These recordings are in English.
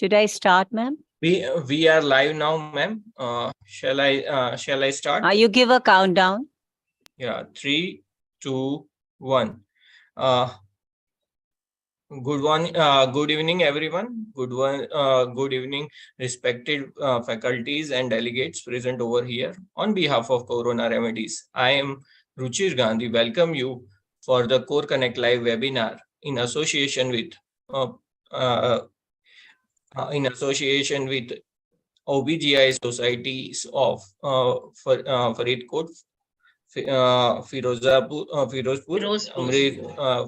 Should I start, ma'am? We are live now, ma'am. Shall I start? You give a countdown. Yeah, 3, 2, 1. Uh, good evening, everyone. Good evening, respected faculties and delegates present over here. On behalf of Corona Remedies, I am Ruchir Gandhi. Welcome you for the Core Connect Live webinar in association with uh, uh, OBGY Societies of Faridkot,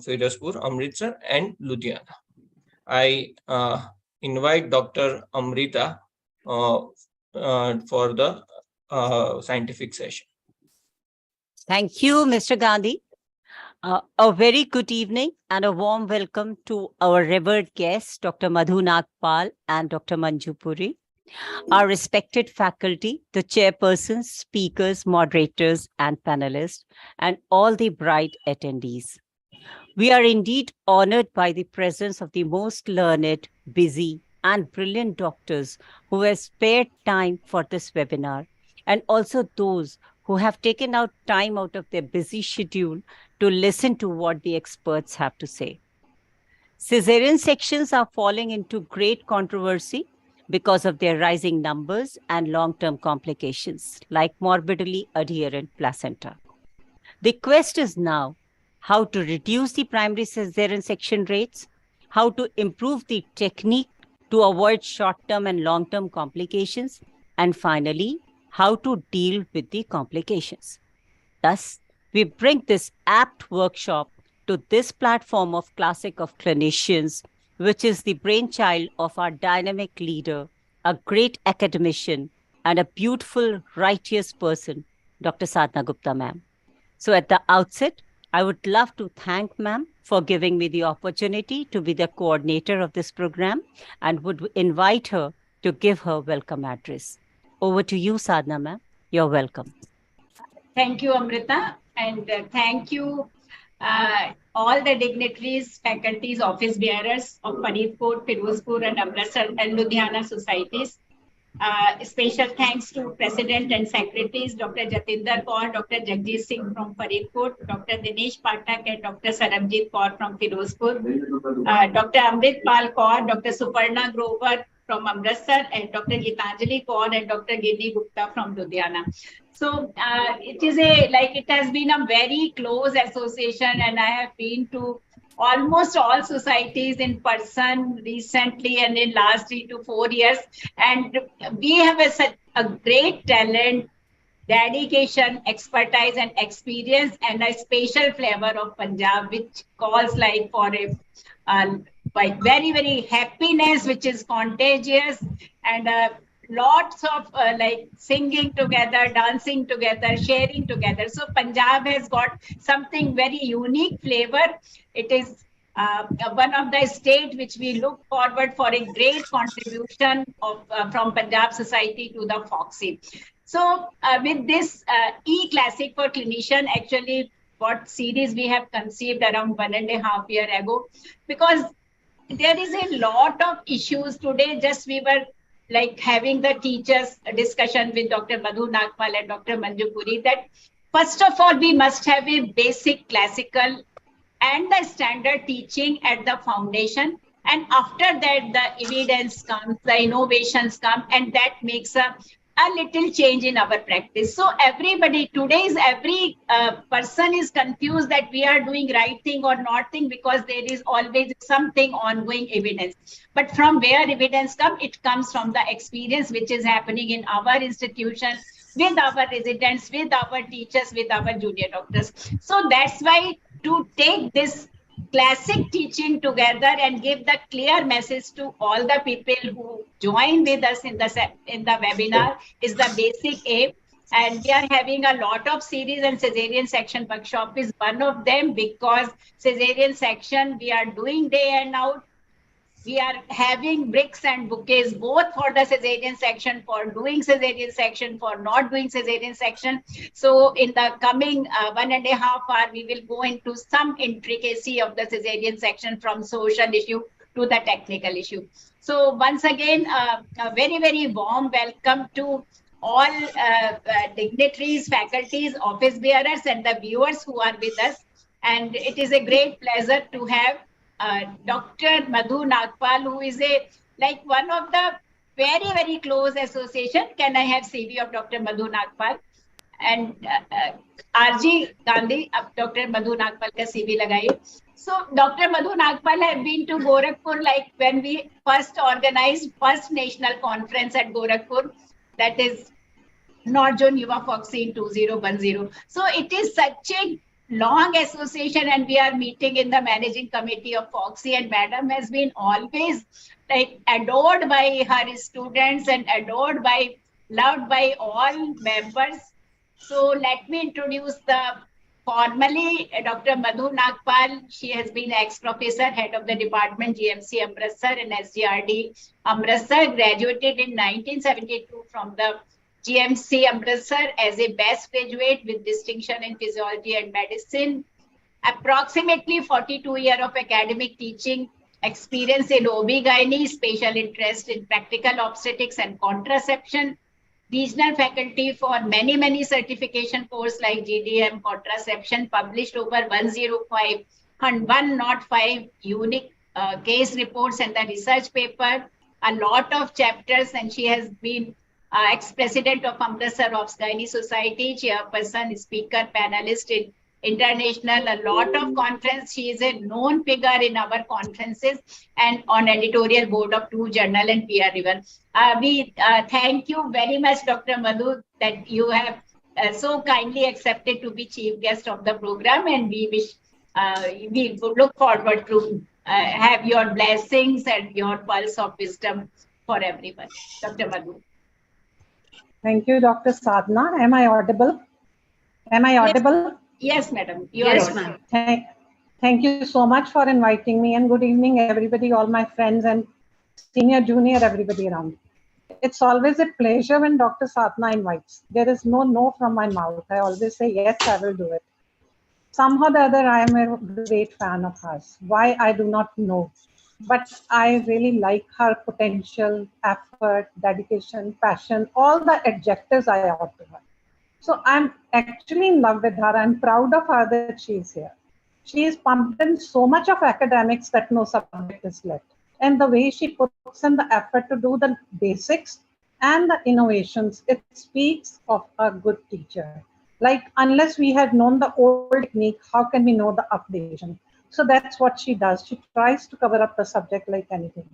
Ferozpur, Amritsar, and Ludiana. I invite Dr. Amrita for the scientific session. Thank you, Mr. Gandhi. A very good evening and a warm welcome to our revered guests, Dr. Madhu Nagpal and Dr. Manju Puri, our respected faculty, the chairpersons, speakers, moderators, and panelists, and all the bright attendees. We are indeed honored by the presence of the most learned, busy, and brilliant doctors who have spared time for this webinar, and also those who have taken out time out of their busy schedule to listen to what the experts have to say. Caesarean sections are falling into great controversy because of their rising numbers and long-term complications, like morbidly adherent placenta. The quest is now how to reduce the primary caesarean section rates, how to improve the technique to avoid short-term and long-term complications, and finally, how to deal with the complications. Thus, we bring this apt workshop to this platform of Classic of Clinicians, which is the brainchild of our dynamic leader, a great academician, and a beautiful, righteous person, Dr. Sadhna Gupta, ma'am. So at the outset, I would love to thank ma'am for giving me the opportunity to be the coordinator of this program and would invite her to give her welcome address. Over to you, Sadhna, ma'am. You're welcome. Thank you, Amrita, and thank you all the dignitaries, faculties, office bearers of Faridkot, Ferozpur, and Amritsar and Ludiana societies. Special thanks to President and Secretaries, Dr. Jatinder Kaur, Dr. Jagdish Singh from Faridkot, Dr. Dinesh Pathak and Dr. Sarabjit Kaur from Ferozpur, Dr. Amritpal Kaur, Dr. Suparna Grover from Amritsar, and Dr. Gitanjali Kaur and Dr. Giri Gupta from Ludiana. So it has been a very close association, and I have been to almost all societies in person recently and in last 3 to 4 years. And we have such a great talent, dedication, expertise and experience, and a special flavor of Punjab, which calls like for a like very, very happiness, which is contagious, and lots of like singing together, dancing together, sharing together. So Punjab has got something very unique flavor. It is one of the states which we look forward for a great contribution of from Punjab society to the Foxy. So with this e-classic for clinician, actually what series we have conceived around 1.5 years ago, because there is a lot of issues today. Just we were like having the teachers discussion with Dr. Madhu Nagpal and Dr. Manju Puri that first of all, we must have a basic classical and the standard teaching at the foundation. And after that, the evidence comes, the innovations come, and that makes a little change in our practice. So everybody, today's every person is confused that we are doing right thing or not thing, because there is always something ongoing evidence. But from where evidence comes, it comes from the experience which is happening in our institution, with our residents, with our teachers, with our junior doctors. So that's why to take this classic teaching together and give the clear message to all the people who join with us in the webinar is the basic aim. And we are having a lot of series, and Caesarean section workshop is one of them, because Caesarean section we are doing day and out. We are having bricks and bouquets, both for the Caesarean section, for doing Caesarean section, for not doing Caesarean section. So in the coming 1.5 hours, we will go into some intricacy of the Caesarean section, from social issue to the technical issue. So once again, a very, very warm welcome to all dignitaries, faculties, office bearers, and the viewers who are with us. And it is a great pleasure to have Dr. Madhu Nagpal, who is one of the very, very close association. Can I have CV of Dr. Madhu Nagpal? And RG Gandhi, Dr. Madhu Nagpal ka CV लगाइए. So Dr. Madhu Nagpal have been to Gorakhpur like when we first organized first national conference at Gorakhpur, that is Norjon Yuva Foxy in 2010. So it is such a long association, and we are meeting in the managing committee of Foxy, and Madam has been always like adored by her students and adored by, loved by all members. So let me introduce the formally Dr. Madhu Nagpal. She has been ex-professor, head of the department GMC Amritsar and SGRD Amritsar, graduated in 1972 from the GMC Amritsar as a best graduate with distinction in physiology and medicine. Approximately 42 years of academic teaching experience in OBGY, special interest in practical obstetrics and contraception. Regional faculty for many, many certification courses like GDM, contraception, published over 105 and 105 unique case reports and the research paper, a lot of chapters, and she has been ex-president of Amritsar OBGY Society, chairperson, speaker, panelist in international, a lot of conference. She is a known figure in our conferences and on editorial board of 2 journal and peer review. We thank you very much, Dr. Madhu, that you have so kindly accepted to be chief guest of the program, and we wish we look forward to have your blessings and your pulse of wisdom for everyone. Dr. Madhu. Thank you, Dr. Sadhana. Am I audible? Am I audible? Yes, madam. Yes, ma'am. Thank you so much for inviting me, and good evening, everybody, all my friends and senior, junior, everybody around. It's always a pleasure when Dr. Sadhana invites. There is no from my mouth. I always say, yes, I will do it. Somehow or the other, I am a great fan of hers. Why, I do not know. But I really like her potential, effort, dedication, passion, all the adjectives I ought to her. So I'm actually in love with her. I'm proud of her that she's here. She is pumped in so much of academics that no subject is left. And the way she puts in the effort to do the basics and the innovations, it speaks of a good teacher. Like, unless we had known the old technique, how can we know the updation? So that's what she does. She tries to cover up the subject like anything.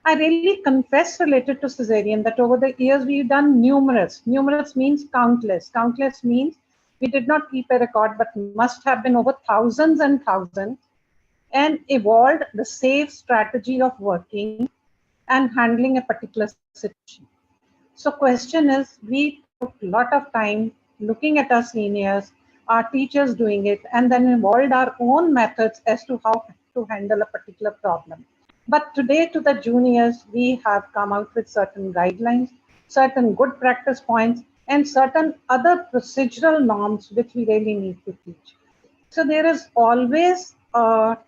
I really confess related to cesarean that over the years we've done numerous. Numerous means countless. Countless means we did not keep a record, but must have been over thousands and thousands, and evolved the safe strategy of working and handling a particular situation. So question is, we took a lot of time looking at our seniors, our teachers doing it, and then evolved our own methods as to how to handle a particular problem. But today to the juniors, we have come out with certain guidelines, certain good practice points, and certain other procedural norms which we really need to teach. So there is always a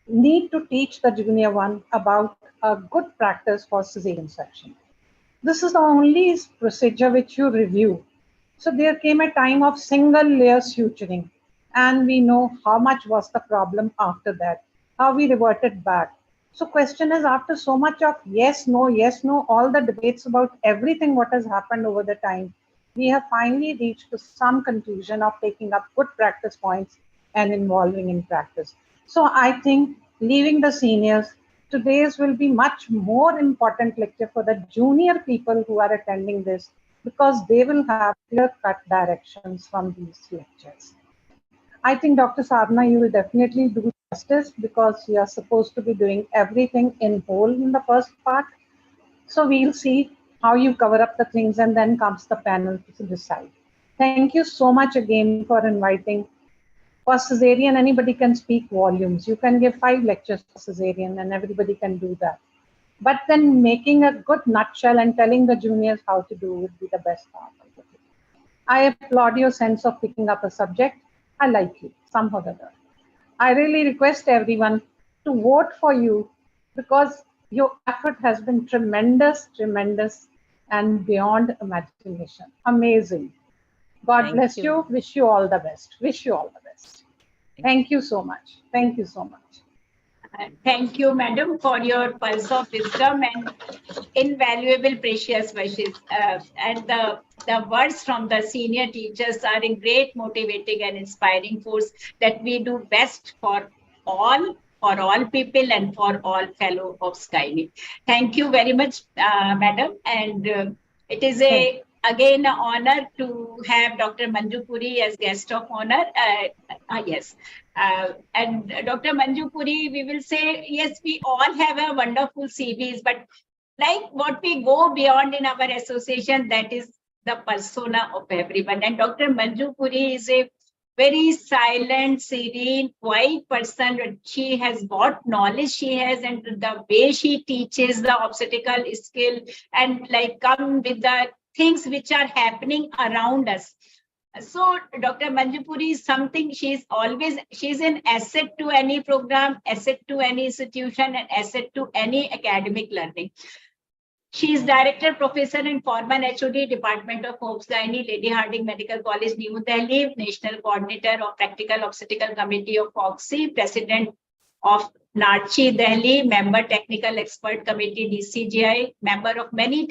need to teach the junior one about a good practice for cesarean section. This is the only procedure which you review. So there came a time of single layer suturing, and we know how much was the problem after that, how we reverted back. So question is, after so much of yes, no, all the debates about everything what has happened over the time, we have finally reached to some conclusion of taking up good practice points and involving in practice. So I think leaving the seniors, today's will be much more important lecture for the junior people who are attending this, because they will have clear-cut directions from these lectures. I think Dr. Sadhana, you will definitely do justice, because you are supposed to be doing everything in whole in the first part. So we'll see how you cover up the things, and then comes the panel to decide. Thank you so much again for inviting. For cesarean, anybody can speak volumes. You can give 5 lectures for cesarean and everybody can do that. But then making a good nutshell and telling the juniors how to do would be the best part of it. I applaud your sense of picking up a subject. I like you, somehow or other. I really request everyone to vote for you because your effort has been tremendous, tremendous, and beyond imagination. Amazing. God Thank bless you. you. Wish you all the best. Wish you all the best. Thank you so much. Thank you so much. Thank you, madam, for your pulse of wisdom and invaluable, precious wishes. And the words from the senior teachers are a great motivating and inspiring force that we do best for all people and for all fellow of Skynet. Thank you very much, madam. And it is again an honor to have Dr. Manju Puri as guest of honor. Yes. And Dr. Manju Puri, we will say, yes, we all have a wonderful CVs, but like what we go beyond in our association, that is the persona of everyone. And Dr. Manju Puri is a very silent, serene, quiet person. She has what knowledge she has, and the way she teaches the obstacle skill and like come with the things which are happening around us. So Dr. Manju Puri is something, she's an asset to any program, asset to any institution, and asset to any academic learning. She is Director, Professor and former HOD, Department of OBGY, Lady Hardinge Medical College, New Delhi, National Coordinator of Practical Obstacle Committee of FOGSI, President of NARCHI Delhi, Member Technical Expert Committee, DCGI, member of many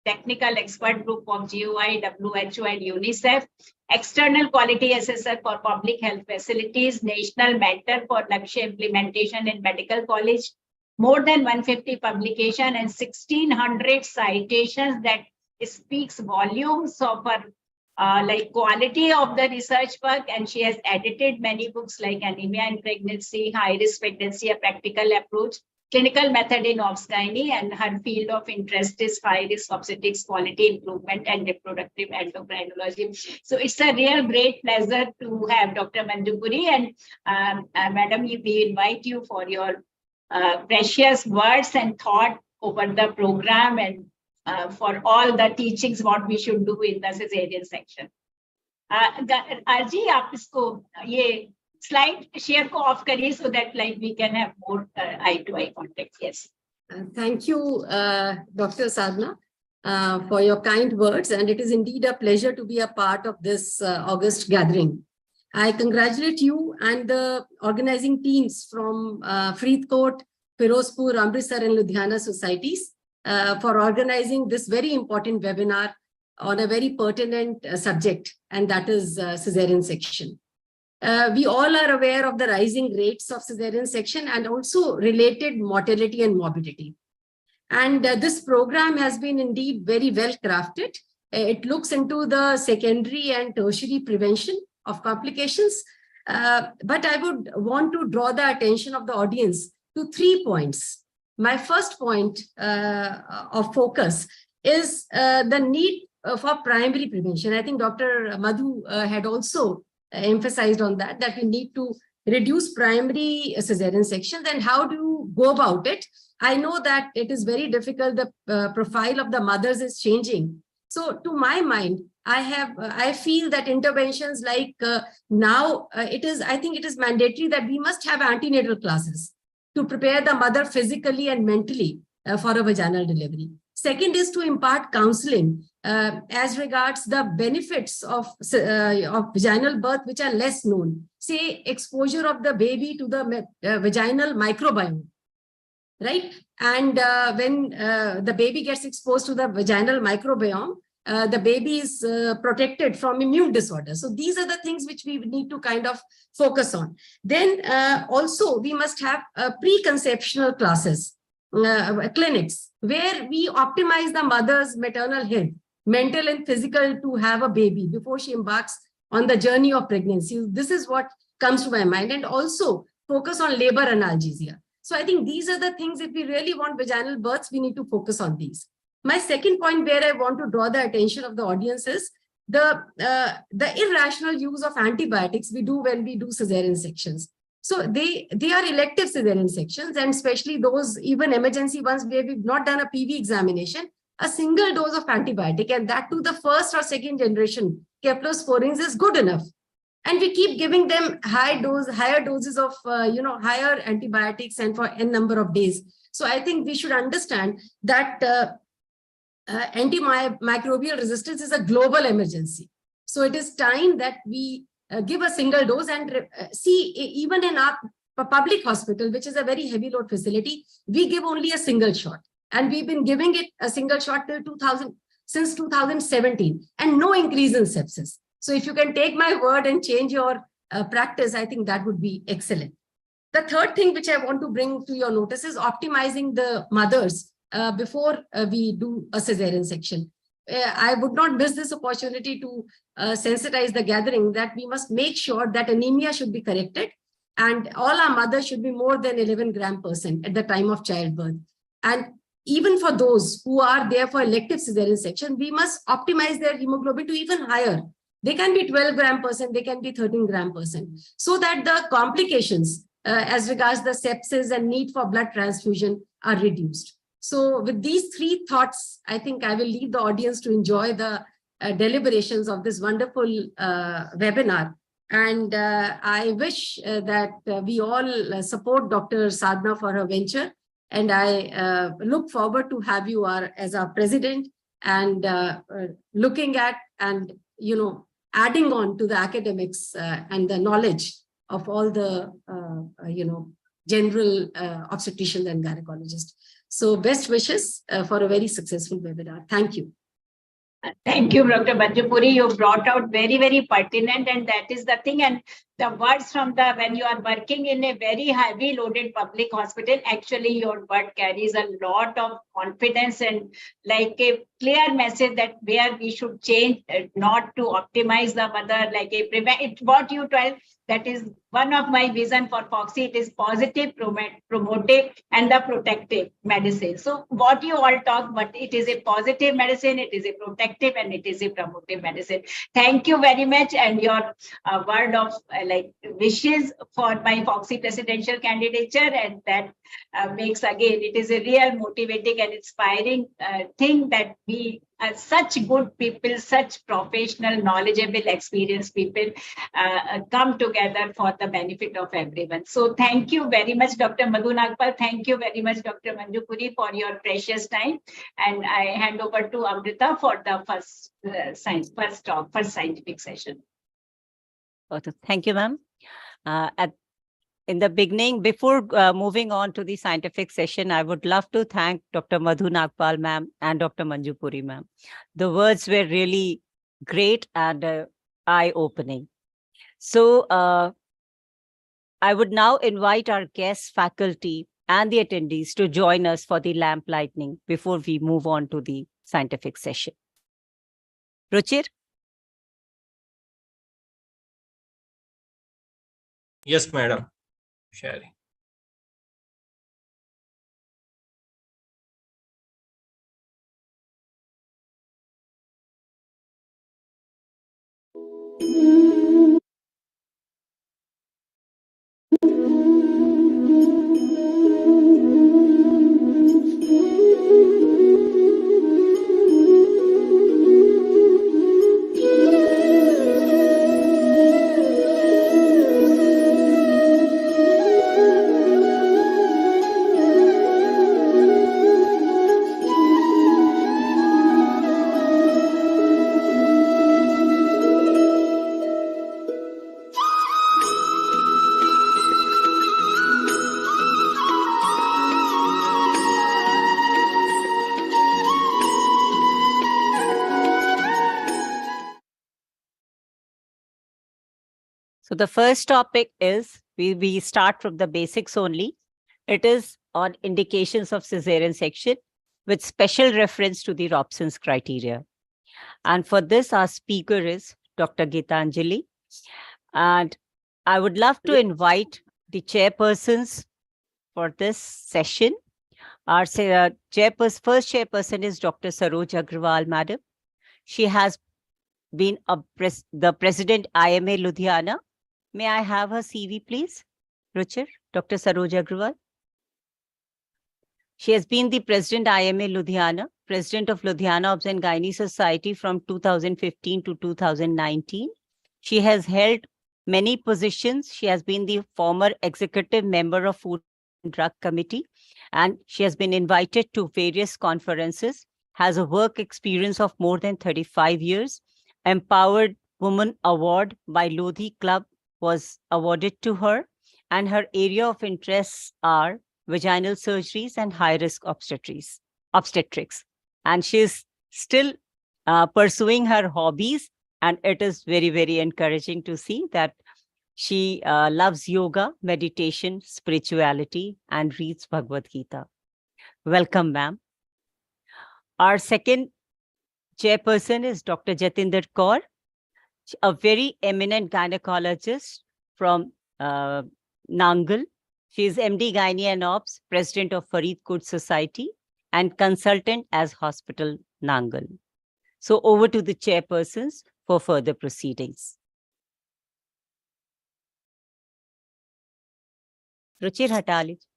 technical expert group of GOI, WHO and UNICEF, external quality assessor for public health facilities, national mentor for Lakshya implementation in medical college, more than 150 publications and 1600 citations that speaks volumes of her like quality of the research work. And she has edited many books like Anemia in Pregnancy, High Risk Pregnancy, A Practical Approach, Clinical Method in OBGYN, and her field of interest is high risk obstetrics, quality improvement, and reproductive endocrinology. So it's a real great pleasure to have Dr. Manju Puri, and Madam, we invite you for your precious words and thought over the program and for all the teachings what we should do in the cesarean section. Arji, आप इसको ये slide share को off करिए so that like we can have more eye-to-eye contact. Yes. Thank you, Dr. Sadhna, for your kind words, and it is indeed a pleasure to be a part of this August gathering. I congratulate you and the organizing teams from Faridkot, Ferozpur, Amritsar and Ludiana societies for organizing this very important webinar on a very pertinent subject, and that is cesarean section. We all are aware of the rising rates of cesarean section and also related mortality and morbidity. And this program has been indeed very well crafted. It looks into the secondary and tertiary prevention of complications. But I would want to draw the attention of the audience to 3 points. My first point of focus is the need for primary prevention. I think Dr. Madhu had also emphasized on that we need to reduce primary cesarean sections. And how do you go about it? I know that it is very difficult. The profile of the mothers is changing. So to my mind, I feel that interventions like now I think it is mandatory that we must have antenatal classes to prepare the mother physically and mentally for a vaginal delivery. Second is to impart counseling as regards the benefits of vaginal birth, which are less known. Say exposure of the baby to the vaginal microbiome, right? And when the baby gets exposed to the vaginal microbiome, the baby is protected from immune disorders. So these are the things which we need to kind of focus on. Then also we must have preconceptional classes, clinics, where we optimize the mother's maternal health, mental and physical, to have a baby before she embarks on the journey of pregnancy. This is what comes to my mind. And also focus on labor analgesia. So I think these are the things, if we really want vaginal births, we need to focus on these. My second point where I want to draw the attention of the audience is the irrational use of antibiotics we do when we do cesarean sections. So they are elective cesarean sections, and especially those even emergency ones where we've not done a PV examination, a single dose of antibiotic, and that to the first or second generation cephalosporins is good enough. And we keep giving them higher doses of, higher antibiotics and for n number of days. So I think we should understand that antimicrobial resistance is a global emergency. So it is time that we give a single dose and see, even in our public hospital, which is a very heavy load facility, we give only a single shot. And we've been giving it a single shot till since 2017, and no increase in sepsis. So if you can take my word and change your practice, I think that would be excellent. The third thing which I want to bring to your notice is optimizing the mothers before we do a cesarean section. I would not miss this opportunity to sensitize the gathering that we must make sure that anemia should be corrected, and all our mothers should be more than 11 gram% at the time of childbirth. And even for those who are there for elective cesarean section, we must optimize their hemoglobin to even higher. They can be 12 gram%, they can be 13 gram%, so that the complications as regards the sepsis and need for blood transfusion are reduced. So with these three thoughts, I think I will leave the audience to enjoy the deliberations of this wonderful webinar. And I wish that we all support Dr. Sadhna for her venture. And I look forward to have you as our president, and looking at and, adding on to the academics and the knowledge of all the, general obstetricians and gynecologists. So best wishes for a very successful webinar. Thank you. Thank you, Dr. Manjupuri. You brought out very, very pertinent, and that is the thing. And the words from when you are working in a very heavy loaded public hospital, actually your word carries a lot of confidence and like a clear message that where we should change, not to optimize the mother, like a prevent. What you tell, that is one of my vision for Foxy. It is positive, promotive, and the protective medicine. So what you all talk, but it is a positive medicine, it is a protective, and it is a promotive medicine. Thank you very much, and your word of wishes for my Foxy presidential candidature, and that makes again, it is a real motivating and inspiring thing that we such good people, such professional, knowledgeable, experienced people come together for the benefit of everyone. So thank you very much, Dr. Madhu Nagpal. Thank you very much, Dr. Manjupuri, for your precious time. And I hand over to Amrita for the first scientific session. Thank you, ma'am. In the beginning, before moving on to the scientific session, I would love to thank Dr. Madhu Nagpal ma'am and Dr. Manjupuri ma'am. The words were really great and eye-opening. So I would now invite our guests, faculty, and the attendees to join us for the lamp lighting before we move on to the scientific session. Ruchir? Yes, madam. Sharing. So the first topic is, we start from the basics only. It is on indications of cesarean section with special reference to the Robson's criteria. And for this, our speaker is Dr. Geetanjali. And I would love to invite the chairpersons for this session. Our first chairperson is Dr. Saroj Agrawal, madam. She has been the president IMA Ludiana. May I have her CV, please? Ruchir, Dr. Saroj Agrawal. She has been the president IMA Ludiana, president of Ludiana Obs and Gynae Society from 2015 to 2019. She has held many positions. She has been the former executive member of Food and Drug Committee, and she has been invited to various conferences, has a work experience of more than 35 years. Empowered Woman Award by Lodhi Club was awarded to her, and her area of interests are vaginal surgeries and high-risk obstetrics. And she is still pursuing her hobbies, and it is very, very encouraging to see that she loves yoga, meditation, spirituality, and reads Bhagavad Gita. Welcome, ma'am. Our second chairperson is Dr. Jatinder Kaur, a very eminent gynecologist from Nangal. She is MD Gynae and Ops, President of Faridkot Society, and consultant as Hospital Nangal. So over to the chairpersons for further proceedings. Ruchir हटा लीजिए.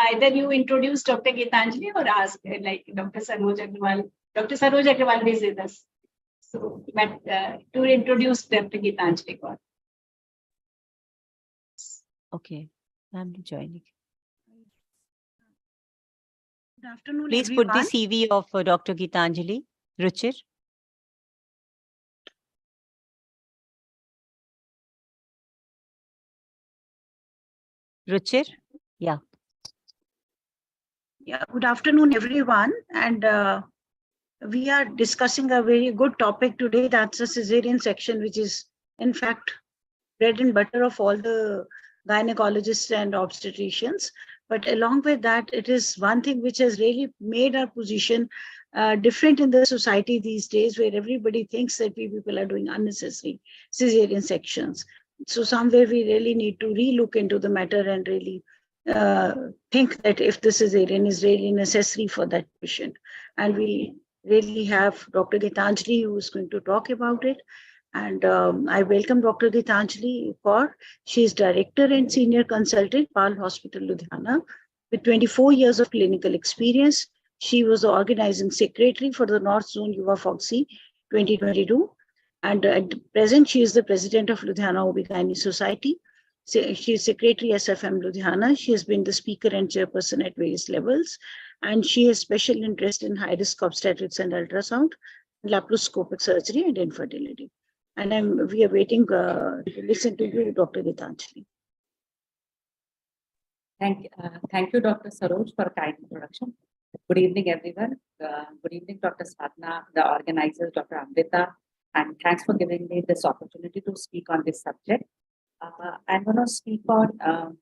Either you introduce Dr. Gitanjali or ask like Dr. Saroj Agrawal. Dr. Saroj Agrawal is with us. So, but to introduce Dr. Gitanjali. Okay, I'm joining. Good afternoon, Please everyone. put the CV of Dr. Gitanjali, Ruchir. Ruchir? Yeah. Yeah, good afternoon, everyone. And we are discussing a very good topic today. That's a cesarean section, which is, in fact, bread and butter of all the gynecologists and obstetricians. But along with that, it is one thing which has really made our position different in the society these days, where everybody thinks that we people are doing unnecessary cesarean sections. So somewhere we really need to relook into the matter and really think that if the cesarean is really necessary for that patient. And we really have Dr. Gitanjali who is going to talk about it. And I welcome Dr. Gitanjali Kaur. She is Director and Senior Consultant, Pal Hospital, Ludhiana, with 24 years of clinical experience. She was the Organizing Secretary for the North Zone Yuva Foxy 2022. And at present, she is the President of Ludhiana OBGY Society. She is Secretary SFM Ludhiana. She has been the Speaker and Chairperson at various levels. And she has special interest in high-risk obstetrics and ultrasound, laparoscopic surgery and infertility. And we are waiting to listen to you, Dr. Gitanjali. Thank you, Dr. Saroj, for a kind introduction. Good evening, everyone. Good evening, Dr. Sadhna, the organizers, Dr. Amrita, and thanks for giving me this opportunity to speak on this subject. I'm going to speak on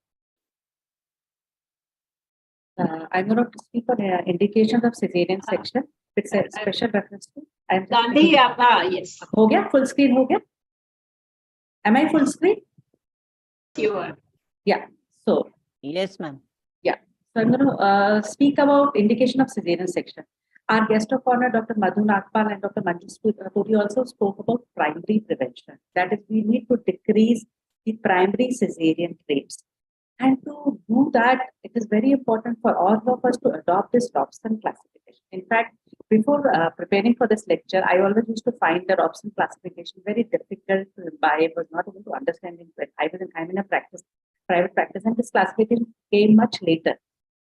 indications of cesarean section. It's a special reference to. Gandhi, yes. हो गया? Full screen हो गया? Am I full screen? You are. Yeah. So. Yes, ma'am. Yeah. So I'm going to speak about indication of cesarean section. Our guest of honor, Dr. Madhu Nagpal and Dr. Manjushpuri also spoke about primary prevention. That is, we need to decrease the primary cesarean rates. And to do that, it is very important for all of us to adopt this Robson classification. In fact, before preparing for this lecture, I always used to find the Robson classification very difficult to imbibe, was not able to understand it. I'm in a private practice, and this classification came much later.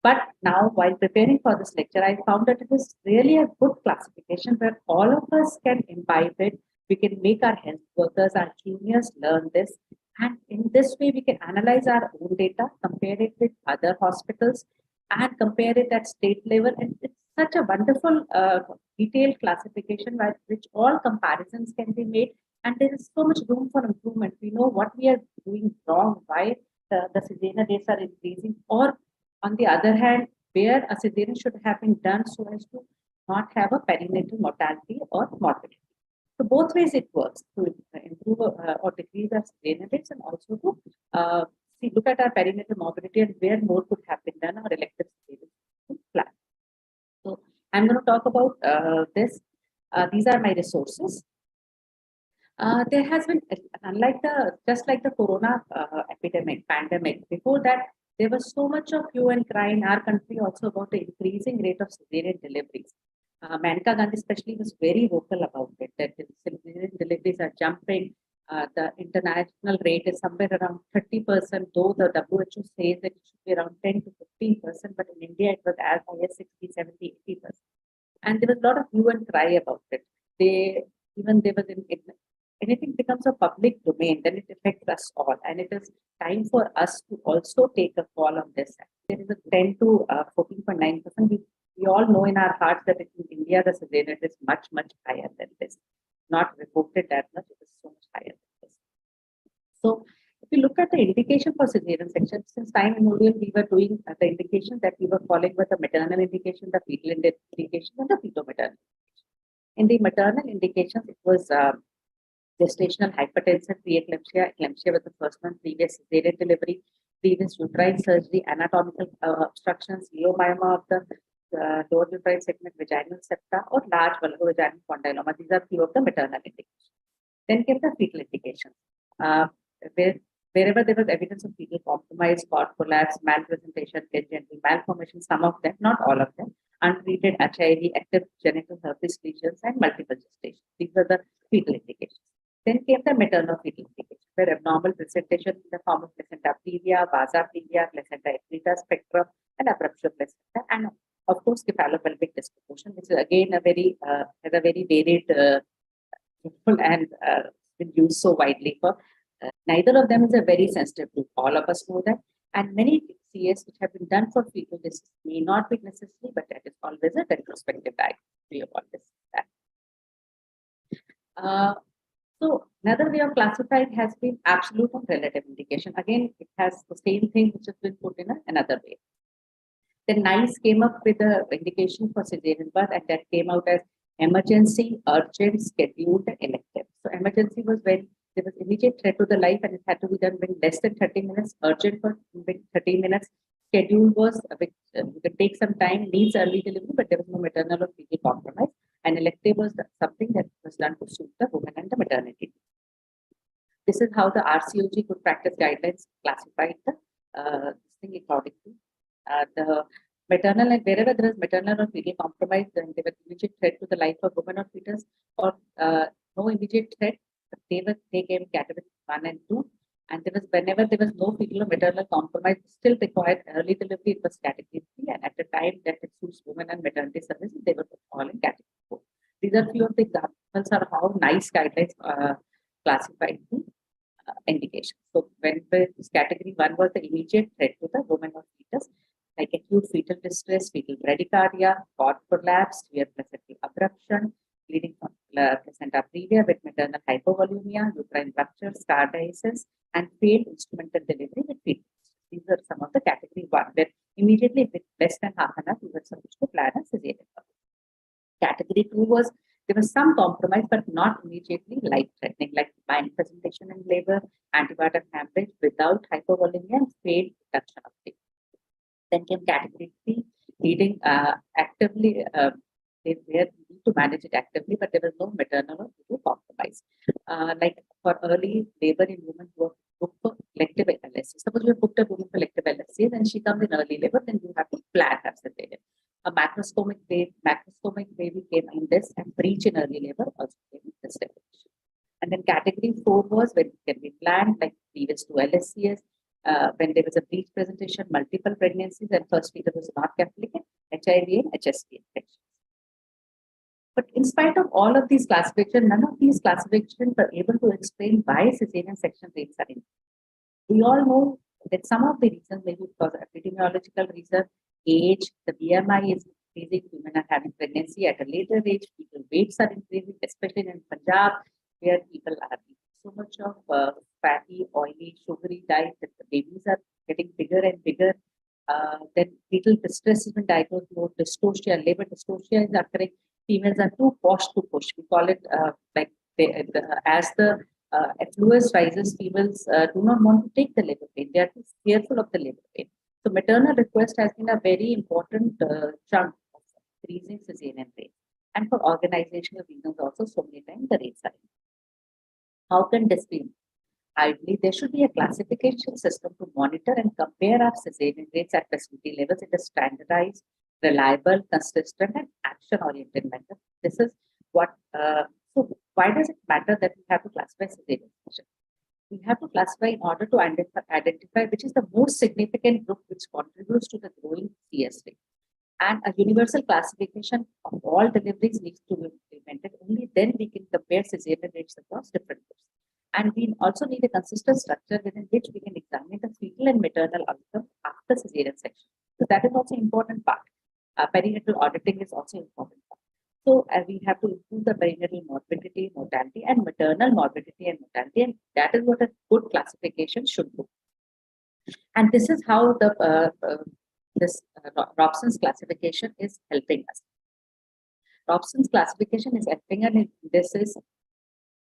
But now, while preparing for this lecture, I found that it is really a good classification where all of us can imbibe it. We can make our health workers, our juniors learn this. And in this way, we can analyze our own data, compare it with other hospitals, and compare it at state level. And it's such a wonderful, detailed classification by which all comparisons can be made. And there is so much room for improvement. We know what we are doing wrong, why the cesarean rates are increasing, or on the other hand, where a cesarean should have been done so as to not have a perinatal mortality or morbidity. So both ways it works to improve or decrease our cesarean rates, and also to look at our perinatal morbidity and where more could have been done or elective cesarean plan. So I'm going to talk about this. These are my resources. There has been, just like the corona pandemic, before that, there was so much of hue and cry in our country also about the increasing rate of cesarean deliveries. Maneka Gandhi especially was very vocal about it, that the cesarean deliveries are jumping. The international rate is somewhere around 30%, though the WHO says that it should be around 10 to 15%, but in India it was as high as 60, 70, 80%. And there was a lot of hue and cry about it. Anything becomes a public domain, then it affects us all. And it is time for us to also take a call on this. There is a 10 to 14.9%. We all know in our hearts that in India, the cesarean rate is much, much higher than this. Not reported that much, it is so much higher than this. So if you look at the indication for cesarean section, since time immemorial, we were doing the indication that we were following with the maternal indication, the fetal indication, and the fetal-maternal. In the maternal indications, it was gestational hypertension, preeclampsia, eclampsia with the first one, previous cesarean delivery, previous uterine surgery, anatomical obstructions, leiomyoma of the lower uterine segment, vaginal septa, or large vulvovaginal condyloma. These are few of the maternal indications. Then came the fetal indications. Wherever there was evidence of fetal compromise, cord collapse, malpresentation, genital malformation, some of them, not all of them, untreated HIV, active genital herpes lesions, and multiple gestation. These were the fetal indications. Then came the maternal fetal indication, where abnormal presentation in the form of placenta previa, vasa previa, placenta accreta spectrum, and abruptio placenta, and of course, cephalopelvic disproportion, which is again has a very varied and been used so widely for. Neither of them is a very sensitive group. All of us know that. And many CS which have been done for fetal disease may not be necessary, but that is always a retrospective diagnosis. We have always that. So another way of classifying has been absolute and relative indication. Again, it has the same thing which has been put in another way. Then NICE came up with a indication for cesarean birth, and that came out as emergency, urgent, scheduled, and elective. So emergency was when there was immediate threat to the life and it had to be done within less than 30 minutes, urgent for within 30 minutes. Schedule was which could take some time, needs early delivery, but there was no maternal or fetal compromise. And elective was something that was done to suit the woman and the maternity. This is how the RCOG Good Practice Guidelines classified the thing according to the maternal, and wherever there is maternal or fetal compromise, then there was immediate threat to the life of woman or fetus, or no immediate threat. They came category 1 and 2, and there was whenever there was no fetal or maternal compromise, still required early delivery, it was category 3, and at the time that it suits women and maternity services, they were all in category 4. These are few of the examples of how NICE guidelines classified the indications. So when this category 1 was the immediate threat to the woman or fetus, like acute fetal distress, fetal bradycardia, cord collapse, severe placental abruption, bleeding from placenta previa with maternal hypovolemia, uterine rupture, scar diasis, and failed instrumental delivery with fetal. These are some of the category 1, where immediately with less than half an hour, we were supposed to plan a cesarean. Category 2 was there was some compromise, but not immediately life-threatening, like mild presentation in labor, antibiotic hemorrhage without hypovolemia, and failed reduction of weight. Then came category 3, leading actively. They were need to manage it actively, but there was no maternal or fetal compromise. Like for early labor in women who are booked for elective LSC. Suppose you have booked a woman for elective LSC, and she comes in early labor, then you have to plan her cesarean. A macroscopic baby came in this, and breach in early labor also came in this definition. And then category 4 was when it can be planned, like previous to LSCS, when there was a breech presentation, multiple pregnancies, and first fetus was not complicated, HIV and HSV infections. But in spite of all of these classifications, none of these classifications were able to explain why cesarean section rates are increasing. We all know that some of the reasons may be because of epidemiological reason, age, the BMI is increasing, women are having pregnancy at a later age, people weights are increasing, especially in Punjab, where people are eating so much of fatty, oily, sugary diet that the babies are getting bigger and bigger. Then fetal distress has been diagnosed more, dystocia, labor dystocia is occurring. Females are too posh to push. We call it as the affluence rises, females do not want to take the labor pain. They are too fearful of the labor pain. So maternal request has been a very important chunk of increasing cesarean rate. And for organizational reasons also, so many times the rates are increasing. How can this be? ideally, there should be a classification system to monitor and compare our cesarean rates at facility levels in a standardized, reliable, consistent, and action-oriented manner. This is what. So, why does it matter that we have to classify cesarean section? We have to classify in order to identify which is the most significant group which contributes to the growing CS rate. And a universal classification of all deliveries needs to be implemented. Only then we can compare cesarean rates across different groups. And we also need a consistent structure within which we can examine the fetal and maternal outcome after cesarean section. So that is also an important part. Perinatal auditing is also important part. So we have to improve the perinatal morbidity, mortality, and maternal morbidity and mortality, and that is what a good classification should do. And this is how the Robson's classification is helping us. Robson's classification is helping us. This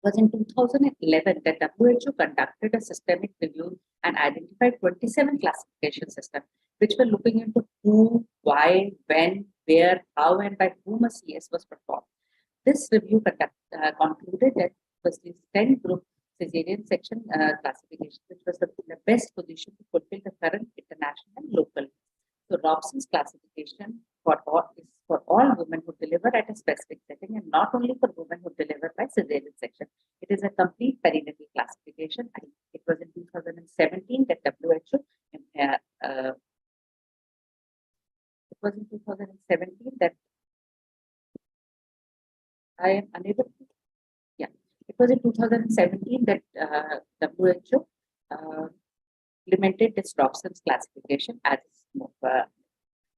was in 2011 that WHO conducted a systemic review and identified 27 classification systems, which were looking into who, why, when, where, how, and by whom a CS was performed. This review concluded that it was this 10 group cesarean section classification, which was the best position to fulfill the current international and local. So Robson's classification for all women who deliver at a specific setting, and not only for women who deliver by cesarean section. It is a complete perinatal classification, and it was in 2017 that WHO. It was in 2017 that I am unable to. Yeah, it was in 2017 that WHO implemented this Robson's classification as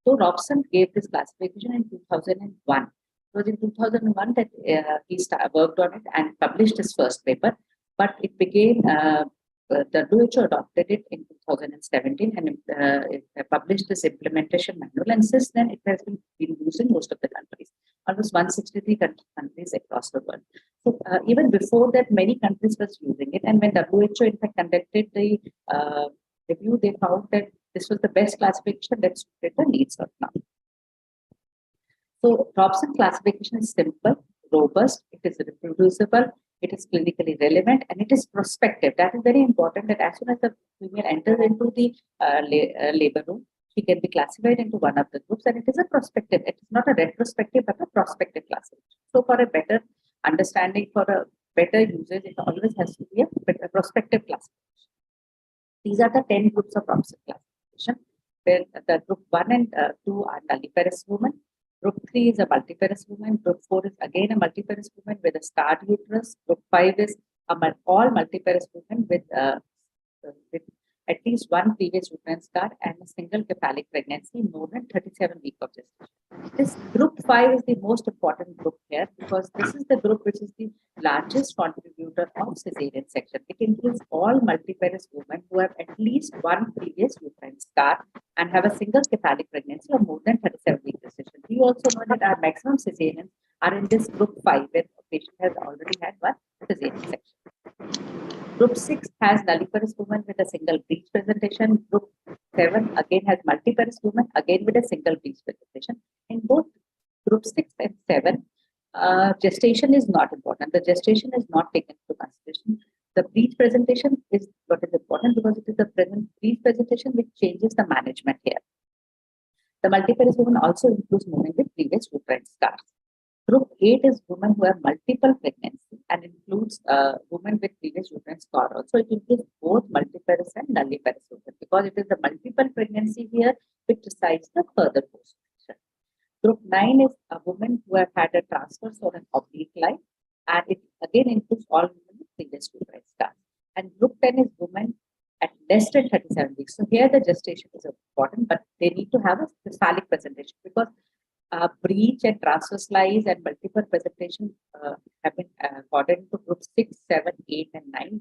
so Robson gave this classification in 2001. It was in 2001 that he worked on it and published his first paper, but it became the WHO adopted it in 2017 and it published this implementation manual, and since then it has been used in most of the countries, almost 163 countries across the world. So even before that, many countries were using it, and when WHO in fact conducted the review, they found that this was the best classification that suited the needs of now. So Robson classification is simple, robust, it is reproducible, it is clinically relevant, and it is prospective. That is very important, that as soon as the female enters into the labor room, she can be classified into one of the groups, and it is a prospective. It is not a retrospective, but a prospective classification. So for a better understanding, for a better usage, it always has to be a prospective classification. These are the 10 groups of Robson classification, where the group 1 and 2 are nulliparous women. Group 3 is a multiparous woman. Group 4 is again a multiparous woman with a scarred uterus. Group 5 is all multiparous women with at least one previous uterine scar and a single cephalic pregnancy more than 37 weeks of gestation. This group 5 is the most important group here, because this is the group which is the largest contributor of cesarean section. It includes all multiparous women who have at least one previous uterine scar and have a single cephalic pregnancy of more than 37 weeks gestation. We also know that our maximum cesareans are in this group 5, where the patient has already had one cesarean section. Group 6 has nulliparous women with a single breech presentation. Group 7 again has multiparous women, again with a single breech presentation. In both group 6 and 7, gestation is not important. The gestation is not taken into consideration. The breech presentation is what is important, because it is the breech presentation which changes the management here. The multiparous woman also includes women with previous uterine scars. Group 8 is women who have multiple pregnancy and includes women with previous uterine scar. Also, it includes both multiparous and nulliparous women, because it is the multiple pregnancy here which decides the further course. Group 9 is a woman who have had a transverse or an oblique line, and it again includes all women with previous uterine scar. And group 10 is women at less than 37 weeks. So here the gestation is important, but they need to have a cephalic presentation, because breech and transverse lies and multiple presentation have been accorded to group 6, 7, 8, and 9,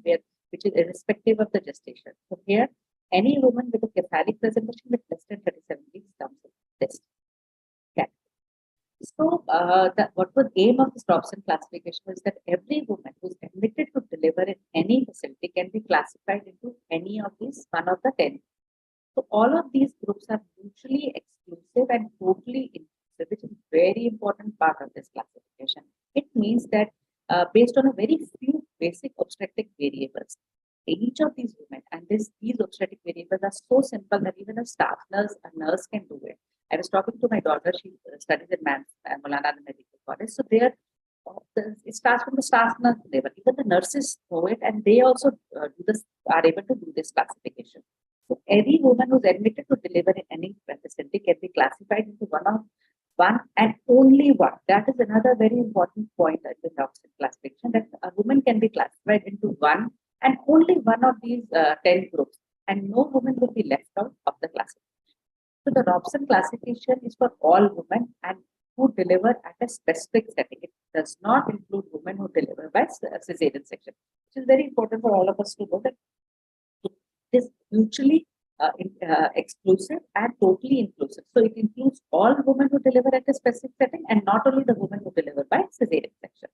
which is irrespective of the gestation. So here, any woman with a cephalic presentation with less than 37 weeks comes in this category. So what was the aim of this Robson classification is that every woman who is admitted to deliver in any facility can be classified into any of these, one of the 10. So all of these groups are mutually exclusive and totally inclusive, which is a very important part of this classification. It means that based on a very few basic obstetric variables, each of these women, and these obstetric variables are so simple that even a staff nurse, a nurse can do it. I was talking to my daughter, she studies in Maulana Medical College. So there, it starts from the staff nurse level. Even the nurses know it, and they also are able to do this classification. So any woman who's admitted to deliver in any facility can be classified into one and only one. That is another very important point in the Robson classification, that a woman can be classified into one and only one of these 10 groups, and no woman will be left out of the classification. So the Robson classification is for all women and who deliver at a specific setting. It does not include women who deliver by cesarean section, which is very important for all of us to know that it is mutually exclusive and totally inclusive. So it includes all women who deliver at a specific setting and not only the women who deliver by cesarean section.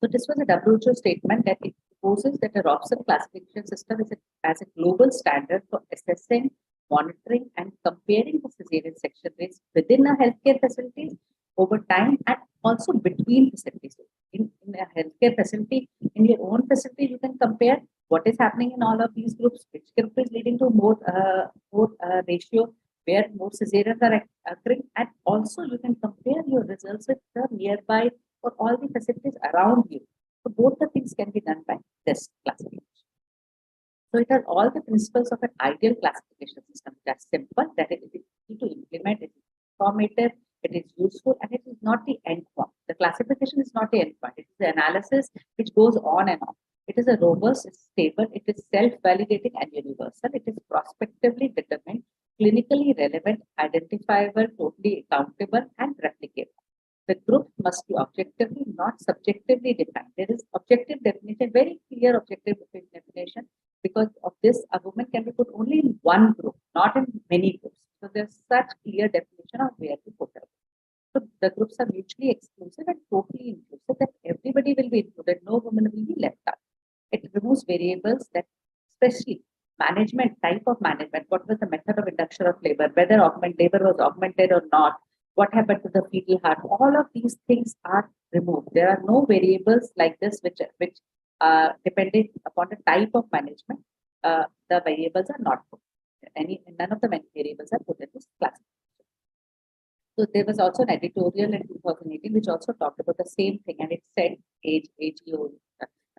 So this was a WHO statement that it proposes that a Robson classification system is as a global standard for assessing, monitoring, and comparing the cesarean section rates within a healthcare facilities over time and also between facilities. In a healthcare facility, in your own facility, you can compare what is happening in all of these groups, which group is leading to more ratio, where more cesareans are occurring, and also you can compare your results with the nearby or all the facilities around you. So both the things can be done by this classification. So it has all the principles of an ideal classification system. That's simple, that it is easy to implement, it is informative, it is useful, and it is not the end point. The classification is not the end point. It is the analysis which goes on and on. It is a robust, it's stable, it is self-validating and universal. It is prospectively determined, clinically relevant, identifiable, totally accountable, and replicable. The group must be objectively, not subjectively defined. There is objective definition, very clear objective definition. Because of this, a woman can be put only in one group, not in many groups. So there's such clear definition of where to put her. So the groups are mutually exclusive and totally inclusive, that everybody will be included, no woman will be left out. It removes variables that, especially management, type of management, what was the method of induction of labor, whether labor was augmented or not, what happened to the fetal heart, all of these things are removed. There are no variables like this which depending upon the type of management, the variables are not put. None of the variables are put in this classification. So there was also an editorial in 2018 which also talked about the same thing, and it said, AGO,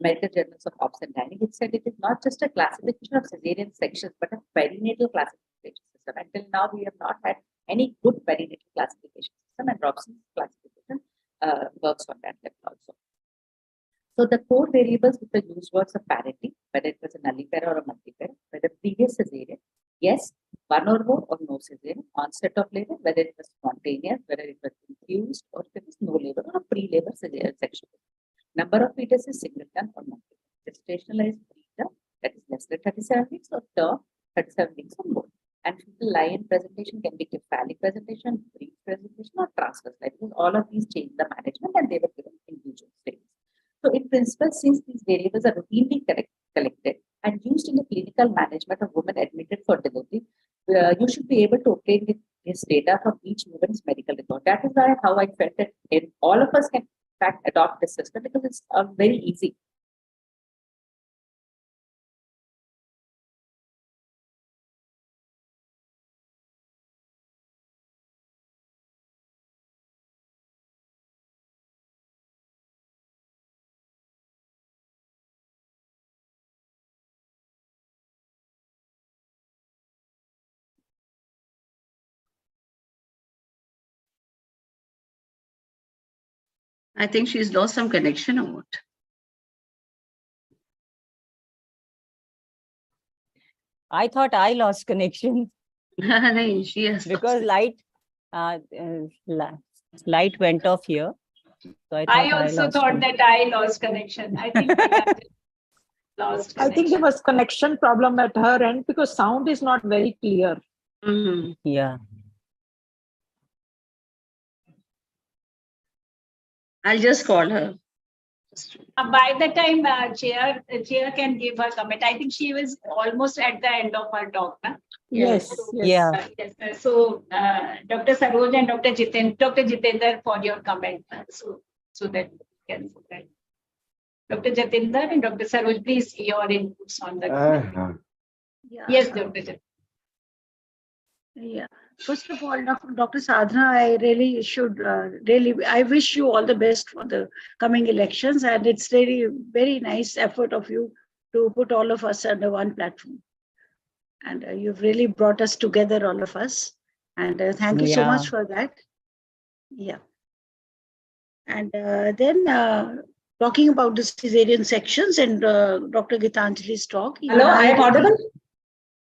American Journals of Obs and Gynae, it said it is not just a classification of cesarean sections, but a perinatal classification system. Until now, we have not had any good perinatal classification system, and Robson's classification works on that level also. So the core variables which were used was a parity, whether it was a nullipara or a multipara, whether previous cesarean, yes, one or more or no cesarean, onset of labor, whether it was spontaneous, whether it was infused, or if it was no labor or a pre-labor cesarean section. Number of fetuses, singleton or multiple. Gestational age preterm, that is less than 37 weeks, or term 37 weeks or more. And fetal lie-in presentation can be cephalic presentation, brief presentation, or transverse lie. Because all of these change the management and they were given individual stages. So in principle, since these variables are routinely collected and used in the clinical management of women admitted for delivery, you should be able to obtain this data from each woman's medical record. That is how I felt that all of us can in fact adopt this system, because it's very easy. I think she's lost some connection or what? I thought I lost connection She has because light went off here. So I also thought that I lost connection. I think we have lost connection. I think there was connection problem at her end because sound is not very clear. Mm-hmm. Yeah. I'll just call her. By the time chair can give her comment, I think she was almost at the end of her talk. Huh? Yes. So, Yeah. yes. So Dr. Saroj and Dr. Jitendra for your comment, so that we can. Dr. Jatinder and Dr. Saroj, please, your inputs on the. Yeah. Yes, Dr. Jatinder. Yeah. First of all, Dr. Sadhana, I really should I wish you all the best for the coming elections, and it's really very nice effort of you to put all of us under one platform. And you've really brought us together, all of us. And thank you so much for that. Yeah. And then talking about the cesarean sections and Dr. Gitanjali's talk. Hello, I am audible?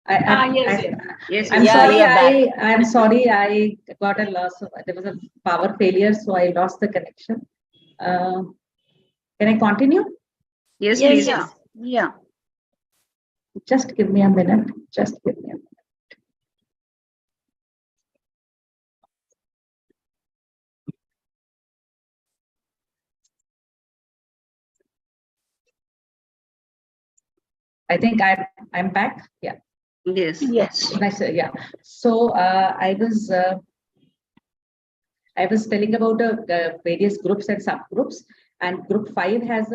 Yes. I'm Yeah, sorry. you're back. I'm sorry. I got a loss. There was a power failure, so I lost the connection. Can I continue? Yes, Yes, please. yes. Yeah. Just give me a minute. Just give me a minute. I think I'm back. Yeah. Yes. Yes. Nice. Yeah. So I was telling about the various groups and subgroups, and group 5 has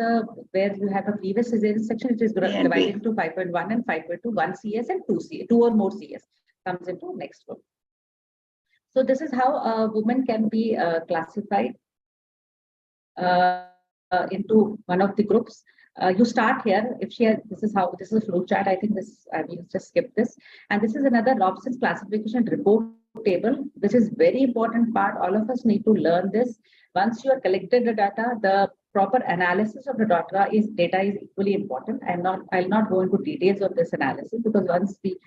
where you have a previous cesarean section, which is divided into 5.1 and 5.2, 1 CS and 2 CS, 2 or more CS comes into next group. So this is how a woman can be classified into one of the groups. You start here. If she has, this is a flow chart. I think this, I will just skip this. And this is another Robson's classification report table. This is very important part. All of us need to learn this. Once you have collected the data, the proper analysis of the data is equally important. I'll not go into details of this analysis, because once we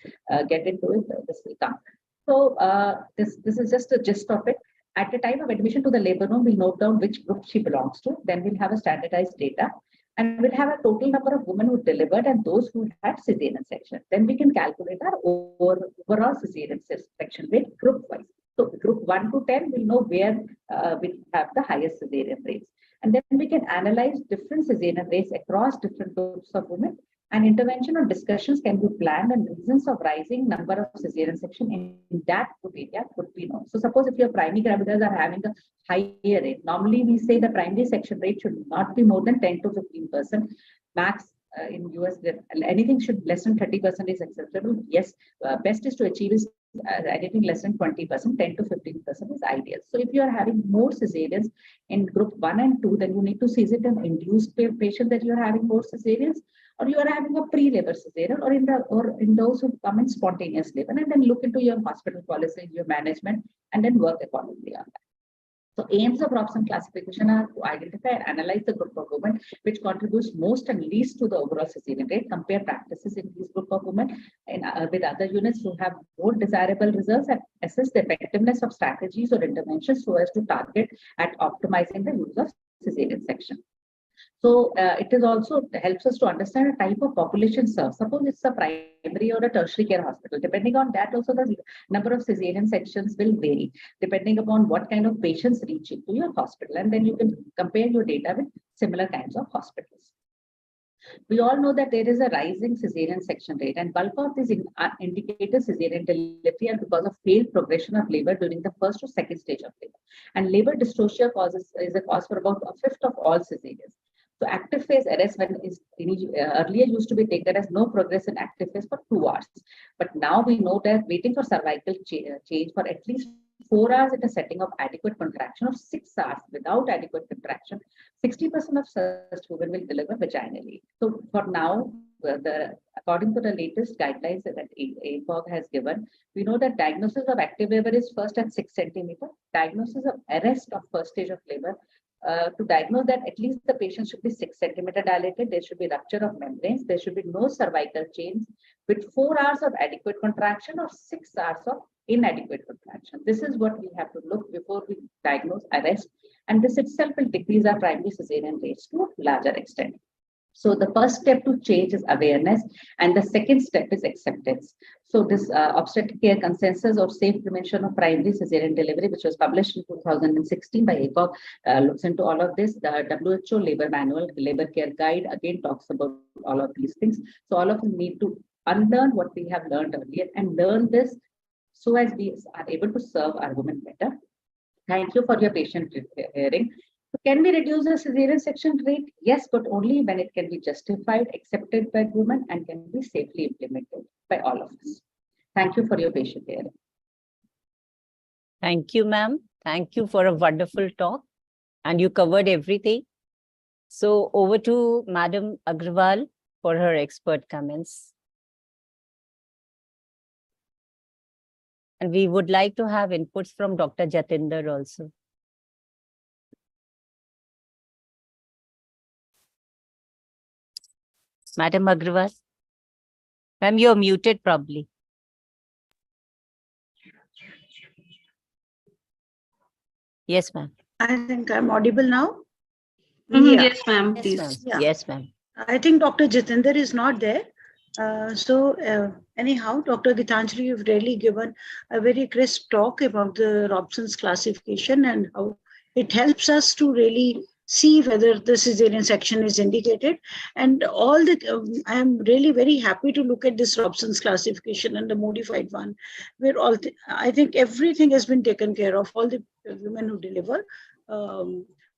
get into it, this will come. So this is just a gist of it. At the time of admission to the labor room, we'll note down which group she belongs to. Then we'll have a standardized data, and we'll have a total number of women who delivered and those who had cesarean section. Then we can calculate our overall cesarean section rate group wise. So group 1 to 10, we'll know where we have the highest cesarean rates. And then we can analyze different cesarean rates across different groups of women. And intervention or discussions can be planned, and reasons of rising number of cesarean section in that group area could be known. So suppose if your primary gravidas are having a higher rate, normally we say the primary section rate should not be more than 10 to 15%. Max in US, anything should less than 30% is acceptable. Yes, best is to achieve is anything less than 20%, 10 to 15% is ideal. So if you are having more cesareans in group 1 and 2, then you need to see is it an induced patient that you are having more cesareans, or you are having a pre-labor cesarean, or in those who come in spontaneous labor, and then look into your hospital policy, your management, and then work accordingly on that. So aims of Robson classification are to identify and analyze the group of women which contributes most and least to the overall cesarean rate, compare practices in this group of women and with other units who have more desirable results, and assess the effectiveness of strategies or interventions so as to target at optimizing the use of cesarean section. So it is also helps us to understand a type of population served. Suppose it's a primary or a tertiary care hospital. Depending on that, also the number of cesarean sections will vary depending upon what kind of patients reach into your hospital, and then you can compare your data with similar kinds of hospitals. We all know that there is a rising cesarean section rate, and bulk of these indicators cesarean delivery are because of failed progression of labor during the first or second stage of labor. And labor dystocia is a cause for about a fifth of all cesareans. So active phase arrest earlier used to be taken as no progress in active phase for 2 hours. But now we know that waiting for cervical change for at least 4 hours in a setting of adequate contraction, or 6 hours without adequate contraction, 60% of such women will deliver vaginally. So for now, according to the latest guidelines that APOG has given, we know that diagnosis of active labor is first at 6 centimeters. Diagnosis of arrest of first stage of labor, to diagnose that, at least the patient should be 6 centimeters dilated. There should be rupture of membranes. There should be no cervical change with 4 hours of adequate contraction or 6 hours of inadequate contraction. This is what we have to look before we diagnose arrest, and this itself will decrease our primary cesarean rates to a larger extent. So the first step to change is awareness, and the second step is acceptance. So this obstetric care consensus or safe prevention of primary cesarean delivery, which was published in 2016 by APOG, looks into all of this. The WHO labor manual, the labor care guide, again talks about all of these things. So all of us need to unlearn what we have learned earlier and learn this so as we are able to serve our women better. Thank you for your patient hearing. So can we reduce the cesarean section rate? Yes, but only when it can be justified, accepted by women, and can be safely implemented by all of us. Thank you for your patient hearing. Thank you, ma'am. Thank you for a wonderful talk. And you covered everything. So over to Madam Agrawal for her expert comments. And we would like to have inputs from Dr. Jatinder also. Madam Agrawal. Ma'am, you're muted probably. Yes, ma'am. I think I'm audible now. Yes, ma'am, Yes, please. ma'am. Yeah. Yes, ma'am. I think Dr. Jatinder is not there. Anyhow, Dr. Gitanjali, you've really given a very crisp talk about the Robson's classification and how it helps us to really see whether the cesarean section is indicated. And all the, I am really very happy to look at this Robson's classification and the modified one, where I think everything has been taken care of, all the women who deliver,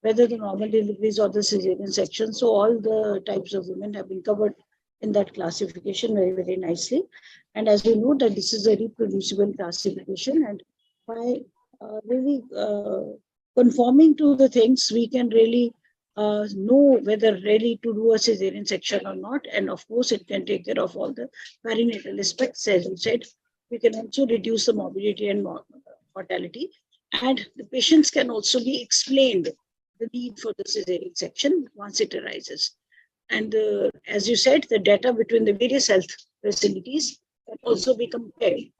whether the normal deliveries or the cesarean section. So all the types of women have been covered in that classification very, very nicely. And as we know that this is a reproducible classification, and by really conforming to the things, we can really know whether really to do a cesarean section or not. And of course, it can take care of all the perinatal aspects, as you said. We can also reduce the morbidity and mortality. And the patients can also be explained the need for the cesarean section once it arises. And as you said, the data between the various health facilities can also be compared.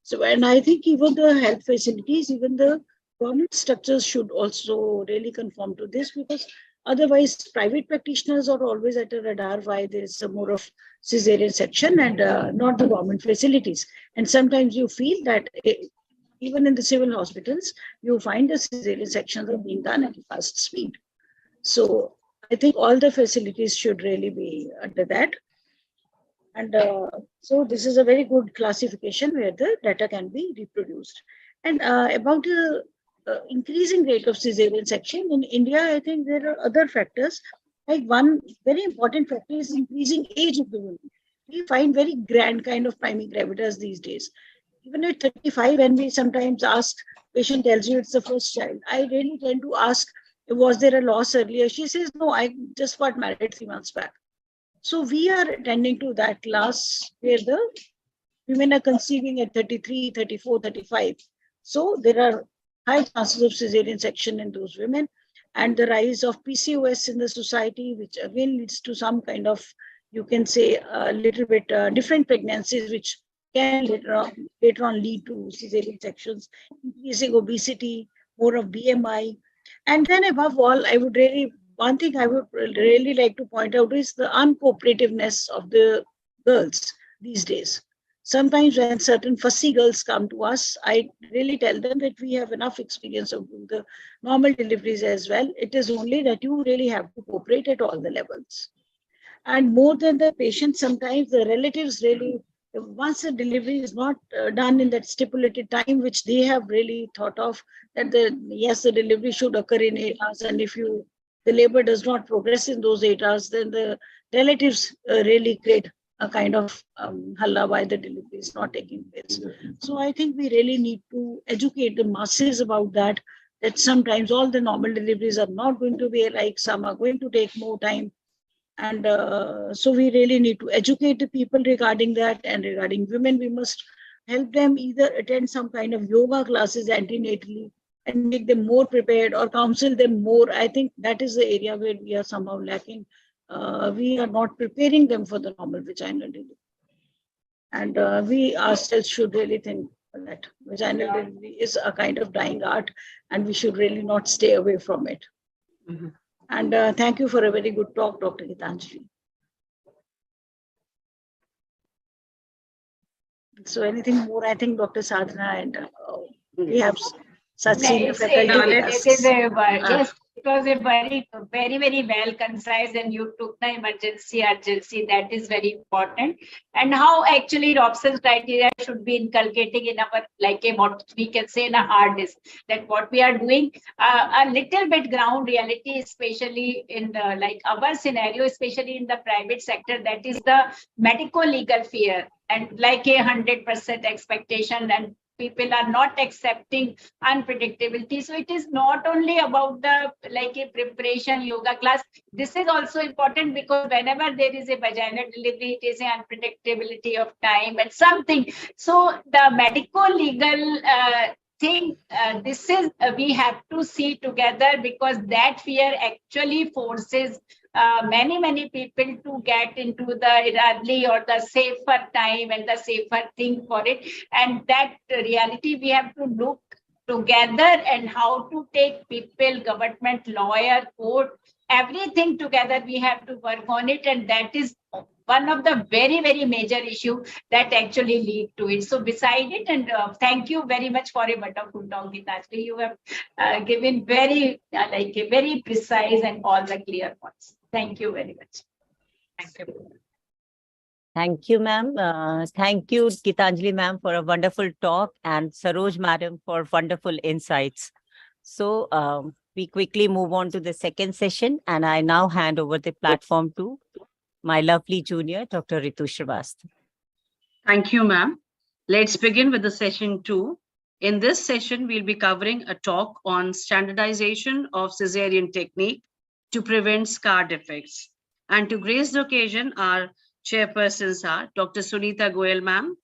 So, and I think even the health facilities, even the government structures should also really conform to this, because otherwise private practitioners are always at a radar why there is more of cesarean section and not the government facilities. And sometimes you feel that even in the civil hospitals, you find the cesarean sections are being done at a fast speed. So I think all the facilities should really be under that. And so this is a very good classification where the data can be reproduced. And about the increasing rate of cesarean section in India, I think there are other factors. Like one very important factor is increasing age of the women. We find very grand kind of primigravidas these days. Even at 35, when we sometimes ask, patient tells you it's the first child, I really tend to ask, was there a loss earlier? She says, no, I just got married 3 months back. So we are attending to that class where the women are conceiving at 33, 34, 35. So there are high chances of cesarean section in those women, and the rise of PCOS in the society, which again leads to some kind of, you can say, a little bit different pregnancies, which can later on lead to cesarean sections, increasing obesity, more of BMI. And then above all, one thing I would really like to point out is the uncooperativeness of the girls these days. Sometimes when certain fussy girls come to us, I really tell them that we have enough experience of doing the normal deliveries as well. It is only that you really have to cooperate at all the levels. And more than the patient, sometimes the relatives really, once the delivery is not done in that stipulated time, which they have really thought of, that yes, the delivery should occur in 8 hours. And if the labor does not progress in those 8 hours, then the relatives really create a kind of halla why the delivery is not taking place. So I think we really need to educate the masses about that sometimes all the normal deliveries are not going to be like, some are going to take more time. And so we really need to educate the people regarding that. And regarding women, we must help them either attend some kind of yoga classes antenatally and make them more prepared, or counsel them more. I think that is the area where we are somehow lacking. We are not preparing them for the normal vaginal delivery. And we ourselves should really think that vaginal delivery is a kind of dying art, and we should really not stay away from it. Mm-hmm. And thank you for a very good talk, Dr. Gitanjali. So anything more? I think Dr. Sadhana and we have such senior It's faculty with it us. is a yes, it was a very well concise, and you took the emergency urgency. That is very important. And how actually Robson's criteria should be inculcating in our, like a what we can say in a hard disk, that what we are doing a little bit ground reality, especially in the, like our scenario, especially in the private sector, that is the medical legal fear and like a 100% expectation, and people are not accepting unpredictability. So it is not only about the like a preparation yoga class. This is also important because whenever there is a vaginal delivery, it is an unpredictability of time and something. So the medical legal thing, this is we have to see together, because that fear actually forces many people to get into the early or the safer time and the safer thing for it. And that reality we have to look together, and how to take people, government, lawyer, court, everything together. We have to work on it, and that is one of the very major issue that actually lead to it. So beside it, and thank you very much for a wonderful talk, Gitanjali. You have given very like a very precise and all the clear points. Thank you very much. Thank you. Thank you, ma'am. Thank you, Gitanjali ma'am, for a wonderful talk, and Saroj madam for wonderful insights. So we quickly move on to the second session, and I now hand over the platform to my lovely junior, Dr. Ritu Srivastava. Thank you, ma'am. Let's begin with the session 2. In this session, we'll be covering a talk on standardization of cesarean technique to prevent scar defects. And to grace the occasion, our chairpersons are Dr. Sunita Goyal, ma'am.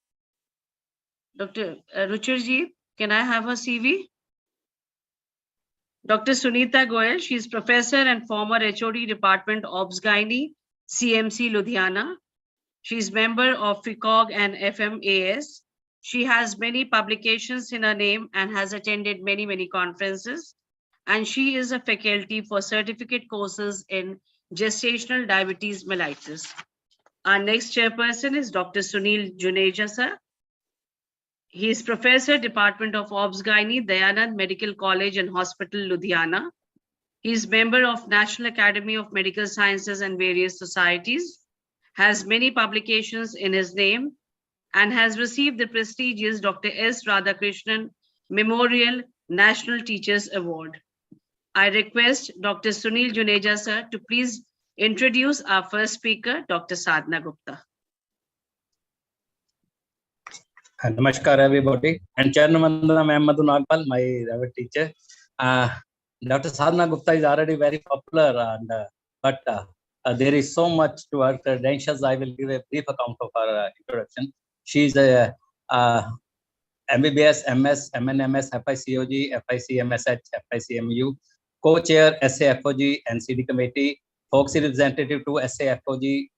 Dr. Ruchirji, can I have her CV? Dr. Sunita Goyal, she is professor and former HOD Department OBGY, CMC Ludiana. She is member of FICOG and FMAS. She has many publications in her name and has attended many conferences. And she is a faculty for certificate courses in gestational diabetes mellitus. Our next chairperson is Dr. Sunil Juneja, sir. He is professor, Department of OBGYN, Dayanand Medical College and Hospital, Ludiana. He is member of National Academy of Medical Sciences and various societies, has many publications in his name, and has received the prestigious Dr. S. Radhakrishnan Memorial National Teachers Award. I request Dr. Sunil Juneja, sir, to please introduce our first speaker, Dr. Sadhana Gupta. Namaskar, everybody. And Chairman, I am Madhu Nagpal, my teacher. Dr. Sadhana Gupta is already very popular, and but there is so much to her credentials. I will give a brief account of her introduction. She is a MBBS, MS, MNMS, FICOG, FICMSH, FICMU, co-chair SAFOG NCD committee, FOGSI representative to SAFOG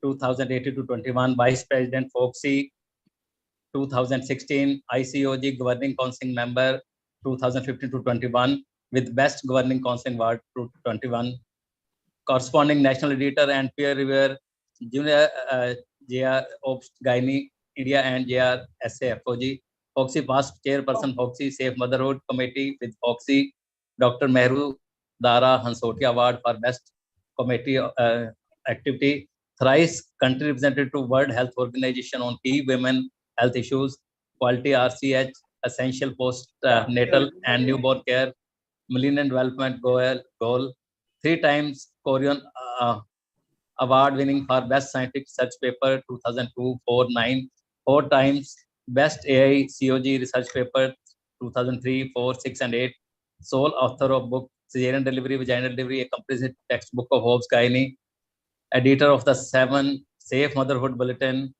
2018 to 21, vice president FOGSI 2016, ICOG governing council member 2015 to 21, with best governing council award to 21, corresponding national editor and peer reviewer, junior JR OBGYN India and JR SAFOG, FOGSI past chairperson FOGSI Safe Motherhood Committee with FOGSI, Dr. Mehru Dara Hansotia Award for best committee activity, thrice country representative to World Health Organization on key women health issues, quality RCH, essential postnatal and newborn care, Millennium Development Goal, 3 times Korean award winning for best scientific research paper 2002, 4, 9, 4 times best AI COG research paper 2003, 4, 6, and 8, sole author of book Cesarean Delivery, Vaginal Delivery, a comprehensive textbook of OBGYN, editor of the 7 Safe Motherhood Bulletin,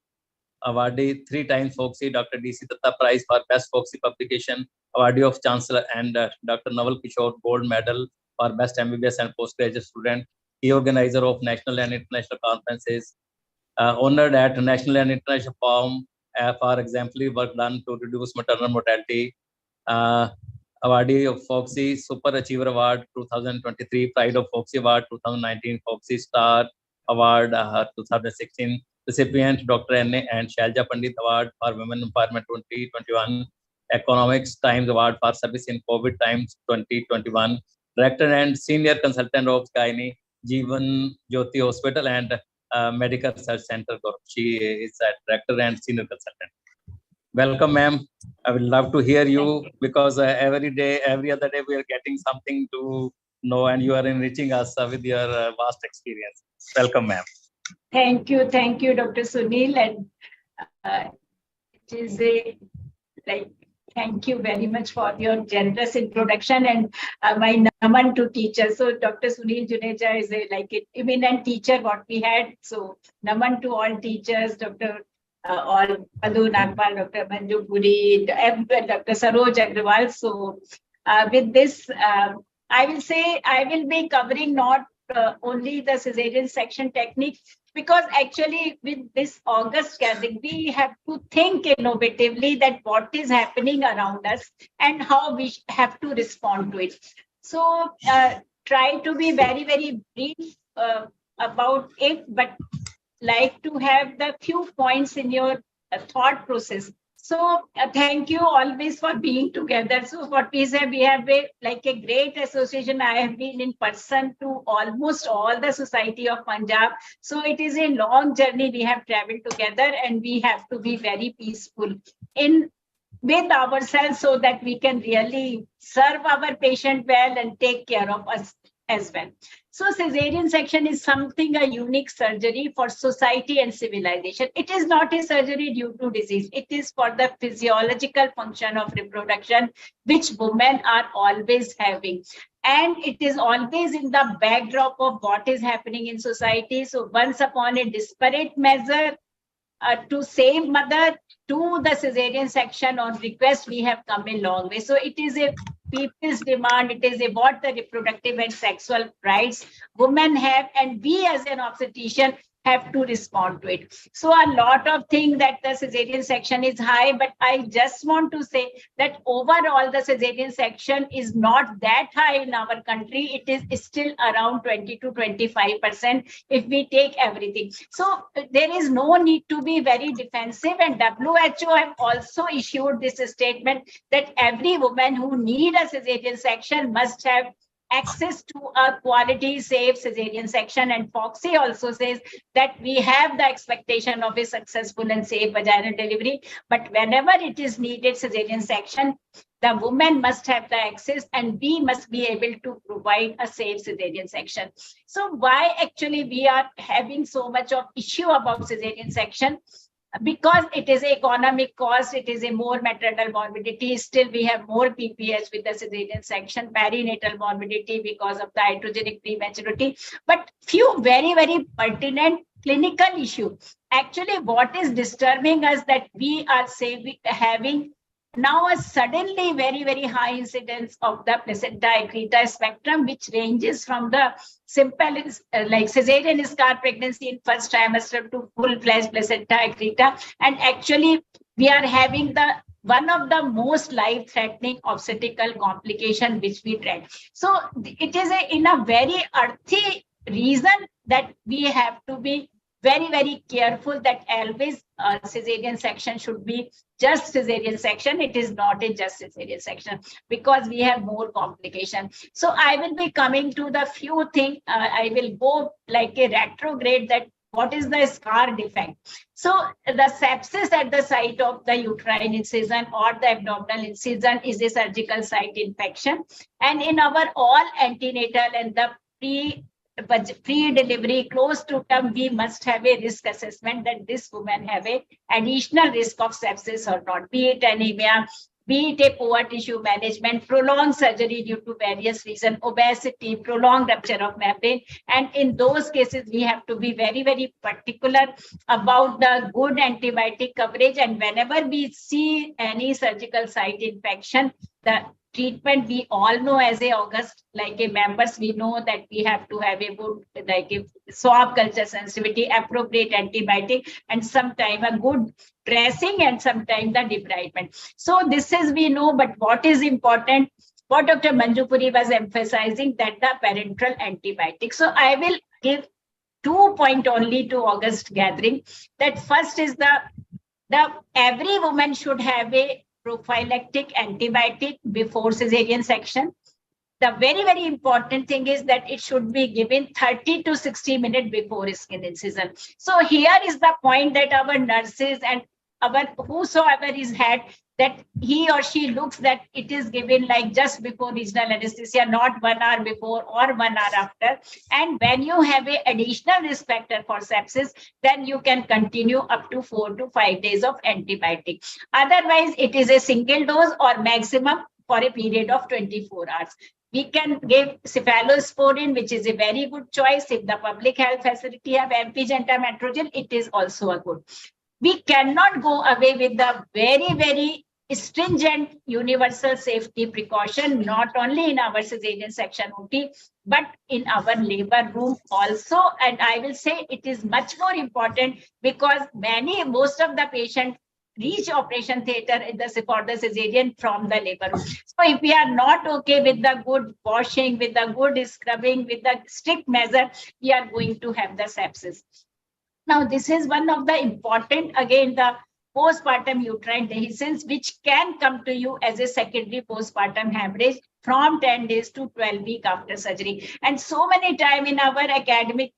awardee 3 times FOGSI Dr. DC Datta Prize for Best FOGSI Publication, awardee of Chancellor, and Dr. Naval Kishore Gold Medal for Best MBBS and Postgraduate Student, key organizer of national and international conferences, honored at national and international forum for exemplary work done to reduce maternal mortality, awardee of FOGSI Super Achiever Award 2023, Pride of FOGSI Award 2019, FOGSI Star Award 2016, recipient Dr. N.A. and Shalja Pandit Award for Women Empowerment 2021, Economics Times Award for Service in COVID Times 2021, Director and Senior Consultant of Gynae, Jeevan Jyoti Hospital and Medical Research Center. She is a Director and Senior Consultant. Welcome, ma'am. I would love to hear you because every day, every other day, we are getting something to know, and you are enriching us with your vast experience. Welcome, ma'am. Thank you, Dr. Sunil, and it is thank you very much for your generous introduction and my naman to teachers. So Dr. Sunil Juneja is an eminent teacher what we had. So naman to all teachers, Dr. All Madhu Nagpal, Dr. Manju Puri, Dr. Saroj Agrawal. So with this, I will say I will be covering not only the cesarean section technique, because actually with this August gathering, we have to think innovatively that what is happening around us and how we have to respond to it. So try to be very, very brief about it, but like to have the few points in your thought process. So thank you always for being together. So what we say, we have a great association. I have been in person to almost all the Society of Punjab. So it is a long journey we have traveled together, and we have to be very peaceful with ourselves so that we can really serve our patient well and take care of us as well. So cesarean section is something, a unique surgery for society and civilization. It is not a surgery due to disease. It is for the physiological function of reproduction, which women are always having. And it is always in the backdrop of what is happening in society. So once upon a disparate measure to save mother, to the cesarean section on request, we have come a long way. So it is a people's demand. It is about the reproductive and sexual rights women have, and we as an obstetrician have to respond to it. So a lot of things that the cesarean section is high, but I just want to say that overall the cesarean section is not that high in our country. It is still around 20 to 25% if we take everything. So there is no need to be very defensive, and WHO have also issued this statement that every woman who needs a cesarean section must have access to a quality, safe cesarean section. And FOXY also says that we have the expectation of a successful and safe vaginal delivery, but whenever it is needed cesarean section, the woman must have the access, and we must be able to provide a safe cesarean section. So why actually we are having so much of issue about cesarean section? Because it is economic cost, it is a more maternal morbidity. Still, we have more PPH with the cesarean section, perinatal morbidity because of the iatrogenic prematurity. But few very, very pertinent clinical issue. Actually, what is disturbing us that we are having now a suddenly very, very high incidence of the placenta accreta spectrum, which ranges from the simple cesarean scar pregnancy in first trimester to full-fledged placenta accreta. And actually, we are having one of the most life-threatening obstetrical complication which we dread. So it is in a very earthy reason that we have to be very, very careful that always cesarean section should be just cesarean section. It is not a just cesarean section because we have more complication. So I will be coming to the few things. I will go like a retrograde that what is the scar defect. So the sepsis at the site of the uterine incision or the abdominal incision is a surgical site infection. And in our all antenatal and the pre-delivery close to term, we must have a risk assessment that this woman have a additional risk of sepsis or not, be it anemia, be it a poor tissue management, prolonged surgery due to various reasons, obesity, prolonged rupture of membrane. And in those cases, we have to be very, very particular about the good antibiotic coverage. And whenever we see any surgical site infection, the treatment we all know as a August, like a members, we know that we have to have a good, like a swab culture sensitivity, appropriate antibiotic, and sometime a good dressing and sometime the debridement. So this is we know, but what is important, what Dr. Manju Puri was emphasizing, that the parenteral antibiotic. So I will give 2 points only to August gathering. That first is the every woman should have a prophylactic antibiotic before cesarean section. The very, very important thing is that it should be given 30 to 60 minutes before skin incision. So here is the point that our nurses and our whosoever is had, that he or she looks that it is given like just before regional anesthesia, not 1 hour before or 1 hour after. And when you have an additional risk factor for sepsis, then you can continue up to 4 to 5 days of antibiotic. Otherwise, it is a single dose or maximum for a period of 24 hours. We can give cephalosporin, which is a very good choice. If the public health facility have MP-Gentametrozole, it is also a good. We cannot go away with the very, very stringent universal safety precaution, not only in our cesarean section OT, but in our labor room also. And I will say it is much more important because most of the patients reach operation theater for the cesarean from the labor room. So if we are not okay with the good washing, with the good scrubbing, with the strict measure, we are going to have the sepsis. Now, this is one of the important, again, the postpartum uterine dehiscence, which can come to you as a secondary postpartum hemorrhage from 10 days to 12 weeks after surgery. And so many times in our academic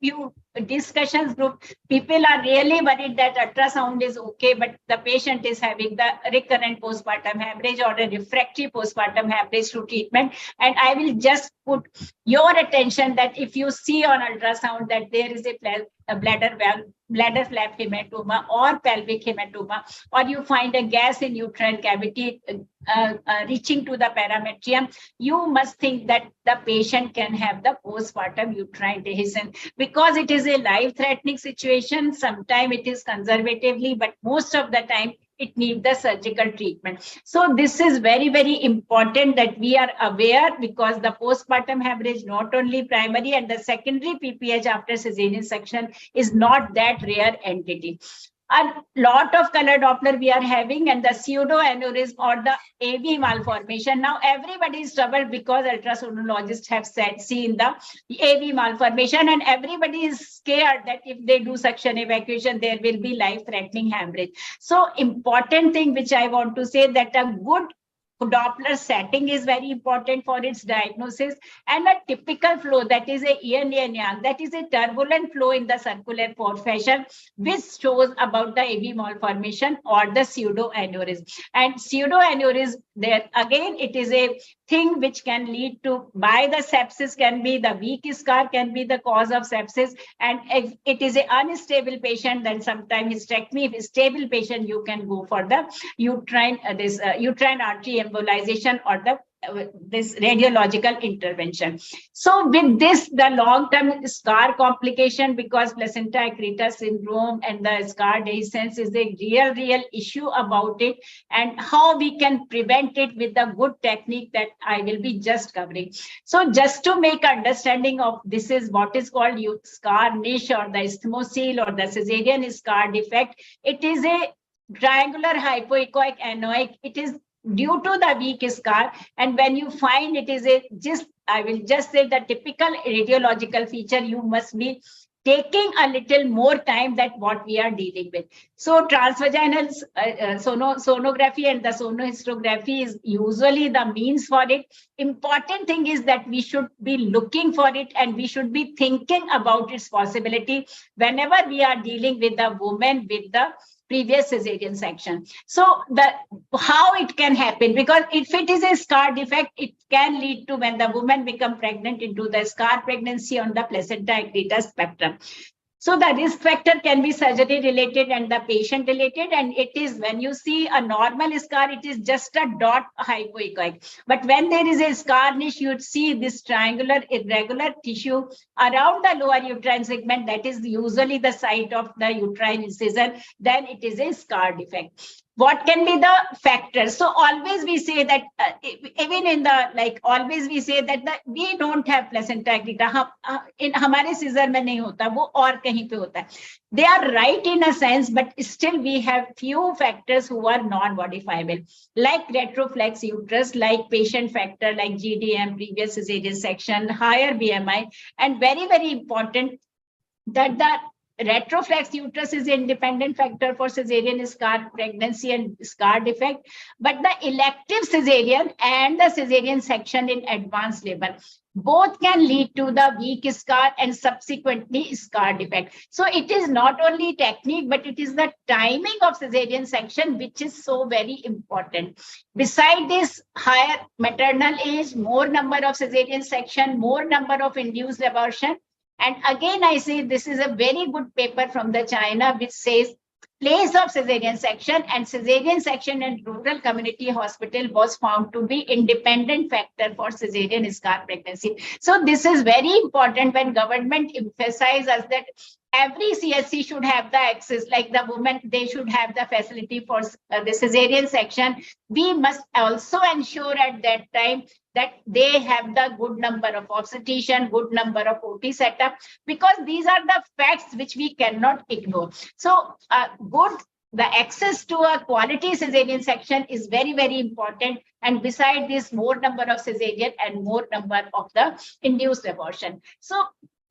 discussions group, people are really worried that ultrasound is okay, but the patient is having the recurrent postpartum hemorrhage or a refractory postpartum hemorrhage to treatment. And I will just put your attention that if you see on ultrasound that there is a bladder flap hematoma or pelvic hematoma, or you find a gas in uterine cavity reaching to the parametrium, you must think that the patient can have the postpartum uterine dehiscence, because it is a life-threatening situation. Sometimes it is conservatively, but most of the time it needs the surgical treatment. So this is very, very important that we are aware, because the postpartum hemorrhage, not only primary and the secondary PPH after cesarean section, is not that rare entity. A lot of color Doppler we are having, and the pseudoaneurysm or the AV malformation. Now everybody is troubled because ultrasonologists have seen the AV malformation, and everybody is scared that if they do suction evacuation, there will be life-threatening hemorrhage. So important thing which I want to say, that a good Doppler setting is very important for its diagnosis, and a typical flow, that is a yin and yang, that is a turbulent flow in the circular port fashion, which shows about the AV malformation or the pseudoaneurysm. And pseudoaneurysm, there again, it is a thing which can lead to by the sepsis, can be the weak scar, can be the cause of sepsis. And if it is an unstable patient, then sometimes hysterectomy. If stable patient, you can go for the uterine artery embolization or this radiological intervention. So with this, the long-term scar complication, because placenta accreta syndrome and the scar dehiscence is a real issue about it, and how we can prevent it with the good technique that I will be just covering. So just to make understanding of this, is what is called scar niche or the isthmocele or the cesarean scar defect. It is a triangular hypoechoic anoic. It is due to the weak scar, and when you find it is I will just say the typical radiological feature, you must be taking a little more time than what we are dealing with. So transvaginal sonography and the sonohysterography is usually the means for it. Important thing is that we should be looking for it, and we should be thinking about its possibility whenever we are dealing with a woman with the previous cesarean section. So how it can happen, because if it is a scar defect, it can lead to, when the woman become pregnant, into the scar pregnancy on the placenta accreta spectrum. So the risk factor can be surgery related and the patient related, and it is, when you see a normal scar, it is just a dot hypoechoic. But when there is a scar niche, you would see this triangular irregular tissue around the lower uterine segment, that is usually the site of the uterine incision, then it is a scar defect. What can be the factors? So always we say that even in the always we say that we don't have placenta accreta. In हमारे scissor में नहीं होता, वो और कहीं पे होता है. They are right in a sense, but still we have few factors who are non-modifiable, like retroflex uterus, like patient factor, like GDM, previous cesarean section, higher BMI, and very, very important that the retroflex uterus is an independent factor for cesarean scar pregnancy and scar defect, but the elective cesarean and the cesarean section in advanced labor both can lead to the weak scar and subsequently scar defect. So it is not only technique, but it is the timing of cesarean section which is so very important. Beside this, higher maternal age, more number of cesarean section, more number of induced abortion. And again, I say this is a very good paper from the China which says place of cesarean section in rural community hospital was found to be independent factor for cesarean scar pregnancy. So this is very important when government emphasizes that every CSC should have the access, like the women, they should have the facility for the cesarean section. We must also ensure at that time that they have the good number of obstetrician, good number of OT setup, because these are the facts which we cannot ignore. So the access to a quality cesarean section is very, very important. And beside this, more number of cesarean and more number of the induced abortion. So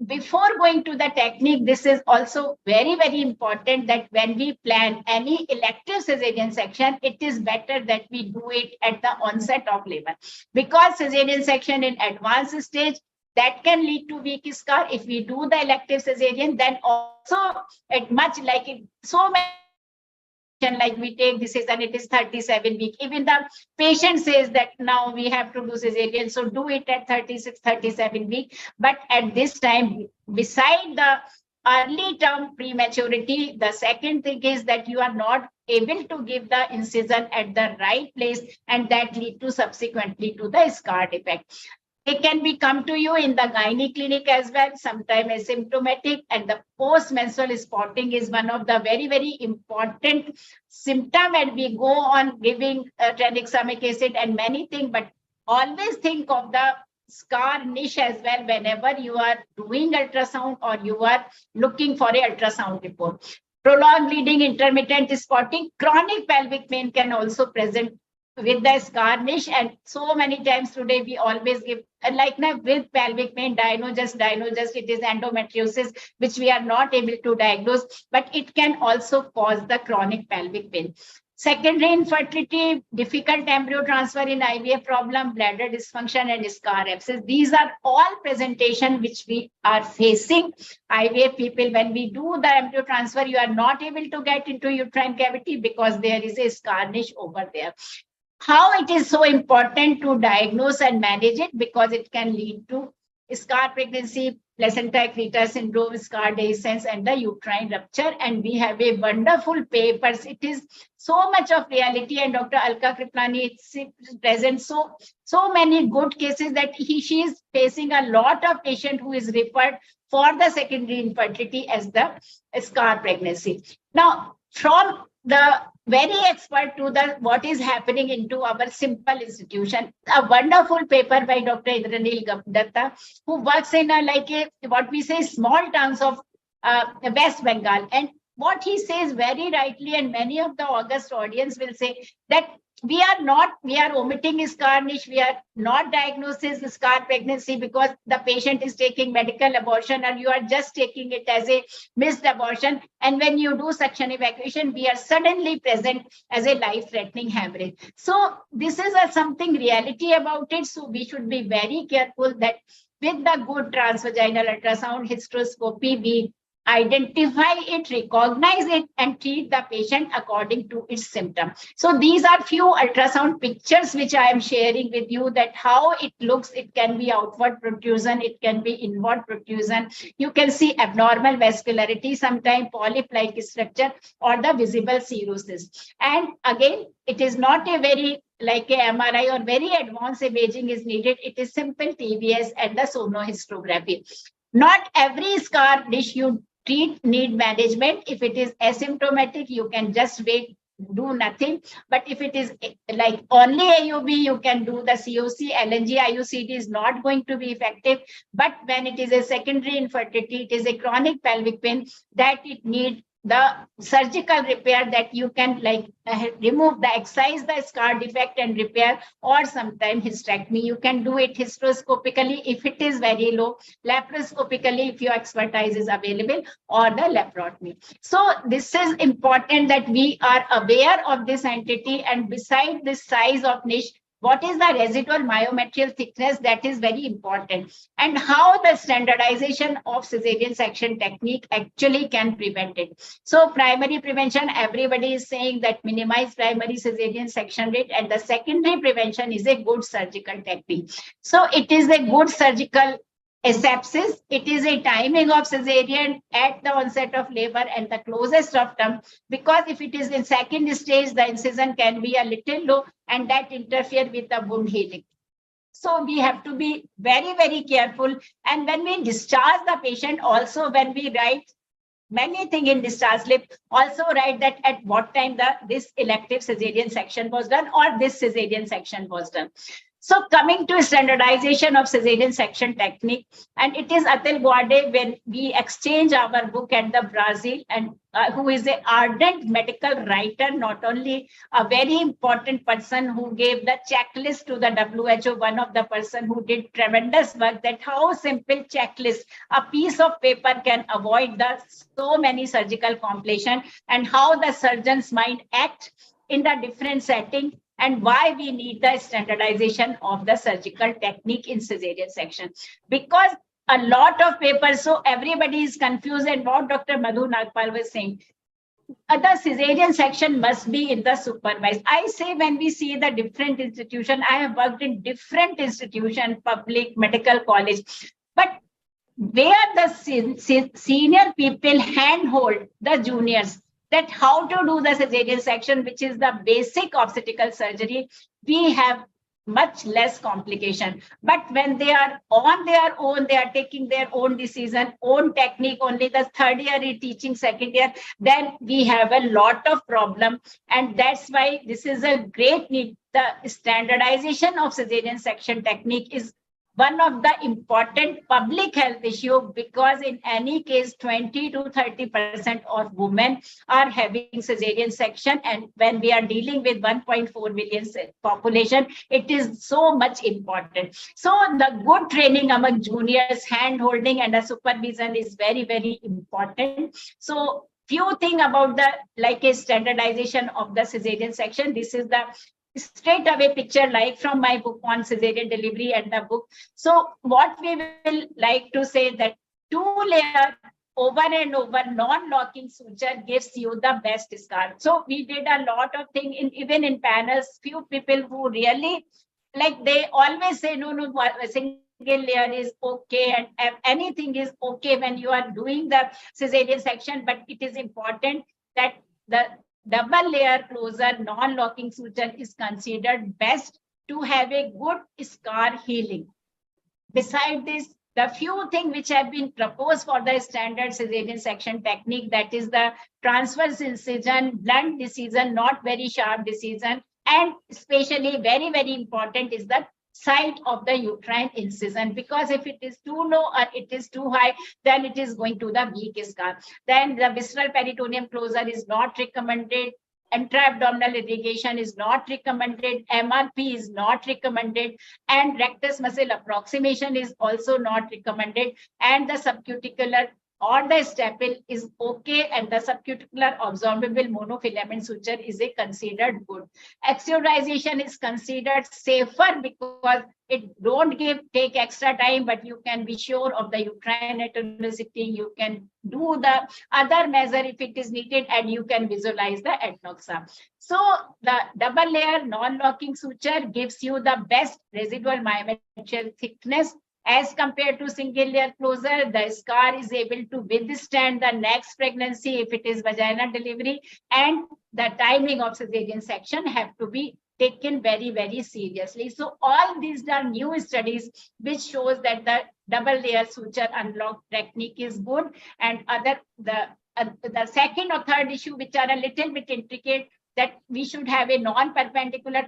before going to the technique, this is also very, very important that when we plan any elective cesarean section, it is better that we do it at the onset of labor, because cesarean section in advanced stage, that can lead to weak scar. If we do the elective cesarean, then also at much like it, so many, like we take this and it is 37 week. Even the patient says that now we have to do cesarean, so do it at 36, 37 week. But at this time, beside the early term prematurity, the second thing is that you are not able to give the incision at the right place, and that lead to subsequently to the scar defect. It can be come to you in the gynae clinic as well, sometimes asymptomatic, and the post-menstrual spotting is one of the very, very important symptom, and we go on giving tranexamic acid and many things, but always think of the scar niche as well whenever you are doing ultrasound or you are looking for a ultrasound report. Prolonged bleeding, intermittent spotting, chronic pelvic pain can also present with the scar niche, and so many times today we always give like now with pelvic pain diagnosis, it is endometriosis which we are not able to diagnose, but it can also cause the chronic pelvic pain. Secondary infertility, difficult embryo transfer in IVF problem, bladder dysfunction and scar abscess. These are all presentation which we are facing. IVF people, when we do the embryo transfer, you are not able to get into uterine cavity because there is a scar niche over there. How it is so important to diagnose and manage it, because it can lead to scar pregnancy, placenta accreta syndrome, scar dehiscence, and the uterine rupture. And we have a wonderful papers. It is so much of reality, and Dr. Alka Kriplani presents so many good cases that she is facing a lot of patient who is referred for the secondary infertility as the scar pregnancy. Now, from the very expert to the what is happening into our simple institution, a wonderful paper by Dr. Indranil Datta, who works in what we say small towns of West Bengal. And what he says very rightly, and many of the august audience will say that we are omitting scar niche, we are not diagnosing scar pregnancy because the patient is taking medical abortion, and you are just taking it as a missed abortion. And when you do suction evacuation, we are suddenly present as a life-threatening hemorrhage. So this is something reality about it. So we should be very careful that with the good transvaginal ultrasound hysteroscopy, we identify it, recognize it, and treat the patient according to its symptom. So these are few ultrasound pictures which I am sharing with you, that how it looks. It can be outward protrusion, it can be inward protrusion. You can see abnormal vascularity, sometimes polyp-like structure, or the visible cirrhosis. And again, it is not a very like a MRI or very advanced imaging is needed. It is simple TVS and the sonohysterography. Not every scar niche you treat need management. If it is asymptomatic, you can just wait, do nothing. But if it is like only AUB, you can do the COC. LNG IUCD is not going to be effective. But when it is a secondary infertility, it is a chronic pelvic pain, that it need the surgical repair that you can remove the excise the scar defect and repair, or sometimes hysterectomy. You can do it hysteroscopically if it is very low, laparoscopically if your expertise is available, or the laparotomy. So this is important that we are aware of this entity, and beside this size of niche, what is the residual myometrial thickness, that is very important, and how the standardization of cesarean section technique actually can prevent it. So primary prevention, everybody is saying that minimize primary cesarean section rate, and the secondary prevention is a good surgical technique. So it is a good surgical asepsis. It is a timing of cesarean at the onset of labor and the closest of term, because if it is in second stage, the incision can be a little low and that interfere with the wound healing. So we have to be very, very careful. And when we discharge the patient, also when we write many things in discharge slip, also write that at what time this elective cesarean section was done or this cesarean section was done. So coming to standardization of cesarean section technique, and it is Atul Guade when we exchange our book at the Brazil, and who is an ardent medical writer, not only a very important person who gave the checklist to the WHO, one of the person who did tremendous work, that how simple checklist, a piece of paper can avoid the so many surgical complications, and how the surgeons might act in the different setting, and why we need the standardization of the surgical technique in cesarean section. Because a lot of papers, so everybody is confused, and what Dr. Madhu Nagpal was saying, the cesarean section must be in the supervised. I say when we see the different institution, I have worked in different institution, public, medical college, but where the senior people handhold the juniors, that how to do the cesarean section, which is the basic obstetrical surgery, we have much less complication. But when they are on their own, they are taking their own decision, own technique, only the third year is teaching second year, then we have a lot of problem. And that's why this is a great need. The standardization of cesarean section technique is one of the important public health issue, because in any case, 20 to 30% of women are having cesarean section. And when we are dealing with 1.4 million population, it is so much important. So the good training among juniors, hand holding and the supervision is very, very important. So few things about the a standardization of the cesarean section. This is the straight away picture from my book on cesarean delivery and the book. So what we will like to say that 2-layer over and over non-locking suture gives you the best scar. So we did a lot of things even in panels. Few people who really they always say no, a single layer is okay and anything is okay when you are doing the cesarean section, but it is important that the double layer closure non-locking suture is considered best to have a good scar healing. Beside this, the few things which have been proposed for the standard cesarean section technique, that is the transverse incision, blunt decision, not very sharp decision, and especially very, very important is the site of the uterine incision, because if it is too low or it is too high, then it is going to the weak scar. Then the visceral peritoneum closure is not recommended. Intra-abdominal irrigation is not recommended. MRP is not recommended. And rectus muscle approximation is also not recommended. And the subcuticular or the staple is okay, and the subcuticular absorbable monofilament suture is considered good. Externalization is considered safer because it don't take extra time, but you can be sure of the uterine atonicity. You can do the other measure if it is needed, and you can visualize the adnoxa. So the double layer non-locking suture gives you the best residual myometrial thickness. As compared to single layer closure, the scar is able to withstand the next pregnancy if it is vaginal delivery, and the timing of cesarean section have to be taken very, very seriously. So all these are new studies which shows that the double layer suture unlock technique is good, and the second or third issue which are a little bit intricate, that we should have a non-perpendicular,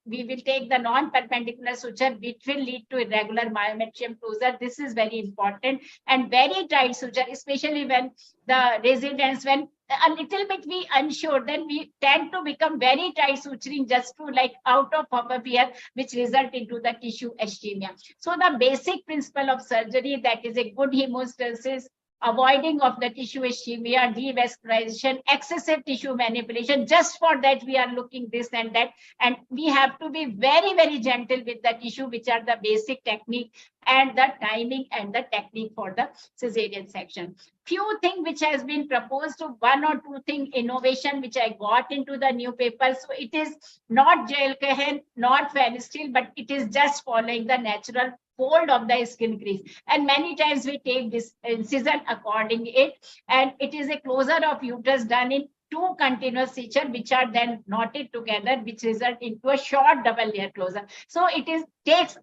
we will take the non-perpendicular suture, which will lead to irregular myometrium closure. This is very important. And very tight suture, especially when the residents, when a little bit we unsure, then we tend to become very tight suturing just to like out of our fear, which result into the tissue ischemia. So the basic principle of surgery, that is a good hemostasis, avoiding of the tissue ischemia, devascularization, excessive tissue manipulation. Just for that, we are looking this and that. And we have to be very, very gentle with the tissue, which are the basic technique and the timing and the technique for the cesarean section. Few things which has been proposed, to one or two thing innovation which I got into the new paper. So it is not gel cohen, not fenestril, but it is just following the natural fold of the skin crease. And many times we take this incision according it, and it is a closure of uterus done in two continuous suture, which are then knotted together, which result into a short double layer closure. So it is takes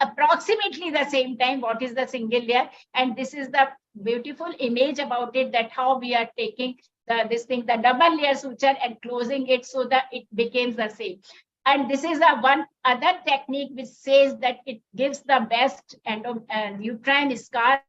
approximately the same time what is the single layer. And this is the beautiful image about it, that how we are taking the double layer suture and closing it so that it becomes the same. And this is a one other technique which says that it gives the best uterine scar,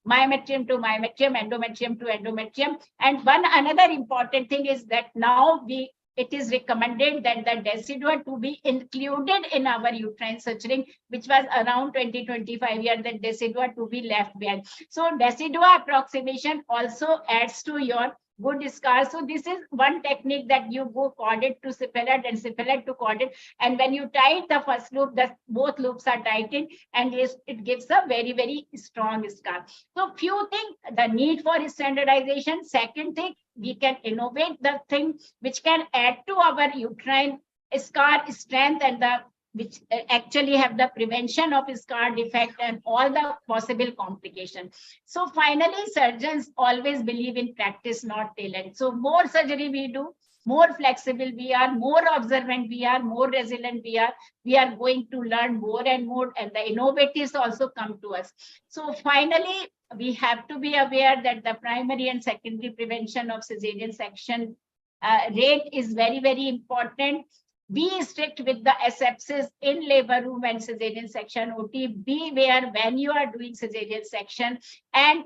myometrium to myometrium, endometrium to endometrium. And one another important thing is that now it is recommended that the decidua to be included in our uterine suturing, which was around 20-25 years, that decidua to be left behind. So decidua approximation also adds to your good scar. So this is one technique, that you go chordate to cephalad and cephalad to chordate. And when you tie the first loop, both loops are tightened, and it gives a very, very strong scar. So few things, the need for standardization. Second thing, we can innovate the thing which can add to our uterine scar strength, and which actually have the prevention of scar defect and all the possible complications. So finally, surgeons always believe in practice, not talent. So more surgery we do, more flexible we are, more observant we are, more resilient we are going to learn more and more, and the innovatives also come to us. So finally, we have to be aware that the primary and secondary prevention of cesarean section rate is very, very important. Be strict with the asepsis in labor room and cesarean section OT. Beware when you are doing cesarean section, and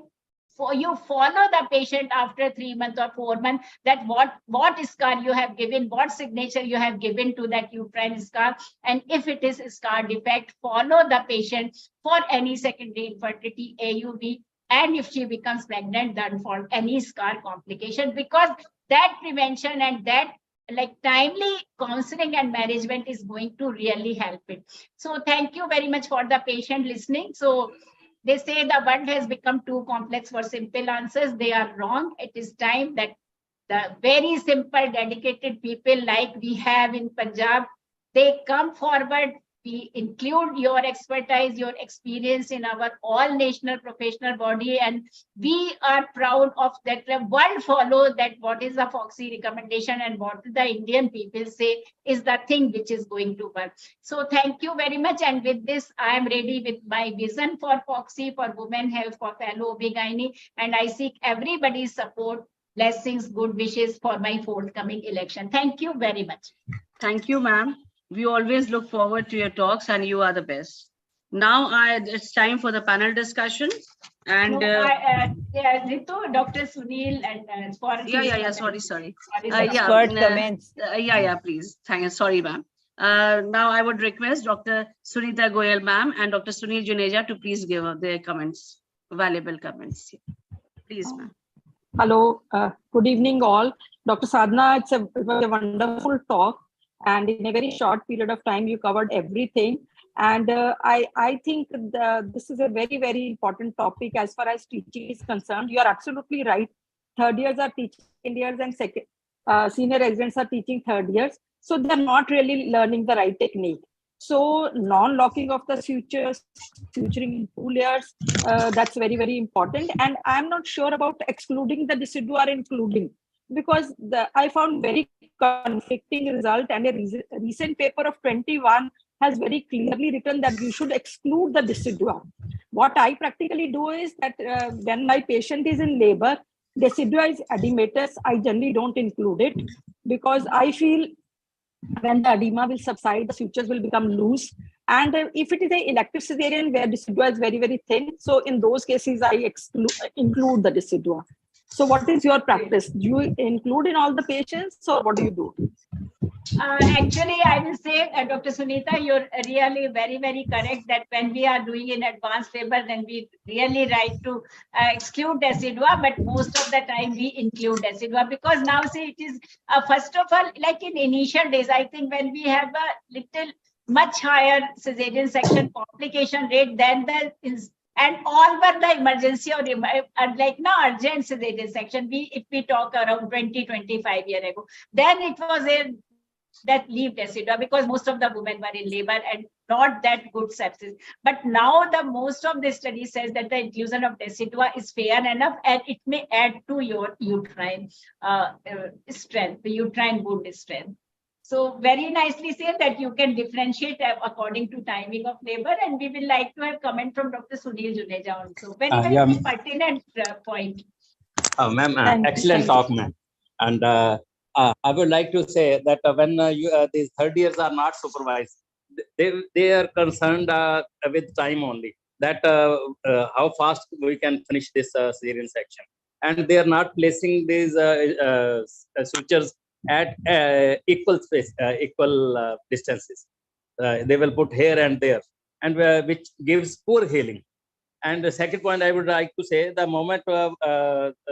you follow the patient after 3 months or 4 months, that what scar you have given, what signature you have given to that uterine scar, and if it is a scar defect, follow the patient for any secondary infertility, AUB, and if she becomes pregnant, then for any scar complication, because that prevention and that like timely counseling and management is going to really help it. So thank you very much for the patient listening. So they say the world has become too complex for simple answers. They are wrong. It is time that the very simple, dedicated people like we have in Punjab, they come forward. We include your expertise, your experience in our all national professional body, and we are proud of that. The world follow that what is the FOXY recommendation and what the Indian people say is the thing which is going to work. So thank you very much. And with this, I am ready with my vision for FOXY, for women health, for fellow OBGYN, and I seek everybody's support, blessings, good wishes for my forthcoming election. Thank you very much. Thank you, ma'am. We always look forward to your talks, and you are the best. Now it's time for the panel discussion. And Ritu, Dr. Sunil, and sorry. Expert comments. Please. Thank you. Sorry, ma'am. Now I would request Dr. Sunita Goyal, ma'am, and Dr. Sunil Juneja to please give their comments, valuable comments. Please, ma'am. Hello, good evening all. Dr. Sadhana, it was a wonderful talk. And in a very short period of time, you covered everything. And I think this is a very, very important topic as far as teaching is concerned. You are absolutely right. Third years are teaching years, and senior residents are teaching third years. So they're not really learning the right technique. So non-locking of the sutures, suturing in 2 layers, that's very, very important. And I'm not sure about excluding the decidua or including, because I found very conflicting result, and a recent paper of 21 has very clearly written that you should exclude the decidua. What I practically do is that when my patient is in labor, decidua is edematous, I generally don't include it, because I feel when the edema will subside, the sutures will become loose. And if it is an elective cesarean where decidua is very, very thin, so in those cases, I include the decidua. So what is your practice? Do you include in all the patients, or what do you do? Actually, I will say, Dr. Sunita, you're really very, very correct that when we are doing in advanced labor, then we really like to exclude decidua, but most of the time we include decidua, because now see, it is first of all, like in initial days, I think when we have a little much higher cesarean section complication rate than the and all were the emergency or like no urgent cesarean section. If we talk around 20-25 years ago, then it was a that leave decidua because most of the women were in labor and not that good sepsis. But now the most of the study says that the inclusion of decidua is fair enough, and it may add to your uterine strength, the uterine wound strength. So very nicely said that you can differentiate according to timing of labor, and we will like to have comment from Dr. Sunil Juneja also. Very pertinent point. Ma'am, excellent talk, ma'am. And I would like to say that when these third years are not supervised, they are concerned with time only, that how fast we can finish this cesarean section. And they are not placing these sutures at equal space, equal distances. They will put here and there, and which gives poor healing. And the second point I would like to say, the moment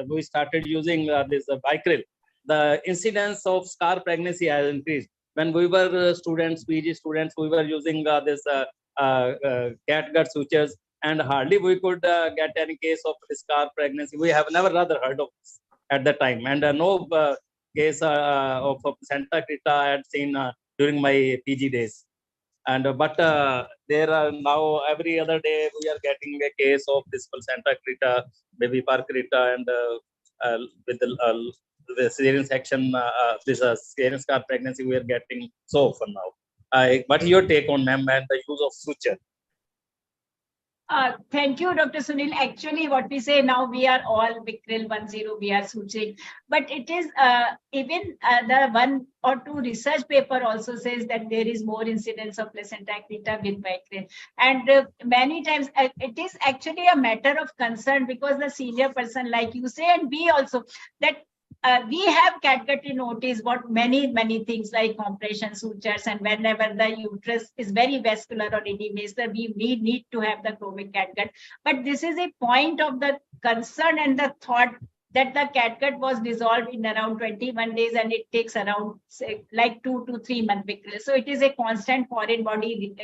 we started using this Vicryl, the incidence of scar pregnancy has increased. When we were students, PG students, we were using this catgut sutures, and hardly we could get any case of scar pregnancy. We have never rather heard of this at the time, and no case of Santa Crita I had seen during my PG days. And but there are now every other day we are getting a case of this Santa Crita, baby Parkrita, and with the cesarean section, this cesarean scar pregnancy we are getting so often now. What is your take on, ma'am, and the use of suture? Thank you, Dr. Sunil. Actually, what we say now, we are all Vicryl 10, we are suturing. But it is even the 1 or 2 research paper also says that there is more incidence of placenta creta with Vicryl. And many times it is actually a matter of concern, because the senior person, like you say, and we also, that we have catgut notice what many things like compression sutures, and whenever the uterus is very vascular or edematous, we need to have the chromic catgut. But this is a point of the concern and the thought that the catgut was dissolved in around 21 days, and it takes around like 2 to 3 months. So it is a constant foreign body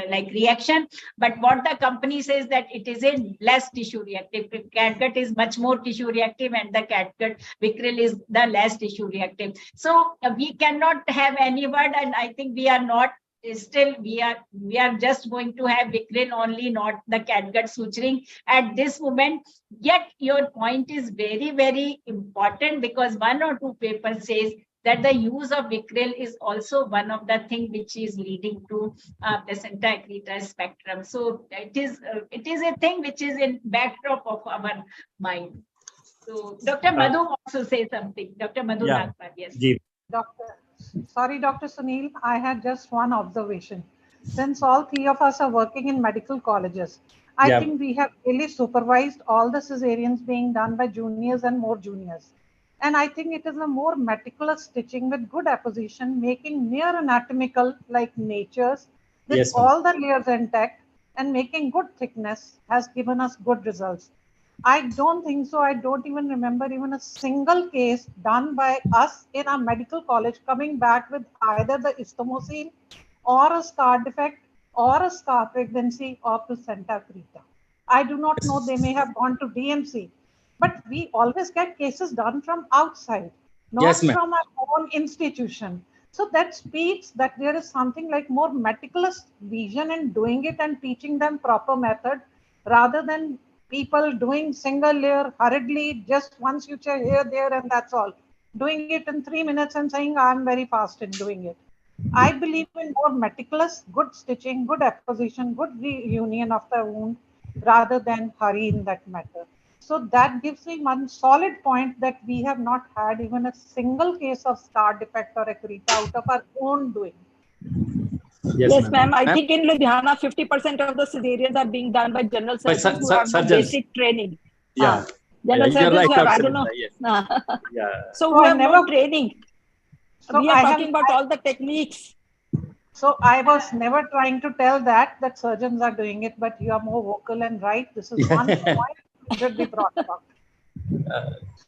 like reaction. But what the company says that it is a less tissue reactive. Catgut is much more tissue reactive, and the catgut Vicryl is the less tissue reactive. So we cannot have any word, and I think we are not. Still, we are just going to have Vicryl only, not the catgut suturing at this moment. Yet your point is very important, because 1 or 2 papers says that the use of Vicryl is also one of the things which is leading to placenta creta spectrum. So it is a thing which is in backdrop of our mind. So Dr. Madhu wants to say something. Dr. Madhu Nagpal, yes. Sorry, Dr. Sunil, I had just one observation. Since all 3 of us are working in medical colleges, I think we have really supervised all the cesareans being done by juniors and more juniors. And I think it is a more meticulous stitching with good apposition, making near anatomical like natures with all the layers intact, and making good thickness has given us good results. I don't think so. I don't even remember even a single case done by us in our medical college coming back with either the isthmosine or a scar defect or a scar pregnancy or placenta creta. I do not know, they may have gone to DMC, but we always get cases done from outside, not from our own institution. So that speaks that there is something like more meticulous vision in doing it and teaching them proper method, rather than people doing single layer hurriedly, just one suture here, there, and that's all. Doing it in 3 minutes and saying, I'm very fast in doing it. I believe in more meticulous, good stitching, good apposition, good reunion of the wound, rather than hurry in that matter. So that gives me one solid point that we have not had even a single case of scar defect or a creta out of our own doing. Yes, ma'am. I think in Ludiana, 50% of the cesareans are being done by general surgeons who have no basic training. General You're surgeons right, who have, I Dr. don't know. Smita, yes. Yeah. So So who I have no never- training. So We are I talking have- about all the techniques. So I was never trying to tell that surgeons are doing it, but you are more vocal and right. This is one point which should be brought about.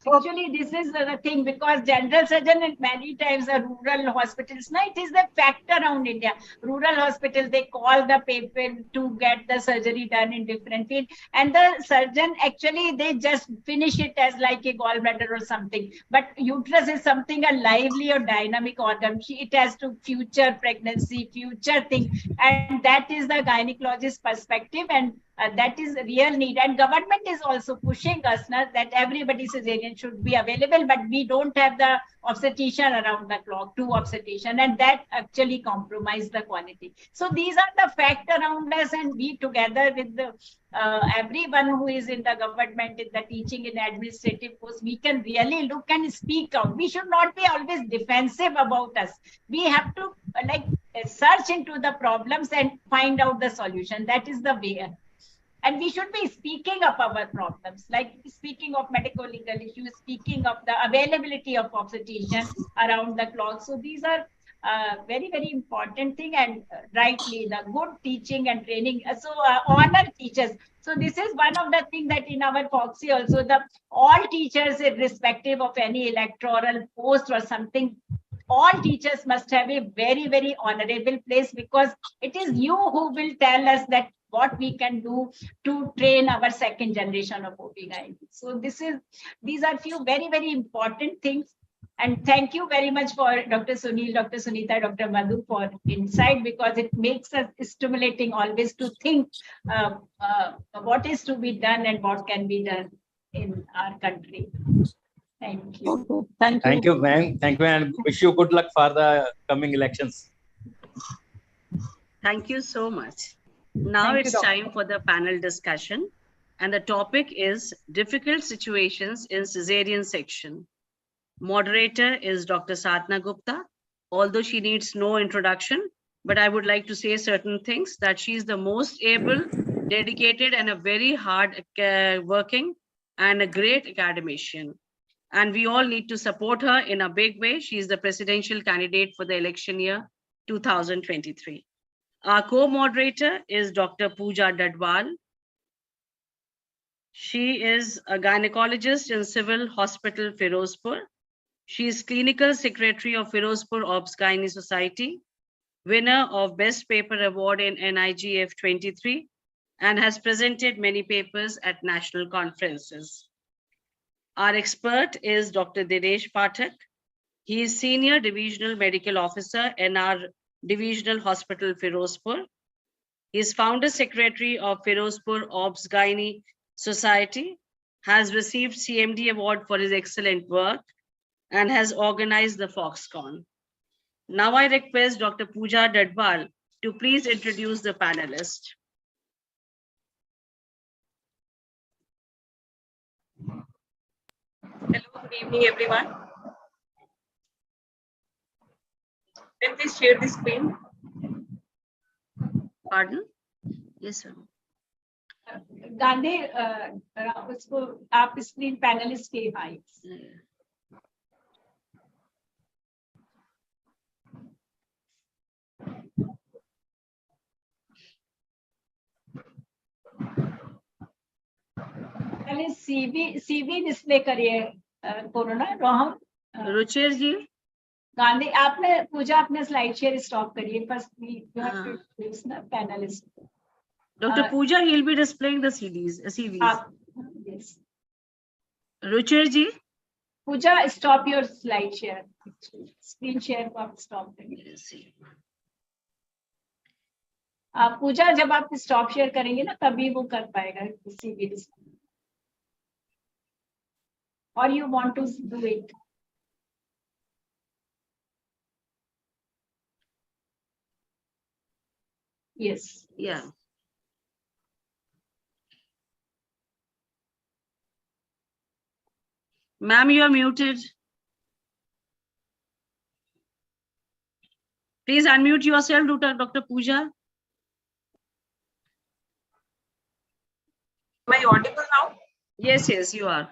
So Actually, this is the thing, because general surgeon and many times the rural hospitals, no, it is the fact around India. Rural hospitals, they call the people to get the surgery done in different field, and the surgeon actually they just finish it as like a gallbladder or something. But uterus is something a lively or dynamic organ. It has to future pregnancy, future thing, and that is the gynecologist perspective, and that is a real need. And government is also pushing us now that everybody cesarean should be available, but we don't have the obstetrician around the clock, two obstetrician, and that actually compromise the quality. So these are the facts around us, and we together with the everyone who is in the government, in the teaching, in administrative posts, we can really look and speak out. We should not be always defensive about us. We have to search into the problems and find out the solution. That is the way. And we should be speaking of our problems, like speaking of medical legal issues, speaking of the availability of obstetrician around the clock. So these are very, very important thing, and rightly the good teaching and training. So honor teachers. So this is one of the things that in our Foxy also, the all teachers, irrespective of any electoral post or something, all teachers must have a very, very honorable place, because it is you who will tell us that what we can do to train our second generation of OBGY. So these are few very, very important things. And thank you very much for Dr. Sunil, Dr. Sunita, Dr. Madhu for insight, because it makes us stimulating always to think what is to be done and what can be done in our country. Thank you. Thank you. Thank you, ma'am. Thank you, and wish you good luck for the coming elections. Thank you so much. Now Thank you, it's doctor. time for the panel discussion. And the topic is difficult situations in cesarean section. Moderator is Dr. Sadhna Gupta. Although she needs no introduction, but I would like to say certain things, that she is the most able, dedicated, and a very hard working and a great academician. And we all need to support her in a big way. She is the presidential candidate for the election year 2023. Our co-moderator is Dr. Pooja Dadwal. She is a gynecologist in Civil Hospital, Ferozpur. She is clinical secretary of Ferozpur OBGY Society, winner of Best Paper Award in NIGF 23, and has presented many papers at national conferences. Our expert is Dr. Dinesh Pathak. He is Senior Divisional Medical Officer in our Divisional Hospital, Ferozpur. He is Founder Secretary of Ferozpur OBGY Society, has received CMD Award for his excellent work, and has organized the Foxconn. Now I request Dr. Pooja Dadwal to please introduce the panelists. Hello, good evening, everyone. Can you please share the screen? Pardon? Yes, sir. Gandhi उसको आप screen panelist के भाई पहले CV display करिए corona Rohan Ruchir ji Gandhi आपने पूजा अपने slide share stop करिए first you have to use the panellist Dr. Pooja, he'll be displaying the CVs. Yes. Ruchir ji. Pooja, stop your slide share. Screen share को आप stop करिए. पूजा जब आप stop share करेंगे ना तभी वो कर पाएगा CV display. Or you want to do it? Yes. Yeah. Ma'am, you are muted. Please unmute yourself, Dr. Pooja. Am I audible now? Yes, yes, you are.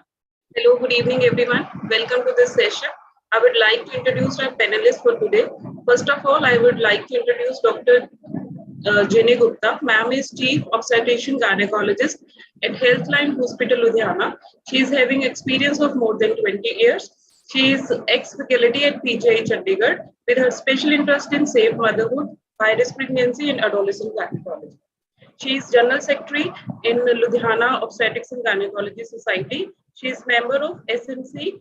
Hello, good evening, everyone. Welcome to this session. I would like to introduce our panelists for today. First of all, I would like to introduce Dr. Jenny Gupta. Ma'am is Chief Obstetrician Gynecologist at Healthline Hospital, Ludiana. She is having experience of more than 20 years. She is ex-faculty at PGI Chandigarh with her special interest in safe motherhood, high-risk pregnancy, and adolescent gynecology. She is General Secretary in Ludiana Obstetrics and Gynecology Society. She is member of SMC,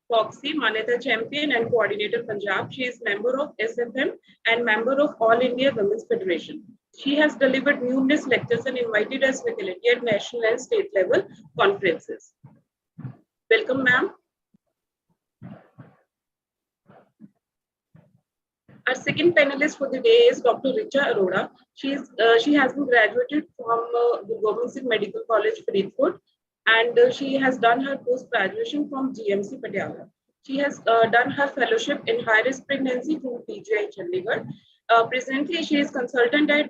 Foxy, Maneta Champion, and Coordinator Punjab. She is member of SFM and member of All India Women's Federation. She has delivered numerous lectures and invited as faculty at national and state level conferences. Welcome, ma'am. Our second panelist for the day is Dr. Richa Arora. She has been graduated from the Government Medical College, Faridkot, and she has done her post-graduation from GMC Patiala. She has done her fellowship in high-risk pregnancy from PGI Chandigarh. Presently, she is consultant OBGY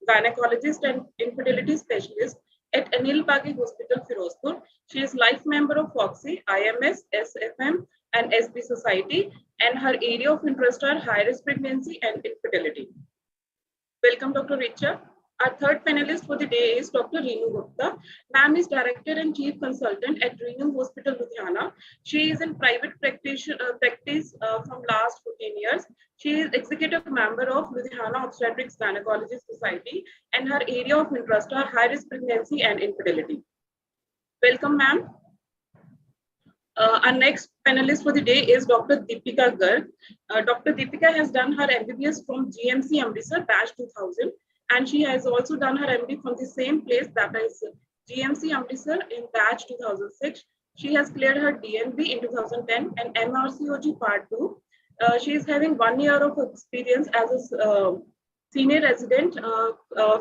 gynecologist and infertility specialist at Anil Bagi Hospital, Ferozpur. She is life member of Foxy, IMS, SFM, and SB Society, and her area of interest are high-risk pregnancy and infertility. Welcome, Dr. Richa. Our third panelist for the day is Dr. Reenu Gupta. Ma'am is Director and Chief Consultant at Reenu Hospital, Ludiana. She is in private practice from last 14 years. She is executive member of Ludiana Obstetrics Gynecology Society, and her area of interest are high-risk pregnancy and infertility. Welcome, ma'am. Our next panelist for the day is Dr. Deepika Garg. Dr. Deepika has done her MBBS from GMC Amritsar batch 2000, and she has also done her MD from the same place, that is GMC Amritsar, in batch 2006. She has cleared her DNB in 2010 and MRCOG part 2. She is having 1 year of experience as a senior resident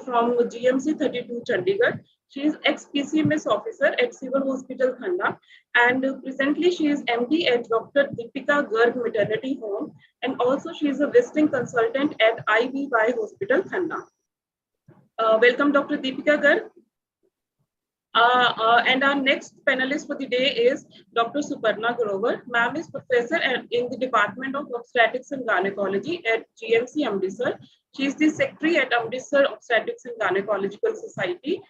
from GMC 32 Chandigarh. She is ex-PCMS officer at Civil Hospital, Khanda, and presently she is MD at Dr. Deepika Garg Maternity Home, and also she is a visiting consultant at OBGY Hospital, Khanda. Welcome, Dr. Deepika Garg. And our next panelist for the day is Dr. Suparna Grover. Ma'am is professor in the Department of Obstetrics and Gynecology at GMC Amritsar. She is the secretary at Amritsar Obstetrics and Gynecological Society.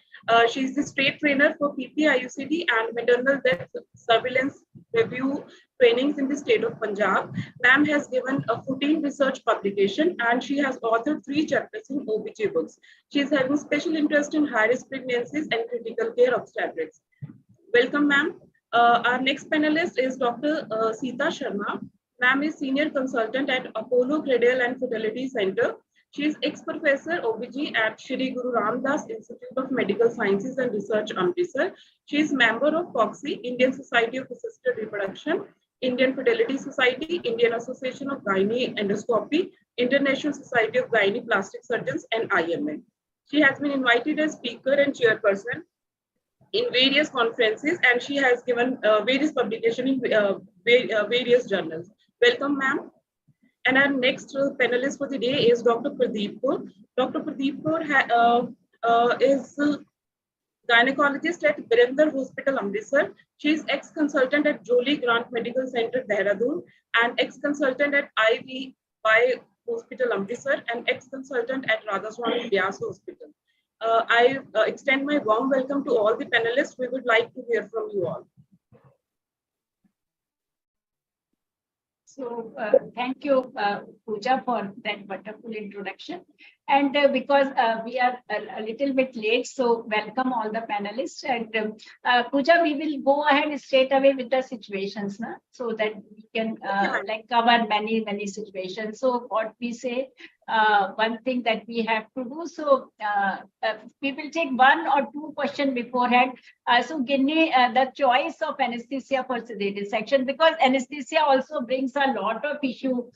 She is the state trainer for PPIUCD and maternal death surveillance review trainings in the state of Punjab. Ma'am has given a 14 research publication, and she has authored 3 chapters in OBGY books. She is having special interest in high-risk pregnancies and critical care obstetrics. Welcome, ma'am. Our next panelist is Dr. Sita Sharma. Ma'am is senior consultant at Apollo Cradle and Fertility Center. She is ex-professor OBG at Shri Guru Ram Das Institute of Medical Sciences and Research, Amritsar. She is member of Foxy, Indian Society of Assisted Reproduction, Indian Fertility Society, Indian Association of Gynae Endoscopy, International Society of Gynae Plastic Surgeons, and IMA. She has been invited as speaker and chairperson in various conferences, and she has given various publications in various journals. Welcome, ma'am. And our next panelist for the day is Dr. Pradeep Kaur. Dr. Pradeep Kaur is a gynecologist at Birendra Hospital, Amritsar. She is ex-consultant at Jolie Grant Medical Center, Dehradun, and ex-consultant at IVY Hospital, Amritsar, and ex-consultant at Radhaswamy Vyas Hospital. I extend my warm welcome to all the panelists. We would like to hear from you all. So thank you, Pooja, for that wonderful introduction. And because we are a little bit late, so welcome all the panelists. And Pooja, we will go ahead straight away with the situations, na? So that we can like cover many situations. So what we say, one thing that we have to do, so we will take 1 or 2 questions beforehand. So Ginny, the choice of anesthesia for cesarean section, because anesthesia also brings a lot of issue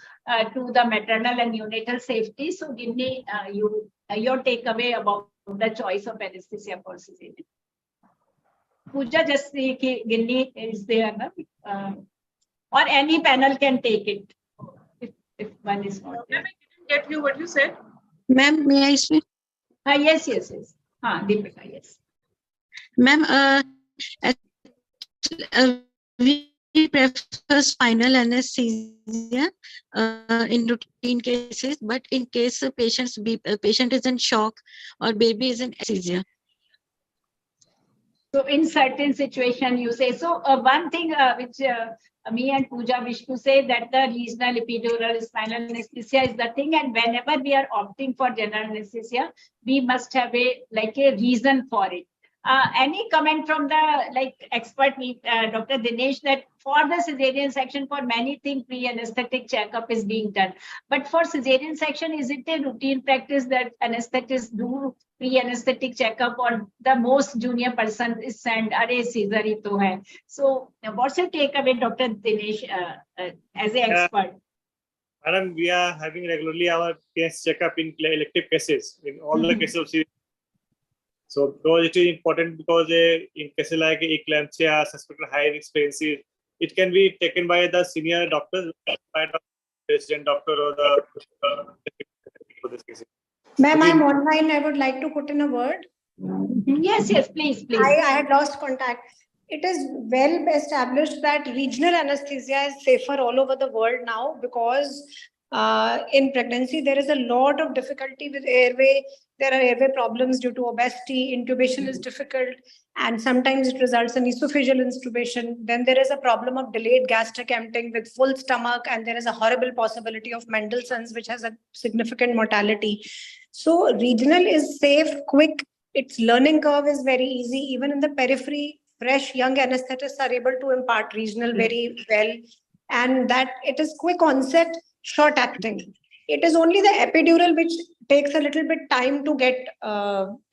to the maternal and neonatal safety. So Ginny, your takeaway about the choice of anesthesia for cesarean. Pooja, just see Ginny is there, na? Or any panel can take it if one is not there. Get you what you said. Ma'am, may I speak? Yes. Deepika, yes. Ma'am, We prefer spinal anesthesia in routine cases, but in case the patient is in shock or baby is in anesthesia. So in certain situation, you say, so one thing which me and Pooja wish to say, that the regional epidural spinal anesthesia is the thing, and whenever we are opting for general anesthesia, we must have a reason for it. Any comment from the expert, Dr. Dinesh, that for the cesarean section, for many things, pre-anesthetic checkup is being done. But for cesarean section, is it a routine practice that anesthetists do pre-anesthetic checkup, or the most junior person is sent, "Arey, Caesar hi to hai." So what's your takeaway, Dr. Dinesh, as an expert? Madam, we are having regularly our case checkup in elective cases, in all the cases of cesarean. So because it is important, because in cases like eclampsia, suspected high risk pregnancy, it can be taken by the senior doctor, by the resident doctor or the for this case. Ma'am, I'm online. I would like to put in a word. Yes, please. I had lost contact. It is well established that regional anesthesia is safer all over the world now, because in pregnancy, there is a lot of difficulty with airway. There are airway problems due to obesity. Intubation is difficult, and sometimes it results in esophageal intubation. Then there is a problem of delayed gastric emptying with full stomach, and there is a horrible possibility of Mendelssohn's, which has a significant mortality. So regional is safe, quick. Its learning curve is very easy. Even in the periphery, fresh young anesthetists are able to impart regional very well, and that it is quick onset, short acting. It is only the epidural which takes a little bit time to get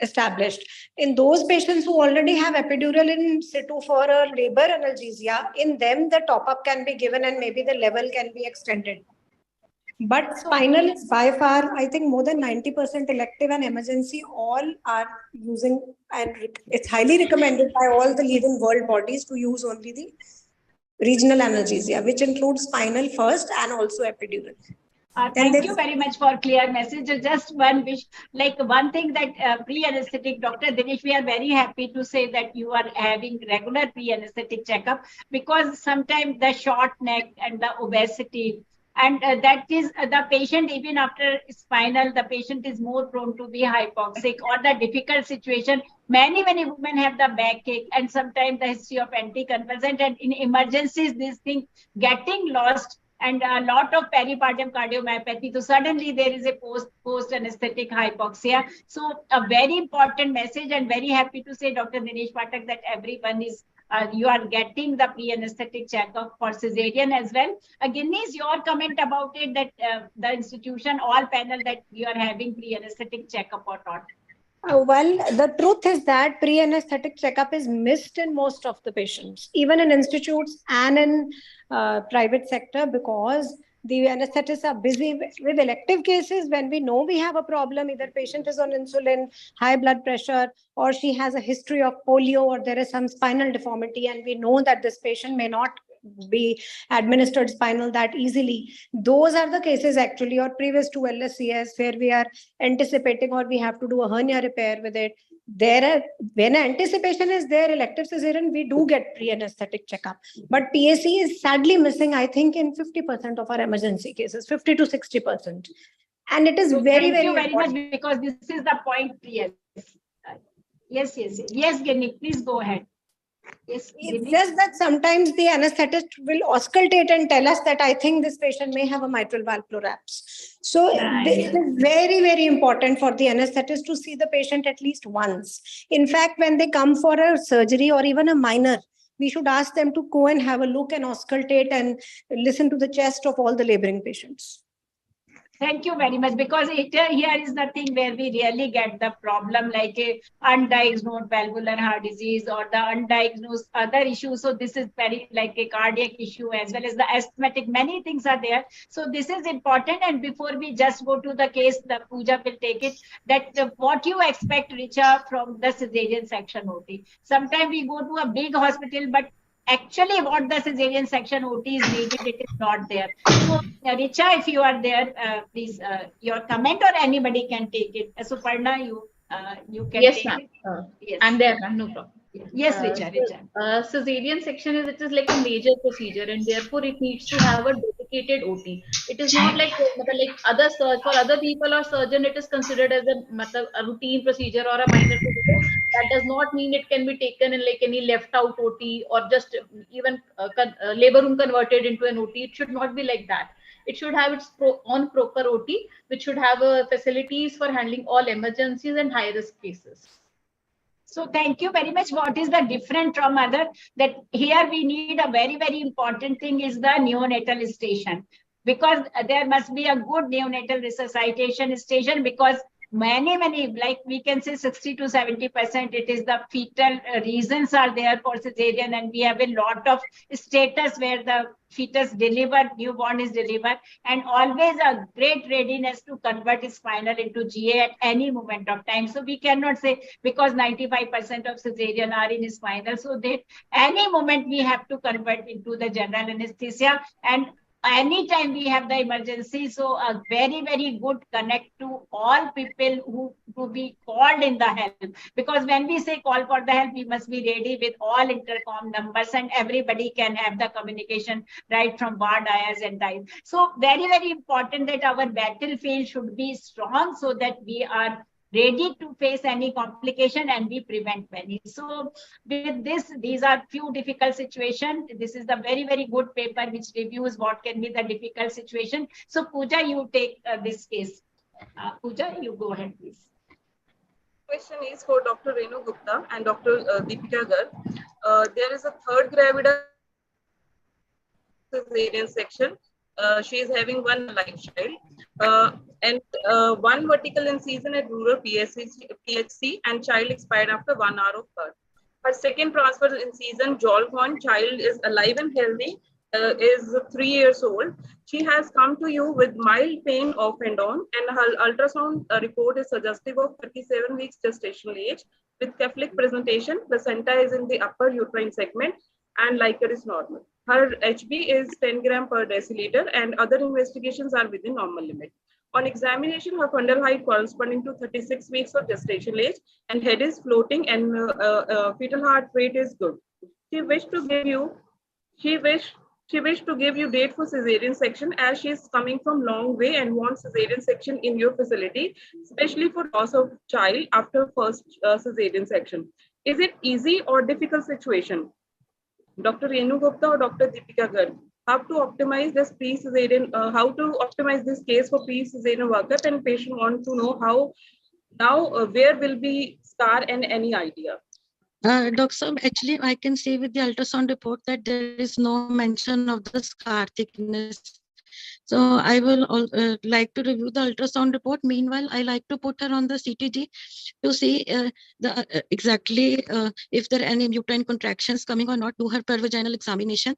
established. In those patients who already have epidural in situ for a labor analgesia, in them the top-up can be given and maybe the level can be extended. But spinal is by far, I think, more than 90% elective and emergency all are using, and it's highly recommended by all the leading world bodies to use only the regional analgesia, which includes spinal first and also epidural. Thank you very much for clear message. Just one wish, one thing that pre-anesthetic, Dr. Dinesh, we are very happy to say that you are having regular pre-anesthetic checkup, because sometimes the short neck and the obesity, and that is the patient, even after spinal, the patient is more prone to be hypoxic, or the difficult situation. Many women have the backache, and sometimes the history of anticonvulsant, and in emergencies, this thing getting lost, and a lot of peripartum cardiomyopathy. So suddenly there is a post anesthetic hypoxia. So a very important message, and very happy to say, Dr. Dinesh Pathak, that everyone is you are getting the pre-anesthetic checkup for cesarean as well. Again, is your comment about it, that the institution, all panel, that you are having pre-anesthetic checkup or not? Well, the truth is that pre-anesthetic checkup is missed in most of the patients, even in institutes and in private sector, because the anesthetists are busy with elective cases. When we know we have a problem, either patient is on insulin, high blood pressure, or she has a history of polio, or there is some spinal deformity, and we know that this patient may not be administered spinal that easily. Those are the cases actually, or previous to LSCS, where we are anticipating, or we have to do a hernia repair with it. When anticipation is there, elective cesarean, we do get pre-anesthetic checkup. But PAC is sadly missing, I think, in 50% of our emergency cases, 50 to 60%. And it is very, thank you very much, because this is the point. Yes, Gini, please go ahead. Yes, it's just that sometimes the anesthetist will auscultate and tell us that I think this patient may have a mitral valve prolapse. So it is very, very important for the anesthetist to see the patient at least once. In fact, when they come for a surgery or even a minor, we should ask them to go and have a look and auscultate and listen to the chest of all the laboring patients. Thank you very much, because here is the thing where we really get the problem, like a undiagnosed valvular heart disease or the undiagnosed other issues. So this is very like a cardiac issue, as well as the asthmatic, many things are there. So this is important. And before we just go to the case, the Pooja will take it, that what you expect, Richa, from the cesarean section OT. Sometimes we go to a big hospital, but actually what the cesarean section OT is needed, it is not there. So Richa, if you are there, please, your comment, or anybody can take it. Suparna, you can yes, take it. Yes, I'm there, ma'am, no problem. Yes, Richa. Cesarean section it is like a major procedure, and therefore it needs to have a dedicated OT. It is not like other for other people or surgeon, it is considered as a routine procedure or a minor procedure. That does not mean it can be taken in like any left out OT or just even labor room converted into an OT. It should not be like that. It should have its own proper OT, which should have facilities for handling all emergencies and high risk cases. So thank you very much. What is the different from other? That here we need a very, very important thing is the neonatal station, because there must be a good neonatal resuscitation station, because many, like we can say 60 to 70%, it is the fetal reasons are there for cesarean, and we have a lot of status where the fetus delivered, newborn is delivered, and always a great readiness to convert spinal into GA at any moment of time. So we cannot say because 95% of cesarean are in spinal, so that any moment we have to convert into the general anesthesia, and anytime we have the emergency. So a very, very good connect to all people who to be called in the help, because when we say call for the help, we must be ready with all intercom numbers, and everybody can have the communication right from ward IRs and dies. So very, very important that our battlefield should be strong, so that we are ready to face any complication and we prevent many. So with this, these are few difficult situations. This is the very, very good paper which reviews what can be the difficult situation. So Pooja, you take this case. Pooja, you go ahead, please. Question is for Dr. Renu Gupta and Dr. Deepika Garg. There is a third gravida cesarean section. She is having one live child and one vertical incision at rural PHC, and child expired after 1 hour of birth. Her second transfer incision, Jolcon, child is alive and healthy, is 3 years old. She has come to you with mild pain off and on, and her ultrasound report is suggestive of 37 weeks gestational age with cephalic presentation. Placenta is in the upper uterine segment and liquor is normal. Her HB is 10 gram per deciliter, and other investigations are within normal limit. On examination, her fundal height corresponding to 36 weeks of gestational age, and head is floating, and fetal heart rate is good. She wished to give you date for cesarean section, as she is coming from long way and wants cesarean section in your facility, especially for loss of child after first cesarean section. Is it easy or difficult situation? Dr. Renu Gupta or Dr. Deepika Garg, how to optimize this pre-cesarean, how to optimize this case for pre-cesarean workup, and patient want to know how now where will be scar and any idea. Doctor, actually, I can say with the ultrasound report that there is no mention of the scar thickness. So I will like to review the ultrasound report. Meanwhile, I like to put her on the CTG to see exactly if there are any uterine contractions coming or not, do her pervaginal examination.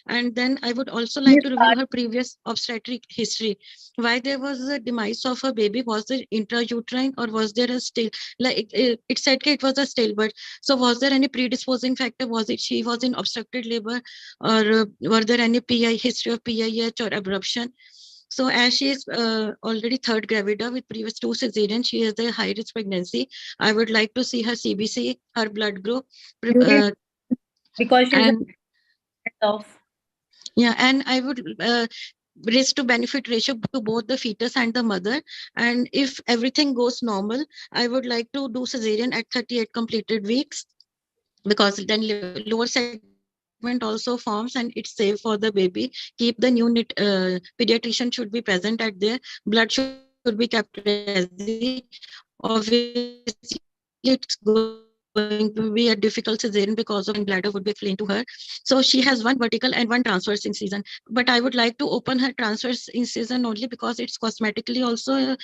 And then I would also like to review her previous obstetric history. Why there was a demise of her baby? Was there intrauterine or was there a still? Like it said it was a stillbirth. So was there any predisposing factor? Was it she was in obstructed labor, or were there any PI history of PIH or abruption? So as she is already third gravida with previous 2 cesarean, she has a high risk pregnancy. I would like to see her CBC, her blood group, because she's of. Yeah, and I would risk to benefit ratio to both the fetus and the mother. And if everything goes normal, I would like to do cesarean at 38 completed weeks, because then lower segment also forms and it's safe for the baby. Keep the new pediatrician should be present at there. Blood should be kept ready. Obviously, it's going to be a difficult cesarean because of bladder would be explained to her. So she has one vertical and one transverse incision. But I would like to open her transverse incision only because it's cosmetically also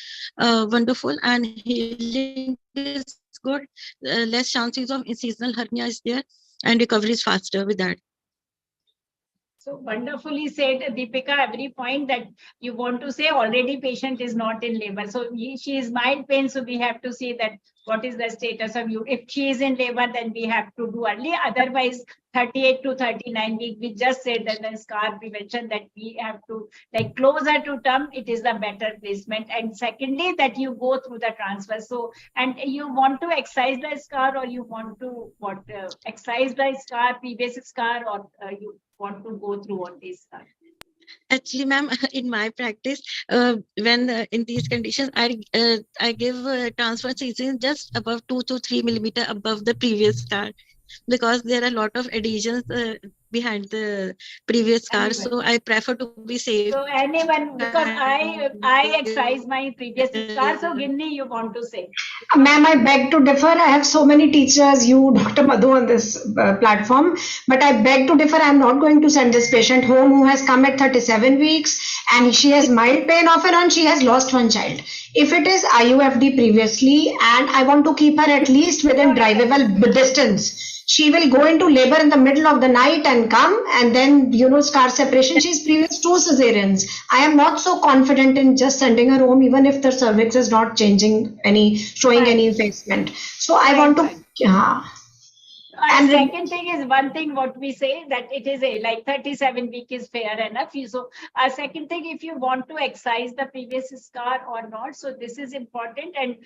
wonderful and healing is good. Less chances of incisional hernia is there and recovery is faster with that. So wonderfully said, Deepika, every point that you want to say, already patient is not in labor. So she is mild pain, so we have to see that what is the status of you. If she is in labor, then we have to do early. Otherwise, 38 to 39 weeks, we just said that the scar prevention that we have to, like closer to term, it is the better placement. And secondly, that you go through the transfer. So, and you want to excise the scar, or you want to excise the scar, previous scar, or you want to go through on this scar? Actually, ma'am, in my practice, when in these conditions, I give transfer season just above 2 to 3 millimeter above the previous scar, because there are a lot of adhesions behind the previous scar. So I prefer to be safe. So anyone, because I excise my previous scar. So Ginny, you want to say? Ma'am, I beg to differ. I have so many teachers, you, Dr. Madhu, on this platform, but I beg to differ. I'm not going to send this patient home who has come at 37 weeks and she has mild pain off and on. She has lost one child. If it is IUFD previously and I want to keep her at least within drivable distance, she will go into labor in the middle of the night and come, and then, you know, scar separation. She's previous 2 cesareans. I am not so confident in just sending her home, even if the cervix is not changing showing any effacement. So I want to, yeah. And second thing is, one thing what we say that it is like 37 week is fair enough. So second thing, if you want to excise the previous scar or not, so this is important. And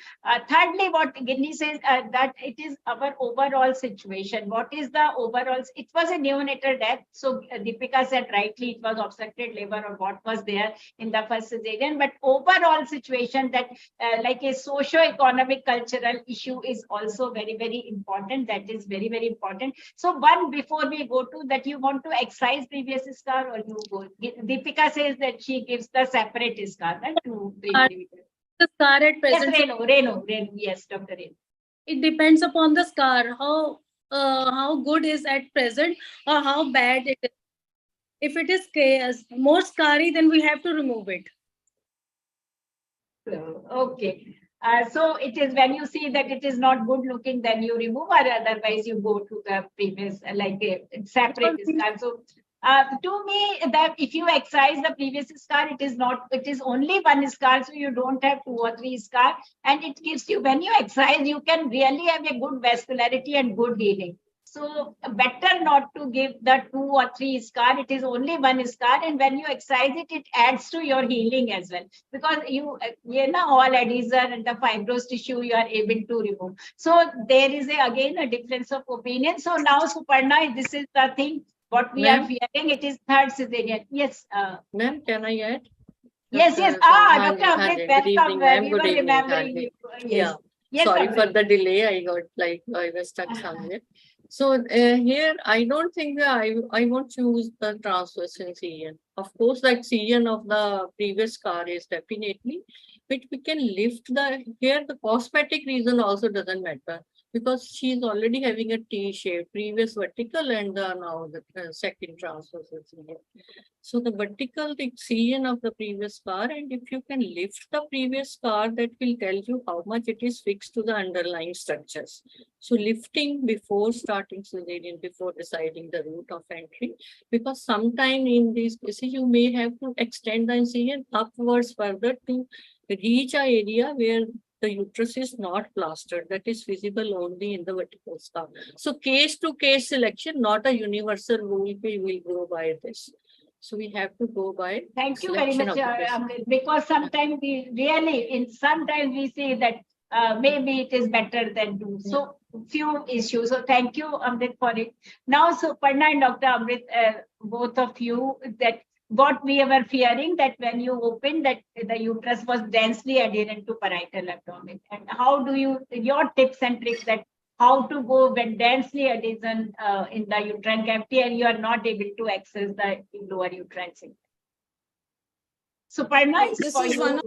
thirdly, what Ginny says, that it is our overall situation. What is the overall? It was a neonatal death. So Deepika said rightly, it was obstructed labor or what was there in the first cesarean. But overall situation, that like a socio-economic cultural issue is also very, very important. That is very, very important. So one, before we go to that, you want to excise previous scar, or you go? Deepika says that she gives the separate scar, right? The scar at present. Yes, Renu, yes, Dr. Renu. It depends upon the scar, how good is at present or how bad it is. If it is more scarry, then we have to remove it. Okay. So it is when you see that it is not good looking, then you remove, or otherwise you go to the previous, like a separate scar. So to me, that if you excise the previous scar, it is only one scar, so you don't have 2 or 3 scar, and it gives you, when you excise, you can really have a good vascularity and good healing. So better not to give the 2 or 3 scar. It is only one scar, and when you excise it, it adds to your healing as well, because you know, all adhesion and the fibrous tissue you are able to remove. So there is again a difference of opinion. So now, Suparna, this is the thing what we are fearing. It is third cesarean. Yes. Ma'am, can I add? Yes. Dr. Amrit, welcome. We were evening, remembering you. Yes. Yes, Sorry Amrit. for the delay. I was stuck somewhere. So here, I don't think that I won't choose the transverse incision. Of course, the incision of the previous scar is definitely, but we can lift here the cosmetic reason also doesn't matter, because she's already having a T shape, previous vertical and now the second transverse incision. So the vertical incision of the previous scar, and if you can lift the previous scar, that will tell you how much it is fixed to the underlying structures. So lifting before starting cesarean, before deciding the route of entry, because sometime in these cases you may have to extend the incision upwards further to reach an area where the uterus is not plastered, that is visible only in the vertical scar. So case to case selection, not a universal rule, we will go by this. So we have to go by. Thank you very much, Amrit, because sometimes sometimes we say that maybe it is better than do. So few issues. So thank you, Amrit, for it. Now, Suparna and Dr. Amrit, both of you, that what we were fearing, that when you opened, that the uterus was densely adherent to parietal abdomen. And how do you, your tips and tricks, that how to go when densely adhesion in the uterine cavity and you are not able to access the lower uterine segment? Suparna, This is one of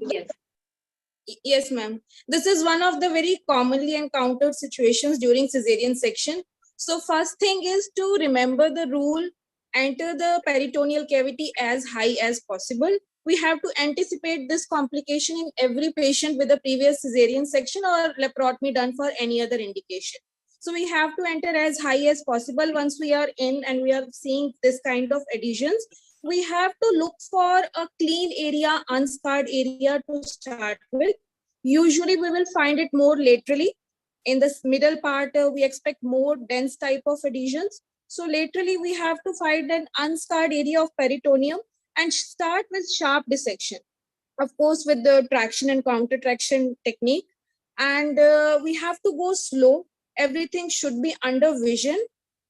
yes, ma'am. This is one of the very commonly encountered situations during cesarean section. So first thing is to remember the rule, enter the peritoneal cavity as high as possible. We have to anticipate this complication in every patient with a previous cesarean section or laparotomy done for any other indication. So we have to enter as high as possible. Once we are in and we are seeing this kind of adhesions, we have to look for a clean area, unscarred area to start with. Usually we will find it more laterally. In this middle part, we expect more dense type of adhesions. So laterally we have to find an unscarred area of peritoneum and start with sharp dissection. Of course, with the traction and counter traction technique. And we have to go slow. Everything should be under vision.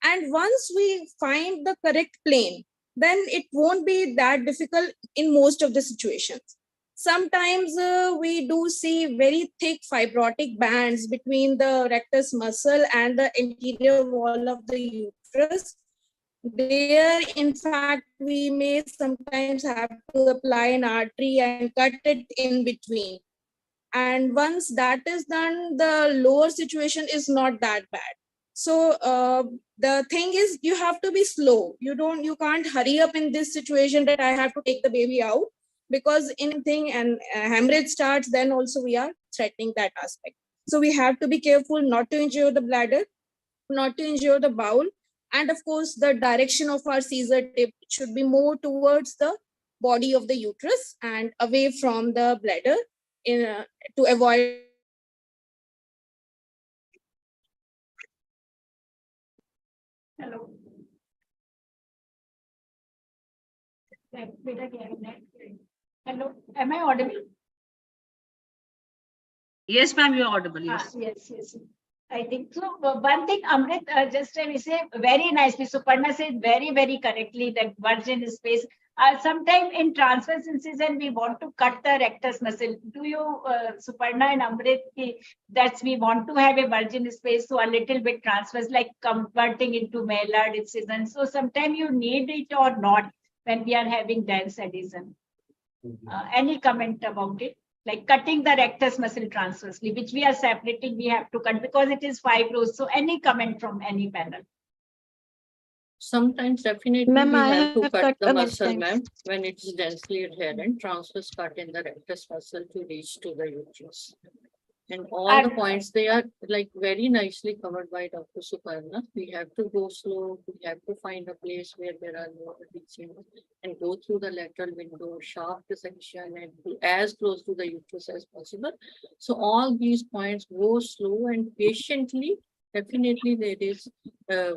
And once we find the correct plane, then it won't be that difficult in most of the situations. Sometimes we do see very thick fibrotic bands between the rectus muscle and the anterior wall of the uterus. There, in fact, we may sometimes have to apply an artery and cut it in between. And once that is done, the lower situation is not that bad. So the thing is, you have to be slow. You can't hurry up in this situation that I have to take the baby out, because anything and hemorrhage starts, then also we are threatening that aspect. So we have to be careful not to injure the bladder, not to injure the bowel. And of course, the direction of our Caesar tip should be more towards the body of the uterus and away from the bladder to avoid. Hello. Hello, am I audible? Yes, ma'am, you're audible. Yes. Yes. I think so. One thing, Amrit, just we say very nicely. Suparna said very correctly that virgin space. Sometimes in transverse incision, we want to cut the rectus muscle. Do you, Suparna and Amrit, that we want to have a virgin space, so a little bit transverse, like converting into maillard incision. So sometimes you need it or not when we are having dense adhesion. Any comment about it? Like cutting the rectus muscle transversely, which we are separating, we have to cut because it is fibrous. So any comment from any panel? Sometimes definitely we have to cut the muscle, ma'am, when it is densely adherent, transverse cut in the rectus muscle to reach to the uterus. And all the points, they are like very nicely covered by Dr. Suparna. We have to go slow. We have to find a place where there are no adhesions and go through the lateral window, sharp dissection, and as close to the uterus as possible. So all these points, go slow and patiently. Definitely, there is.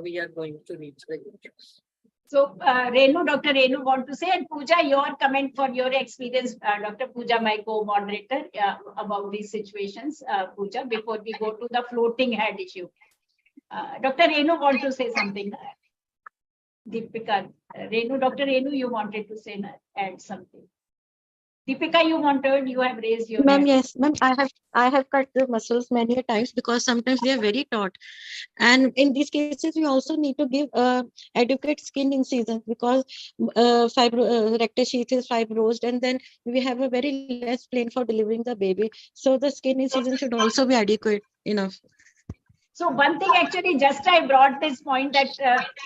We are going to reach the uterus. So, Dr. Renu want to say, and Pooja, your comment for your experience, Dr. Pooja, my co-moderator, about these situations, Pooja, before we go to the floating head issue. Dr. Renu want to say something. Deepika, Dr. Renu, you wanted to say, add something. Deepika, you have raised your Ma'am, hand. yes, ma'am, I have cut the muscles many times because sometimes they are very taut. And in these cases, we also need to give adequate skin incision because rectus sheath is fibrosed, and then we have a very less plane for delivering the baby. So the skin incision should also be adequate enough. So one thing actually, just I brought this point that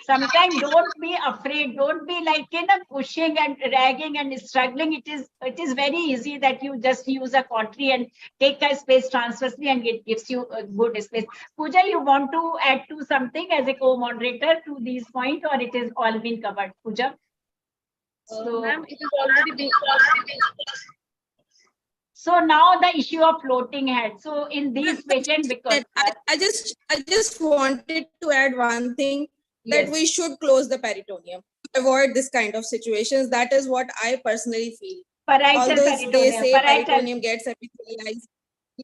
sometimes don't be afraid, don't be like pushing and dragging and struggling. It is very easy that you just use a cautery and take a space transversely and it gives you a good space. Pooja, you want to add to something as a co-moderator to these points, or it is all been covered, Pooja? So, Ma'am, it is already been. So now the issue of floating head. So in these patients, because I just wanted to add one thing, that yes, we should close the peritoneum to avoid this kind of situations. That is what I personally feel. Parietal Although they peritoneum, say peritoneum gets epithelialized.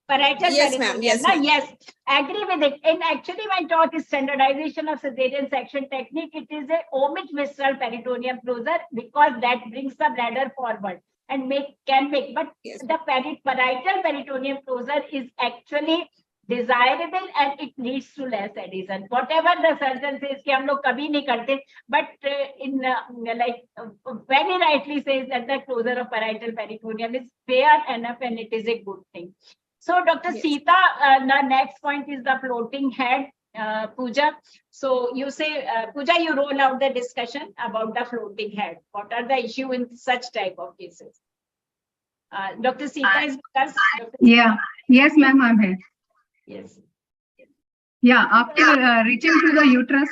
Parietal Yes, ma'am. peritoneum. Yes, Now, ma'am. yes, agree with it. And actually, my talk is standardization of cesarean section technique. It is a omit-visceral peritoneum closure because that brings the bladder forward and can make. But yes, the parietal peritoneum closure is actually desirable and it leads to less adhesion. Whatever the surgeon says, कि हम लोग कभी नहीं करते, but very rightly says that the closure of parietal peritoneum is fair enough and it is a good thing. So, Dr. Yes. Sita, the next point is the floating head, Pooja. So, you say, Pooja, you roll out the discussion about the floating head. What are the issue in such type of cases? Dr. Sita is with us. Yeah. Yes, ma'am, I'm here. Yes. Yeah, after reaching to the uterus,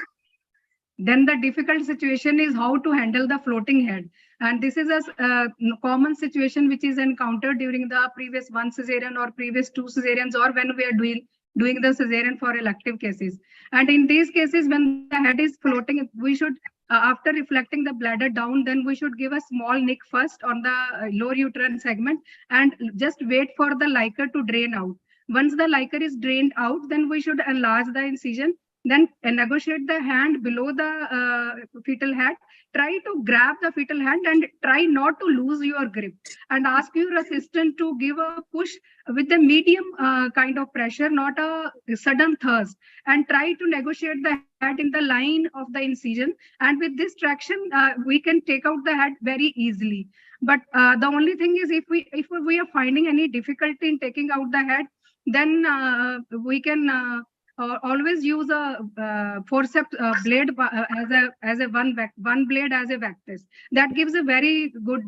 then the difficult situation is how to handle the floating head. And this is a common situation which is encountered during the previous one cesarean or previous two cesareans, or when we are doing the cesarean for elective cases. And in these cases, when the head is floating, we should, after reflecting the bladder down, then we should give a small nick first on the lower uterine segment and just wait for the liquor to drain out. Once the liquor is drained out, then we should enlarge the incision, then negotiate the hand below the fetal head. Try to grab the fetal hand and try not to lose your grip, and ask your assistant to give a push with a medium kind of pressure, not a sudden thrust, and try to negotiate the head in the line of the incision. And with this traction, we can take out the head very easily. But the only thing is, if we are finding any difficulty in taking out the head, then we can always use a forceps blade as a one blade as a vectis. That gives a very good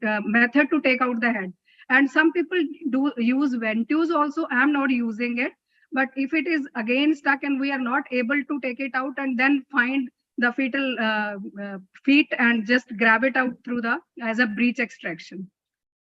method to take out the head. And some people do use ventouse also. I am not using it, but if it is again stuck and we are not able to take it out, and then find the fetal feet and just grab it out through the as a breech extraction.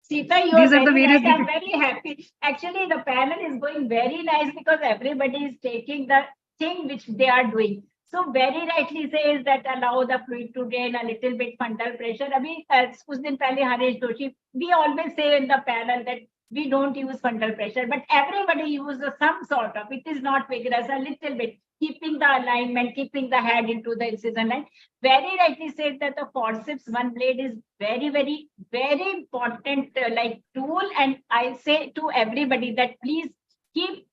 Sita, you are very right. I'm very happy. Actually, the panel is going very nice because everybody is taking the thing which they are doing. So very rightly says that allow the fluid to drain a little bit fundal pressure. Abhi, कुछ दिन पहले Harish Doshi, we always say in the panel that we don't use fundal pressure, but everybody uses some sort of, it is not vigorous, a little bit, keeping the alignment, keeping the head into the incision line. Very rightly said that the forceps one blade is very, very, very important like tool. And I say to everybody that please keep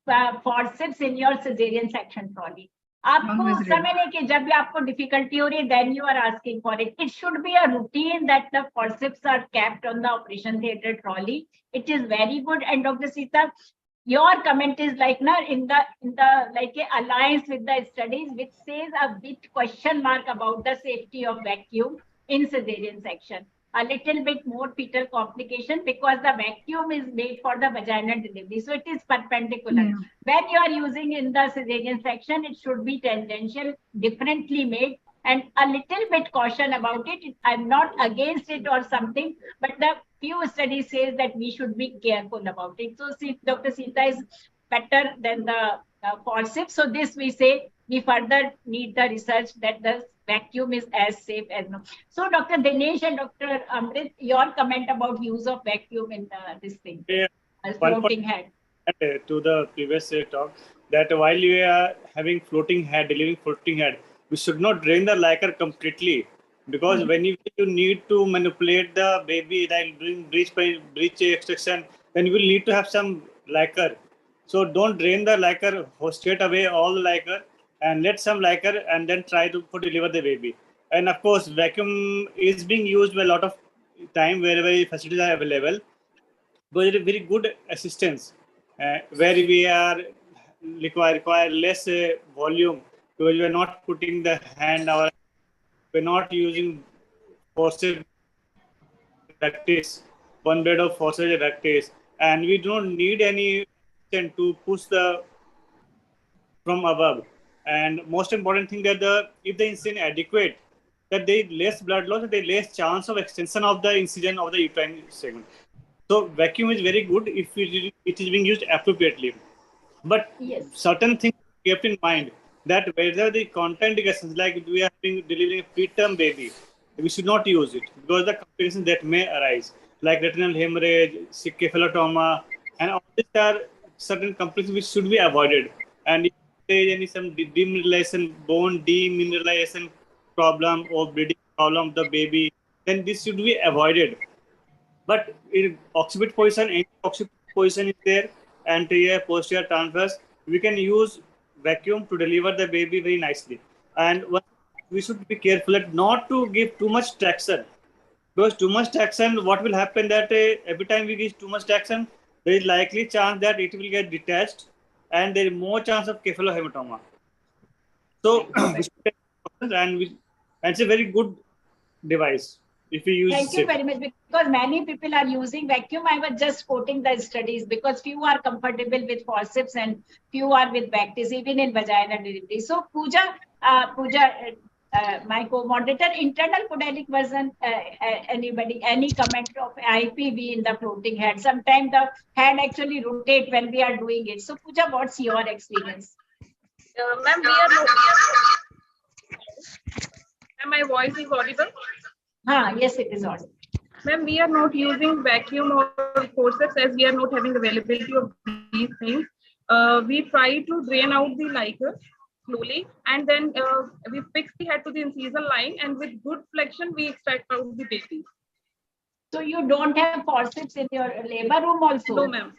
forceps in your cesarean section trolley. आपको समय नहीं कि जब भी आपको difficulty हो रही है, then you are asking for it. It should be a routine that the forceps are kept on the operation theatre trolley. It is very good. And Dr. Sita, your comment is like in the like a alliance with the studies, which says a bit question mark about the safety of vacuum in cesarean section. A little bit more fetal complication because the vacuum is made for the vaginal delivery. So it is perpendicular. Yeah. When you are using in the cesarean section, it should be tangential, differently made, and a little bit caution about it. I'm not against it or something, but the few studies says that we should be careful about it. So see, Dr. Sita is better than the forceps. So this we say we further need the research that the vacuum is as safe as no. So Dr. Dinesh and Dr. Amrit, your comment about use of vacuum in this thing, floating head. To the previous talk, that while you are having floating head, delivering floating head, we should not drain the liquor completely, because when you need to manipulate the baby, like doing breech extraction, then you will need to have some liquor. So don't drain the liquor, straight away all the liquor, and let some liquor and then try to deliver the baby. And of course, vacuum is being used a lot of time wherever facilities are available, but it is very good assistance where we are require less volume, because we are not putting the hand, we're not using forceps practice, one blade of forceps practice, and we don't need any to push the from above. And most important thing that if the incision adequate, that there is less blood loss, there is less chance of extension of the incision of the uterine segment. So vacuum is very good if it is being used appropriately. But certain things kept in mind, that whether the contraindications, like we are delivering a preterm baby, we should not use it because the complications that may arise, like retinal hemorrhage, cephalotoma, and all these are certain complications which should be avoided. And if there is any some demineralization, bone demineralization problem or bleeding problem of the baby, then this should be avoided. But in occiput position, any occiput position is there, anterior, posterior, transverse, we can use vacuum to deliver the baby very nicely. And we should be careful not to give too much traction, because too much traction, what will happen that every time we give too much traction, there is likely chance that it will get detached, and there is more chance of cephalohematoma. So and it's a very good device. if we use Thank you very much, because many people are using vacuum. I was just quoting the studies because few are comfortable with forceps and few are with vacuums, even in vaginal delivery. So Pooja, my co-moderator, internal podalic version, anybody, any comment of IPV in the floating head? Sometimes the head actually rotate when we are doing it. So Pooja, what's your experience? Ma'am, my voice is audible? Yes, it is audible. Ma'am, we are not using vacuum or forceps as we are not having availability of these things. We try to drain out the liquor slowly, and then we fix the head to the incision line, and with good flexion, we extract out the baby. So you don't have forceps in your labor room also? No, ma'am.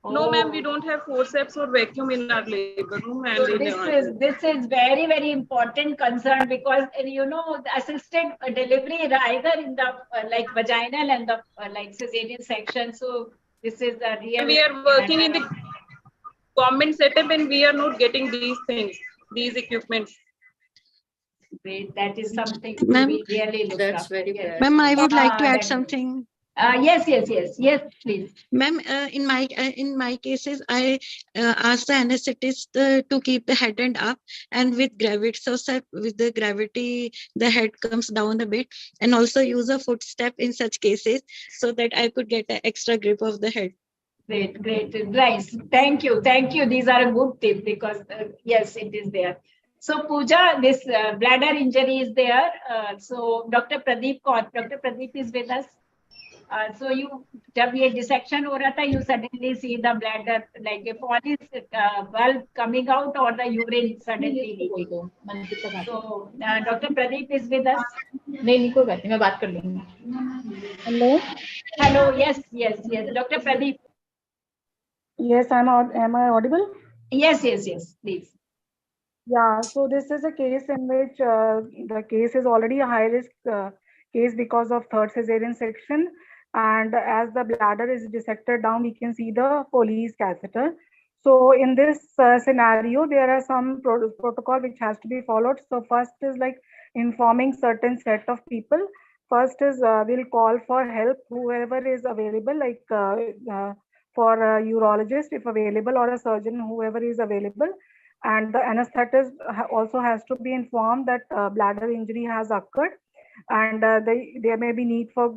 No, ma'am, we don't have forceps or vacuum in our labor room. And so this is very, very important concern, because you know the assisted delivery either in the like vaginal and the like cesarean section. So this is a real. We are working in the government setup and we are not getting these things, these equipments. Great, that is something Ma'am, we really look That's up. very Yes. bad. Ma'am, I would like to add something. Yes, please. Ma'am, in my cases, I ask the anesthetist to keep the head end up and with gravity. So with the gravity, the head comes down a bit, and also use a footstep in such cases so that I could get an extra grip of the head. Great, nice. Thank you. These are a good tip, because yes, it is there. So Pooja, this bladder injury is there. So Dr. Pradeep is with us. So you, जब ये dissection हो रहा था, you suddenly see the bladder like a polyp bulb coming out or the urine suddenly leaking. So Dr. Pradeep is with us. नहीं कोई बात नहीं, मैं बात कर लूंगी. Hello. Yes. Dr. Pradeep. Yes, am I audible? Yes, please. Yeah, so this is a case in which the case is already a high risk case because of third cesarean section, and as the bladder is dissected down, we can see the Foley's catheter. So in this scenario, there are some protocol which has to be followed. So first is like informing certain set of people. First is we'll call for help, whoever is available, like for a urologist if available, or a surgeon, whoever is available. And the anesthetist also has to be informed that bladder injury has occurred, and there may be need for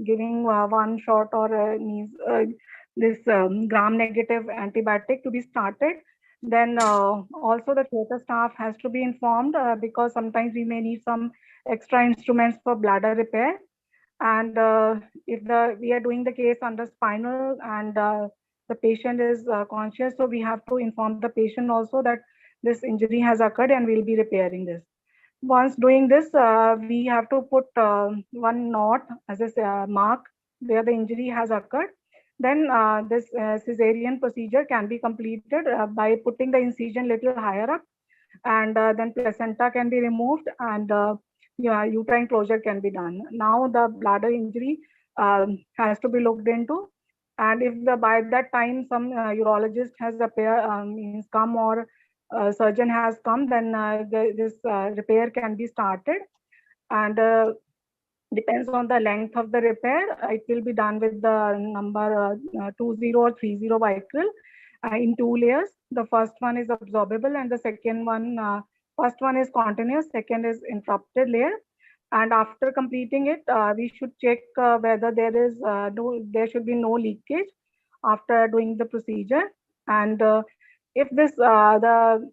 giving one shot or this gram-negative antibiotic to be started. Then also the theatre staff has to be informed because sometimes we may need some extra instruments for bladder repair. And if we are doing the case under spinal and the patient is conscious, so we have to inform the patient also that this injury has occurred and we'll be repairing this. Once doing this, we have to put one knot as a mark where the injury has occurred. Then this cesarean procedure can be completed by putting the incision little higher up, and then placenta can be removed, and uterine closure can be done. Now the bladder injury has to be looked into, and if by that time some urologist has come, or surgeon has come, then this repair can be started, and depends on the length of the repair. It will be done with the number 20 or 30 vicryl in 2 layers. The first one is absorbable, and the second one, first one is continuous, second is interrupted layer. And after completing it, we should check whether there should be no leakage after doing the procedure. And if the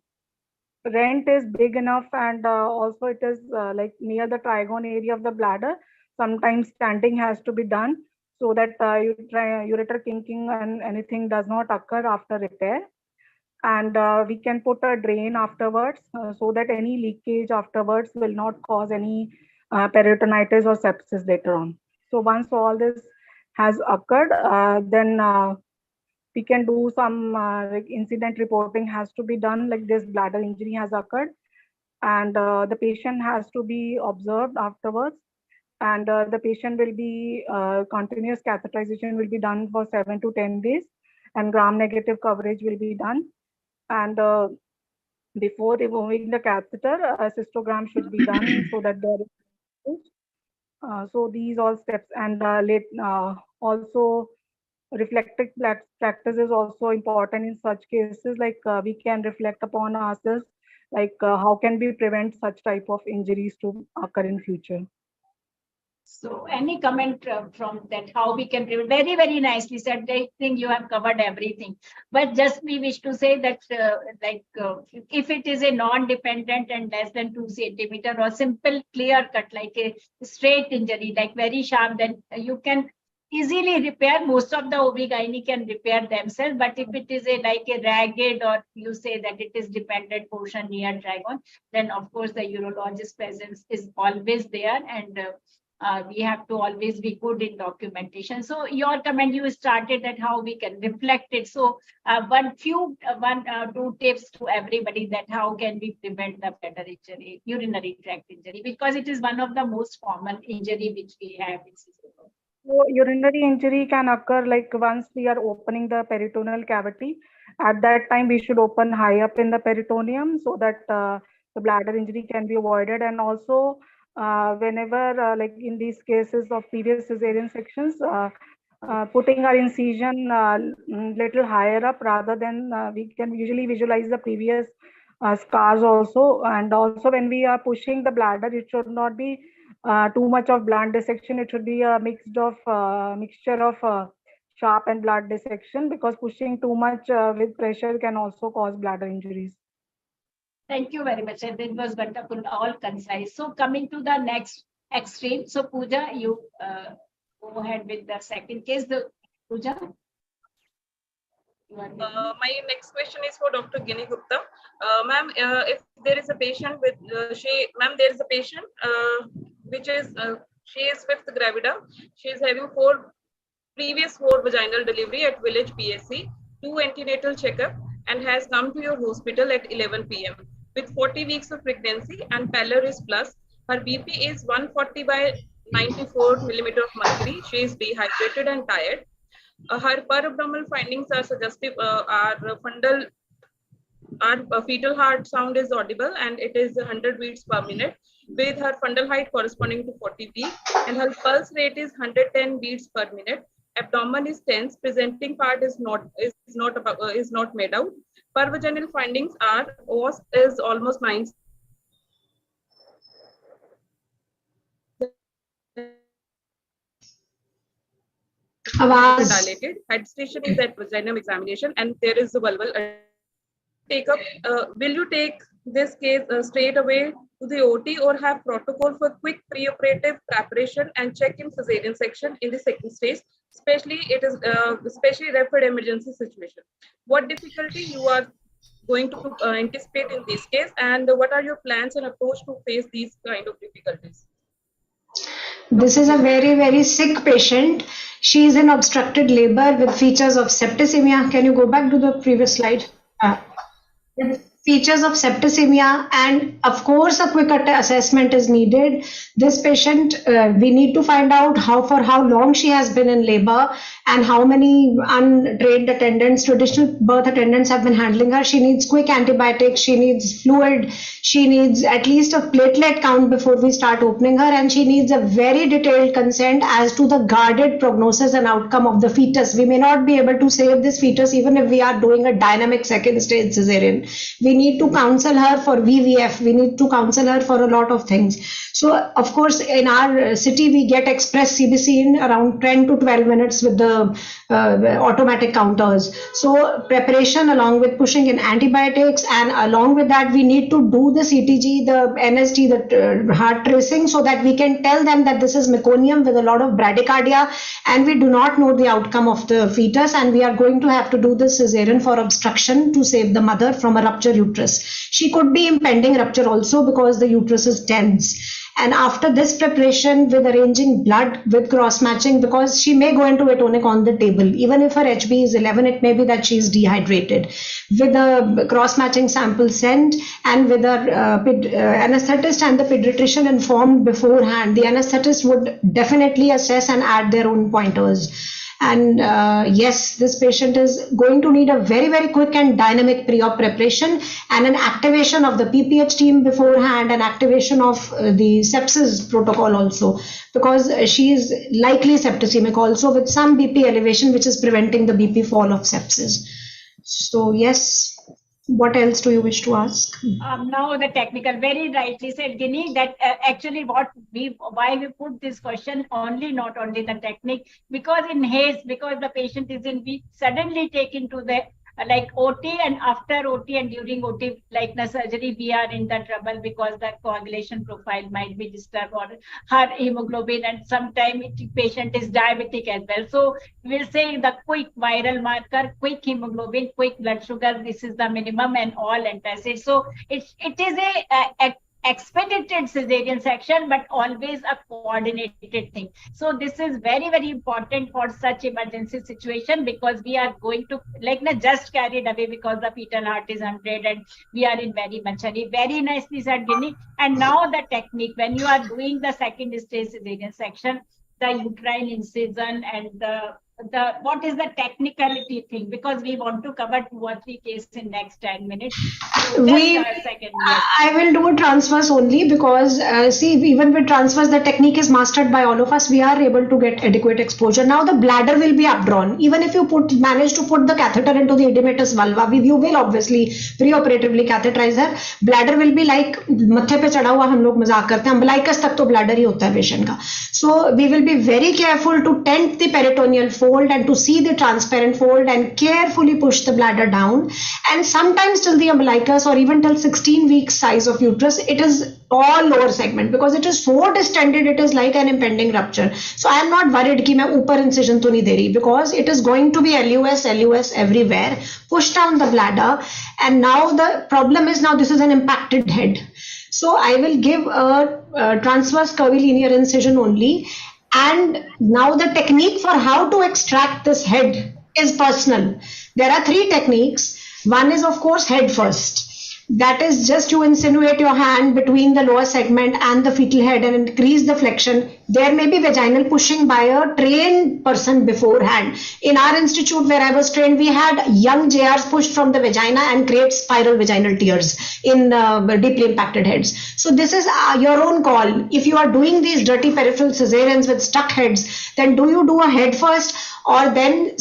rent is big enough, and also it is like near the trigone area of the bladder, sometimes standing has to be done so that ureter kinking and anything does not occur after repair. And we can put a drain afterwards so that any leakage afterwards will not cause any peritonitis or sepsis later on. So once all this has occurred, then we can do some like incident reporting has to be done, like this bladder injury has occurred, and the patient has to be observed afterwards, and the patient will be continuous catheterization will be done for 7 to 10 days, and gram-negative coverage will be done. And before removing the catheter, a cystogram should be done so that there is So these all steps, and also reflective practice is also important in such cases. Like we can reflect upon ourselves, like how can we prevent such type of injuries to occur in future. So any comment from that, how we can prevent? Very, very nicely said. I think you have covered everything. But just we wish to say that if it is a non-dependent and less than 2 centimeter or simple clear cut, like a straight injury, like very sharp, then you can easily repair. Most of the OB-GYN can repair themselves. But if it is like a ragged, or you say that it is dependent portion near trigon, then of course the urologist presence is always there, and we have to always be good in documentation. So your comment, you started that how we can reflect it. So two tips to everybody, that how can we prevent the bladder injury, urinary tract injury, because it is one of the most common injury which we have in cesarean. So urinary injury can occur like once we are opening the peritoneal cavity. At that time, we should open high up in the peritoneum so that the bladder injury can be avoided. And also, whenever like in these cases of previous cesarean sections, putting our incision little higher up, rather than we can usually visualize the previous scars also. And also when we are pushing the bladder, it should not be too much of blunt dissection. It should be a mixture of sharp and blunt dissection, because pushing too much with pressure can also cause bladder injuries. Thank you very much. And it was wonderful, all concise. So coming to the next extreme. So Pooja, you go ahead with the second case. Pooja? My next question is for Dr. Gini Gupta. Ma'am, if there is a patient with, there is a patient which is, she is fifth gravida. She is having previous 4 vaginal delivery at village PSC, 2 antenatal checkup, and has come to your hospital at 11 p.m. with 40 weeks of pregnancy and pylorus plus. Her BP is 140 by 94 millimeter of mercury. She is dehydrated and tired. Her per-abdominal findings are suggestive, fetal heart sound is audible, and it is 100 beats per minute, with her fundal height corresponding to 40 beats, and her pulse rate is 110 beats per minute. Abdomen is tense. Presenting part is not made out. Per vaginal findings are OS is almost 9. Dilated. Head station is at vaginal examination, and there is a vulval. Will you take this case straight away to the OT, or have protocol for quick preoperative preparation and check in cesarean section in the second stage? Especially it is especially rapid emergency situation. What difficulty you are going to anticipate in this case, and what are your plans and approach to face these kind of difficulties? This is a very, very sick patient. She is in obstructed labor with features of septicemia. Can you go back to the previous slide? With features of septicemia, and of course a quick assessment is needed. This patient, we need to find out for how long she has been in labor and how many untrained attendants, traditional birth attendants, have been handling her. She needs quick antibiotics, she needs fluid, she needs at least a platelet count before we start opening her, and she needs a very detailed consent as to the guarded prognosis and outcome of the fetus. We may not be able to save this fetus even if we are doing a dynamic second stage cesarean. We need to counsel her for VVF, we need to counsel her for a lot of things. So of course in our city we get express CBC in around 10 to 12 minutes with the automatic counters. So preparation along with pushing in antibiotics, and along with that we need to do the CTG, the NST, the heart tracing, so that we can tell them that this is meconium with a lot of bradycardia and we do not know the outcome of the fetus, and we are going to have to do the cesarean for obstruction to save the mother from a ruptured uterus. She could be impending rupture also because the uterus is tense. And after this preparation with arranging blood with cross-matching, because she may go into atonic on the table, even if her HB is 11, it may be that she is dehydrated. With the cross-matching sample sent and with her anesthetist and the pediatrician informed beforehand, the anesthetist would definitely assess and add their own pointers. And yes, this patient is going to need a very, very quick and dynamic pre-op preparation and an activation of the PPH team beforehand, and activation of the sepsis protocol also, because she is likely septicemic also with some BP elevation, which is preventing the BP fall of sepsis. So yes, what else do you wish to ask? Now the technical, very rightly said, Ginny, that actually why we put this question only, not only the technique, because in haste, because the patient is in, we suddenly take into the like OT, and after OT and during OT, like the surgery, we are in the trouble because the coagulation profile might be disturbed, or her hemoglobin, and sometimes patient is diabetic as well. So we'll say the quick viral marker, quick hemoglobin, quick blood sugar, this is the minimum, and all antacids. So it is a expedited cesarean section, but always a coordinated thing. So this is very, very important for such emergency situation, because we are going to like not just carried away because the fetal heart is 100 and we are in very much hurry. Very nicely said, Ginny. And now the technique, when you are doing the second stage cesarean section, the uterine incision and the what is the technicality thing, because we want to cover 2 or 3 cases in next 10 minutes. So just a second. Yes. I will do transfers only because see, even with transfers, the technique is mastered by all of us. We are able to get adequate exposure. Now the bladder will be updrawn. Even if you manage to put the catheter into the edematous vulva, you will obviously preoperatively catheterize her. Bladder will be like mathe pe chada hua, hum log mazak karte hain, umbilicus tak to bladder hi hota hai patient ka. So we will be very careful to tent the peritoneal fold and to see the transparent fold and carefully push the bladder down. And sometimes till the umbilicus, or even till 16 weeks size of uterus, it is all lower segment, because it is so distended, it is like an impending rupture. So I am not worried ki main upar incision to nahi de rahi, because it is going to be LUS everywhere. Push down the bladder. And now the problem is, now this is an impacted head. So I will give a transverse curvilinear incision only. And now the technique for how to extract this head is personal. There are 3 techniques. One is, of course, head first. That is just to insinuate your hand between the lower segment and the fetal head and increase the flexion. There may be vaginal pushing by a trained person beforehand. In our institute where I was trained, we had young JRs pushed from the vagina and create spiral vaginal tears in deeply impacted heads. So this is your own call. If you are doing these dirty peripheral cesareans with stuck heads, then do you do a head first, or then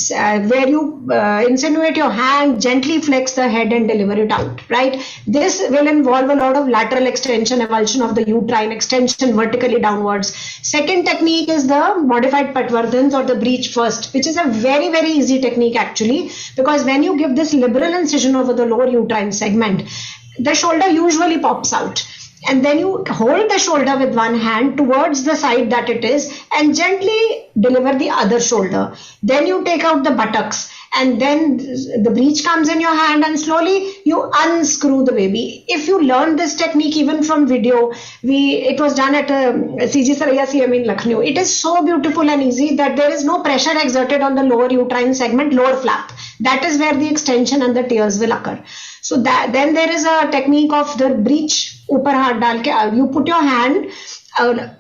where you insinuate your hand, gently flex the head and deliver it out, right? This will involve a lot of lateral extension, avulsion of the uterine, extension vertically downwards. Second technique is the modified Patvardhans, or the breech first, which is a very, very easy technique actually, because when you give this liberal incision over the lower uterine segment, the shoulder usually pops out. And then you hold the shoulder with one hand towards the side that it is and gently deliver the other shoulder. Then you take out the buttocks, and then the breech comes in your hand and slowly you unscrew the baby. If you learn this technique even from video, it was done at CG Saraiya CM in Lucknow. It is so beautiful and easy that there is no pressure exerted on the lower uterine segment, lower flap. That is where the extension and the tears will occur. So then there is a technique of the breech. Upar haath dal ke, you put your hand,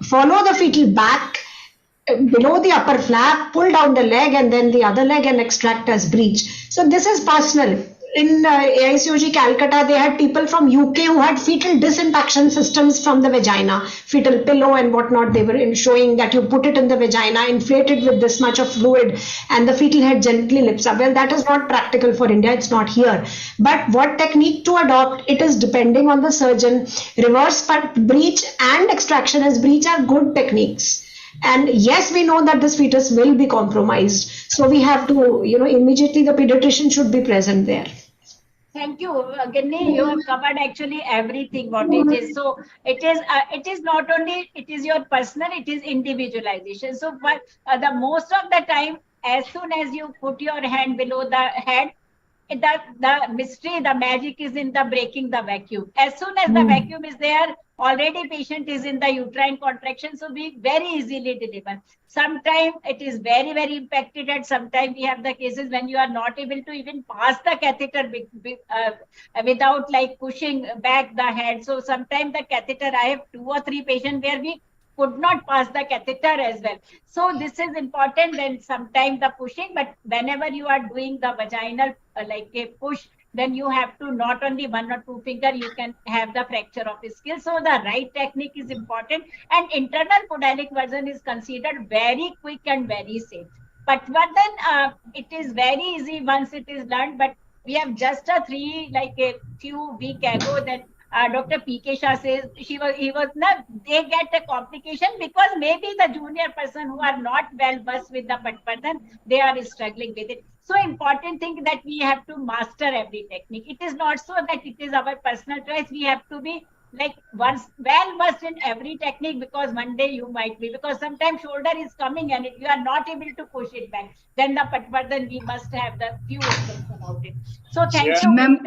follow the fetal back below the upper flap, pull down the leg and then the other leg and extract as breech. So this is personal. In AICOG Calcutta, they had people from UK who had fetal disimpaction systems from the vagina, fetal pillow and whatnot. They were showing that you put it in the vagina, inflate it with this much of fluid, and the fetal head gently lifts up. Well, that is not practical for India. It's not here. But what technique to adopt, it is depending on the surgeon. Reverse breech and extraction as breech are good techniques. And yes, we know that this fetus will be compromised. So we have to, immediately the pediatrician should be present there. Thank you, Ginny. You have covered actually everything what it is. So it is not only it is your personal, it is individualization. So but the most of the time, as soon as you put your hand below the head, the mystery, the magic is in the breaking the vacuum. As soon as the vacuum is there, already patient is in the uterine contraction, so we very easily deliver. Sometimes it is very, very impacted, and sometimes we have the cases when you are not able to even pass the catheter without like pushing back the head. So sometimes the catheter, I have 2 or 3 patients where we could not pass the catheter as well. So this is important. Then sometimes the pushing, but whenever you are doing the vaginal like a push, then you have to not only 1 or 2 finger, you can have the fracture of skill. So the right technique is important, and internal podalic version is considered very quick and very safe. But then it is very easy once it is learned. But we have just a a few weeks ago that Dr. P.K. Shah says he was not, they get a complication because maybe the junior person who are not well versed with the person, they are struggling with it. So important thing that we have to master every technique. It is not so that it is our personal choice. We have to be like once well versed in every technique, because one day you might be, because sometimes shoulder is coming and if you are not able to push it back, then then we must have the few steps about it. So thank you. Ma'am,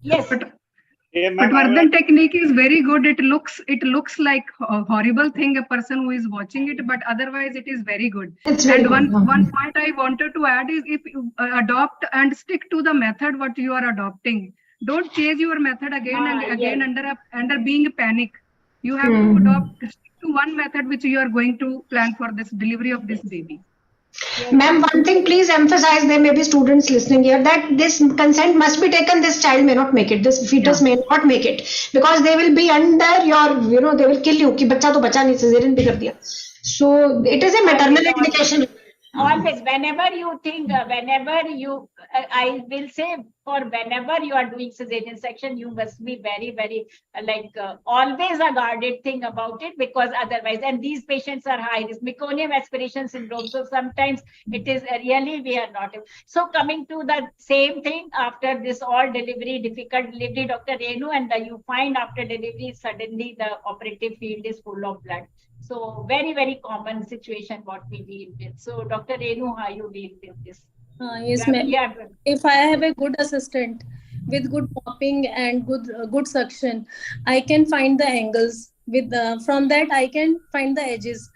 Yes. But Vardhan technique is very good. It looks like a horrible thing, a person who is watching it, but otherwise it is very good. And one point I wanted to add is, if you adopt and stick to the method what you are adopting, don't change your method again and again under being a panic. You have to stick to one method which you are going to plan for this delivery of this baby. Ma'am, one thing, please emphasize, there may be students listening here, that this consent must be taken. This child may not make it. This fetus may not make it, because they will be under your, they will kill you. Ki bacha to bacha nahi, cesarean bhi kar diya. So it is a maternal indication. Always, whenever you think, I will say, for whenever you are doing cesarean section, you must be very, very always a guarded thing about it, because otherwise, and these patients are high risk meconium aspiration syndrome. So sometimes it is really, we are not. So coming to the same thing, after this all delivery, difficult delivery, Dr. Renu, and you find after delivery, suddenly the operative field is full of blood. So very, very common situation what we deal with. So Dr. Renu, how you deal with this? Yes, ma'am. If I have a good assistant with good popping and good suction, I can find the angles. With from that, I can find the edges.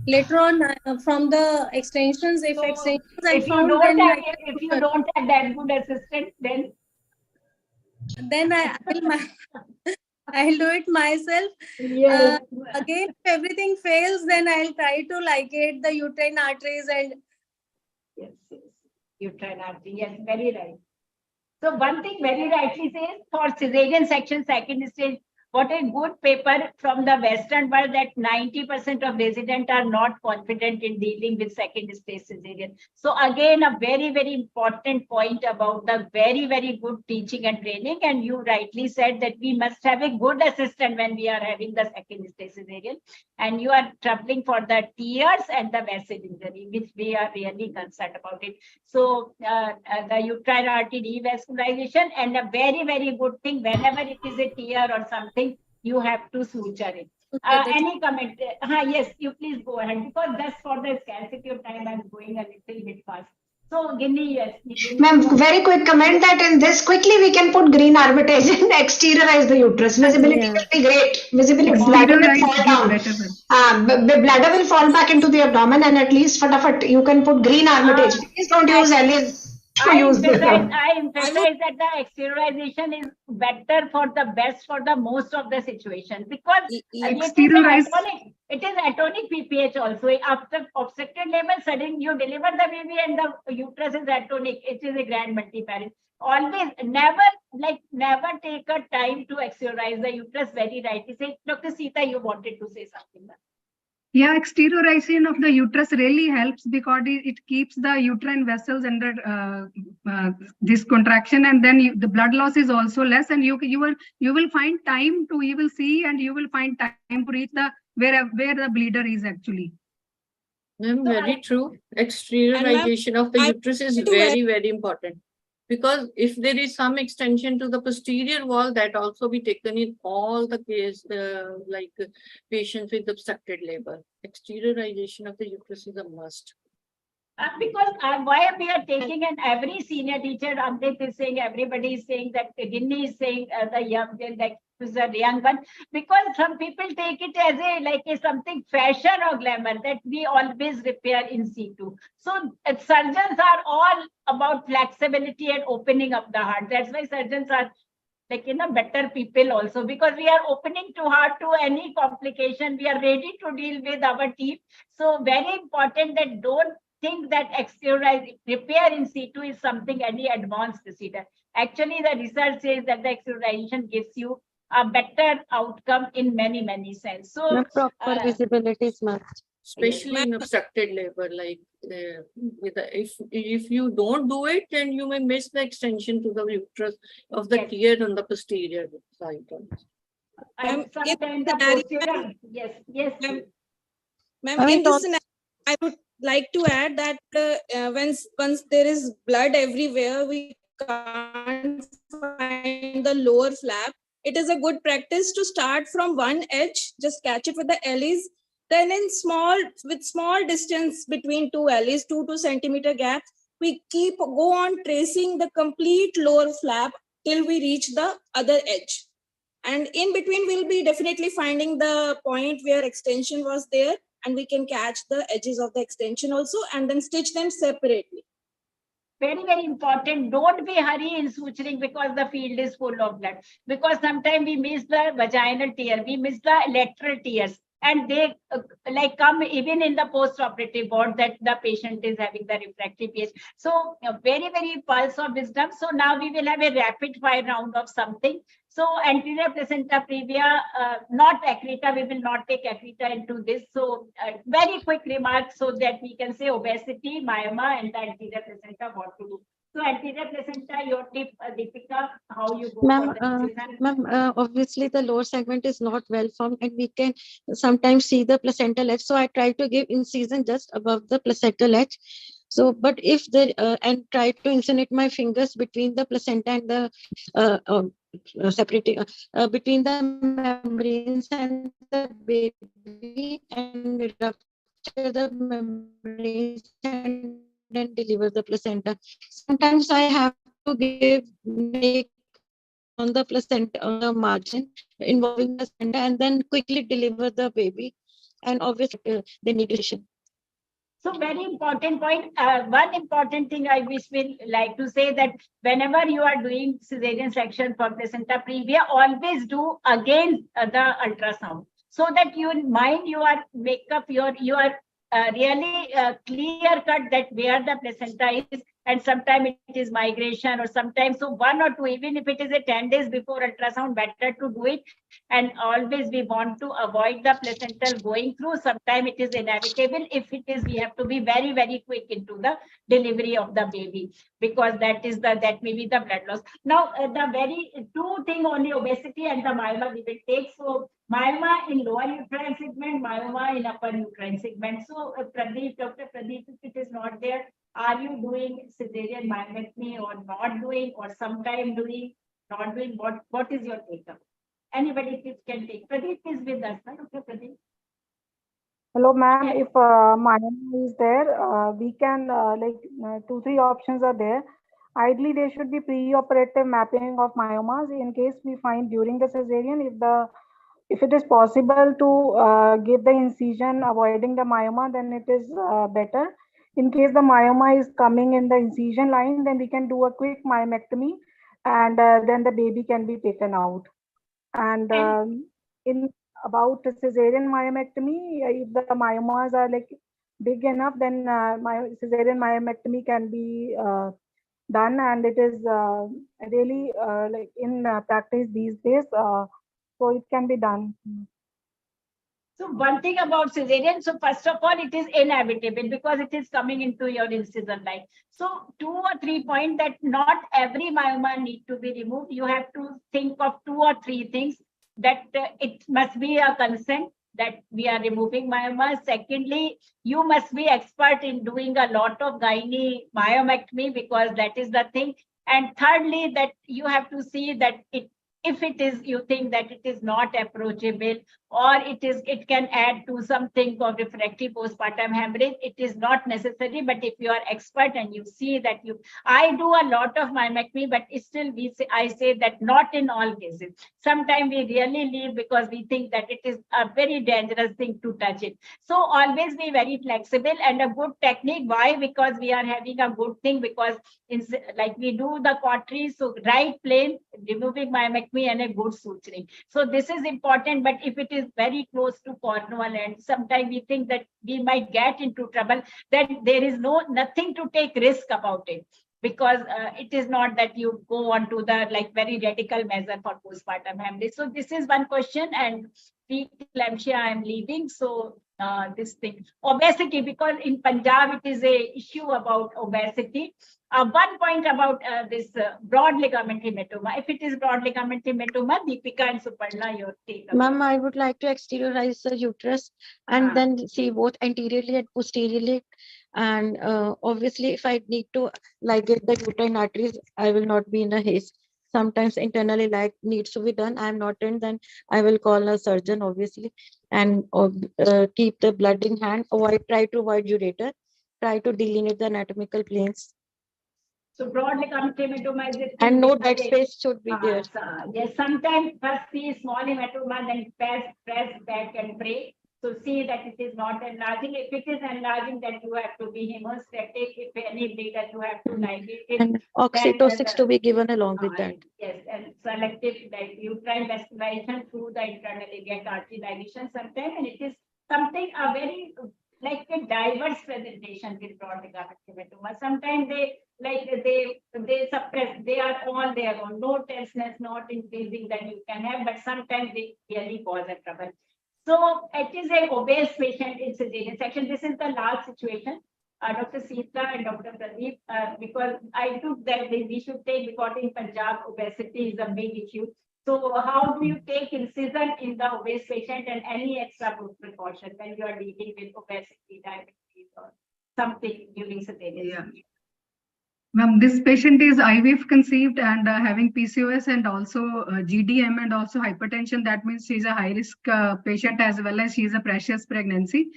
Later on, from the extensions, if you don't have that good assistant, then I'll do it myself. Yes. Again, if everything fails, then I'll try to ligate the uterine arteries and. Yes. Uterine artery. Yes, very right. So one thing very rightly says, for cesarean section second stage, what a good paper from the Western world, that 90% of residents are not confident in dealing with second stage cesarean. So again, a very, very important point about the very, very good teaching and training. And you rightly said that we must have a good assistant when we are having the second stage cesarean. And you are troubling for the tears and the vessel injury, which we are really concerned about it. So the uterine artery revascularization, and a very, very good thing, whenever it is a tear or something, you have to suture it. Any comment? Yes, you please go ahead, because just for the scarcity of time, I'm going a little bit fast. So, Ginny, yes. Ma'am, very quick comment that in this, quickly we can put green armitage and exteriorize the uterus. Visibility will be great. Visibility, bladder will fall down. Bladder will fall back into the abdomen, and at least you can put green armitage. Please don't use Alice. I emphasize that the exteriorization is better for the best for the most of the situations, because it is atonic PPH also. After obstructed labor, suddenly you deliver the baby and the uterus is atonic. It is a grand multiparent. Always, never take a time to exteriorize the uterus. Very rightly say, Dr. Sita, you wanted to say something. Yeah, exteriorization of the uterus really helps, because it keeps the uterine vessels under this contraction, and then the blood loss is also less, and you will find time to, you will see, and you will find time to reach the where the bleeder is actually. Very true. Exteriorization of the uterus is very, very important. Because if there is some extension to the posterior wall, that also be taken in all the case, like patients with obstructed labor. Exteriorization of the uterus is a must. Because why we are taking, and every senior teacher, Amrit is saying, everybody is saying that, Ginny is saying the young, is a young one, because some people take it as a something fashion or glamour, that we always repair in situ. So surgeons are all about flexibility and opening up the heart. That's why surgeons are better people also, because we are opening to heart to any complication. We are ready to deal with our team. So very important that don't think that externalized repair in situ is something any advanced procedure. Actually, the research says that the externalization gives you a better outcome in many, many sense. So proper visibility is must. Especially in obstructed labor, like if you don't do it, then you may miss the extension to the uterus of the tear on the posterior side. Ma'am, in this scenario, I would like to add that once there is blood everywhere, we can't find the lower flap. It is a good practice to start from one edge, just catch it with the alleys. Then with small distance between two alleys, 2 to 2 centimeter gaps, we go on tracing the complete lower flap till we reach the other edge. And in between, we'll be definitely finding the point where extension was there, and we can catch the edges of the extension also and then stitch them separately. Very, very important. Don't be hurry in suturing because the field is full of blood. Because sometimes we miss the vaginal tear, we miss the lateral tears, and they come even in the post-operative ward that the patient is having the refractory pH. So very, very pulse of wisdom. So now we will have a rapid fire round of something. So anterior placenta previa, not accreta. We will not take accreta into this. So very quick remarks so that we can say obesity, myoma, and the anterior placenta, what to do. So anterior placenta, your tip, Deepika, how you go for the Ma'am, obviously the lower segment is not well formed, and we can sometimes see the placental edge. So I try to give incision just above the placental edge. So, but if the and try to insinuate my fingers between the placenta and the separating between the membranes and the baby, and rupture the membranes and then deliver the placenta. Sometimes I have to make on the placenta, on the margin involving the placenta, and then quickly deliver the baby. And obviously they need nutrition. So very important point. One important thing I will like to say that whenever you are doing cesarean section for placenta previa, always do again the ultrasound, so that you mind you are really clear cut that where the placenta is, and sometimes it is migration or sometimes, so 1 or 2, even if it is a 10 days before ultrasound, better to do it. And always we want to avoid the placental going through. Sometimes it is inevitable. If it is, we have to be very, very quick into the delivery of the baby, because that may be the blood loss. Now the very two thing only, obesity and the myoma we will take. So myoma in lower uterine segment, myoma in upper uterine segment. So Pradeep, Dr. Pradeep, if it is not there, are you doing cesarean myomectomy or not doing, or sometime doing, not doing? What is your take up? Anybody can take. Pradeep is with us, right? Okay, Pradeep. Hello, ma'am. If myoma is there, we can 2-3 options are there. Ideally, there should be pre-operative mapping of myomas in case we find during the cesarean. If it is possible to give the incision avoiding the myoma, then it is better. In case the myoma is coming in the incision line, then we can do a quick myomectomy, and then the baby can be taken out. And in about cesarean myomectomy, if the myomas are big enough, then cesarean myomectomy can be done, and it is really in practice these days, so it can be done. So one thing about cesarean, so first of all, it is inevitable because it is coming into your incision line. So 2 or 3 points that not every myoma need to be removed. You have to think of 2 or 3 things that it must be a consent that we are removing myoma. Secondly, you must be expert in doing a lot of gynae myomectomy, because that is the thing. And thirdly, that you have to see that if it is, you think that it is not approachable, or it can add to something of refractory postpartum hemorrhage, it is not necessary. But if you are expert and you see that I do a lot of myomectomy, but still I say that not in all cases. Sometimes we really leave because we think that it is a very dangerous thing to touch it. So always be very flexible and a good technique. Why? Because we are having a good thing, because like we do the cautery, so right plane, removing myomectomy and a good suturing. So this is important. But if it is very close to corneal, and sometimes we think that we might get into trouble, then there is nothing to take risk about it, because it is not that you go on to the like very radical measure for postpartum hemorrhage. So this is one question. And preeclampsia I am leaving. So this thing, obesity, because in Punjab it is a issue about obesity. One point about this broad ligament hematoma. If it is broad ligament hematoma, Deepika and Suparna, your take. Ma'am, I would like to exteriorize the uterus and then see both anteriorly and posteriorly. And obviously, if I need to ligate the uterine arteries, I will not be in a haste. Sometimes internally needs to be done. I am not in, then I will call a surgeon, obviously, and keep the blood in hand. Try to avoid ureter. Try to delineate the anatomical planes. So broad ligament hematoma is it? And no dead space should be there. Yes, sometimes first see small hematoma, then press back and pray. So see that it is not enlarging. If it is enlarging, then you have to be hemostatic. If any bleeder, you have to ligate it. And oxytocin to be given along with that. Yes, and selective like uterine vascularization through the internal iliac artery ligation sometimes, and it is something a very like a diverse presentation with broad ligament hematoma. Sometimes they suppress, they are all their own, no tenseness, not increasing that you can have, but sometimes they really cause a trouble. So it is a obese patient in cesarean section. This is the last situation. Dr. Sita and Dr. Pradeep, because I took that we should take, because in Punjab obesity is a big issue. So how do you take incision in the obese patient, and any extra precaution when you are dealing with obesity, diabetes, or something during cesarean? Yeah. Ma'am, this patient is IVF conceived and having PCOS and also GDM and also hypertension. That means she's a high risk patient, as well as she's a precious pregnancy.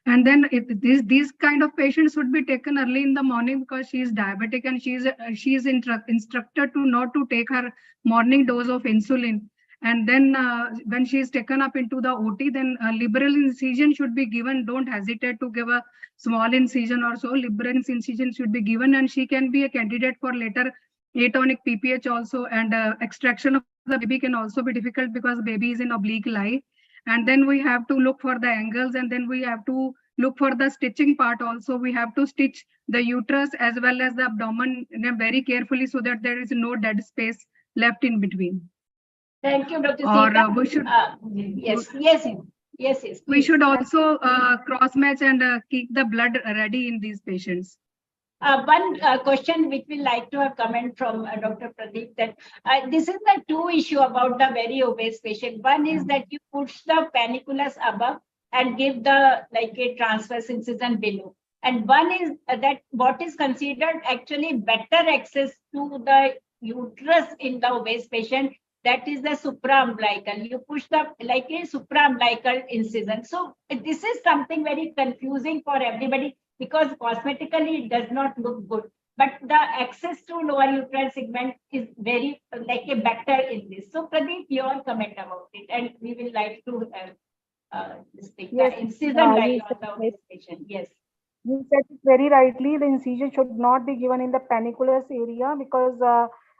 And then these kind of patients should be taken early in the morning, because she is diabetic and she is instructed to not to take her morning dose of insulin. And then when she is taken up into the OT, then liberal incision should be given. Don't hesitate to give a small incision or so. Liberal incision should be given, and she can be a candidate for later atonic PPH also. And extraction of the baby can also be difficult, because baby is in oblique lie. And then we have to look for the angles, and then we have to look for the stitching part also. We have to stitch the uterus as well as the abdomen very carefully, so that there is no dead space left in between. Thank you, Dr. Or Sita. we should Yes. We should also cross match and keep the blood ready in these patients. One question which we like to have comment from Dr. Pradeep, that this is the two issue about the very obese patient. One is that you push the panniculus above and give the like a transverse incision below. And one is that what is considered actually better access to the uterus in the obese patient, that is the supraumbilical. You push the like a supraumbilical incision. So this is something very confusing for everybody, because cosmetically it does not look good, but the access to lower uterine segment is very like a better in this. So Pradeep, your comment about it, and we will like to this thing, the incision right on the obese patient. Yes. You said it very rightly. The incision should not be given in the panniculus area, because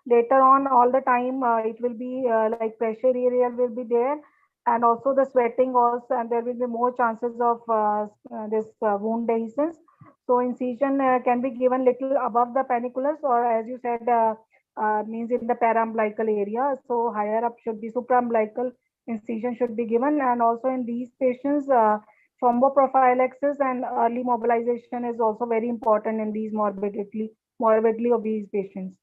later on all the time it will be like pressure area will be there, and also the sweating also, and there will be more chances of this wound adhesions. So incision can be given little above the panniculus, or as you said means in the paraumbilical area. So higher up should be supraumbilical incision should be given. And also in these patients thromboprophylaxis and early mobilization is also very important in these morbidly obese patients.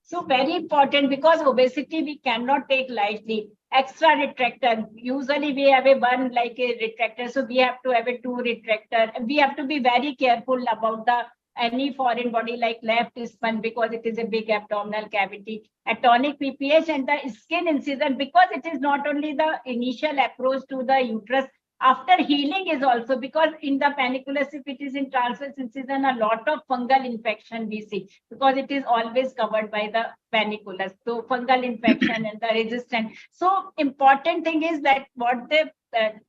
So very important, because obesity we cannot take lightly. Extra retractor. Usually we have a one like a retractor, so we have to have a two retractor. We have to be very careful about the any foreign body like left spine because it is a big abdominal cavity, atonic PPH, and the skin incision because it is not only the initial approach to the uterus, after healing is also because in the paniculus, if it is in transverse incision, a lot of fungal infection we see because it is always covered by the paniculus. So fungal infection and the resistance. So important thing is that what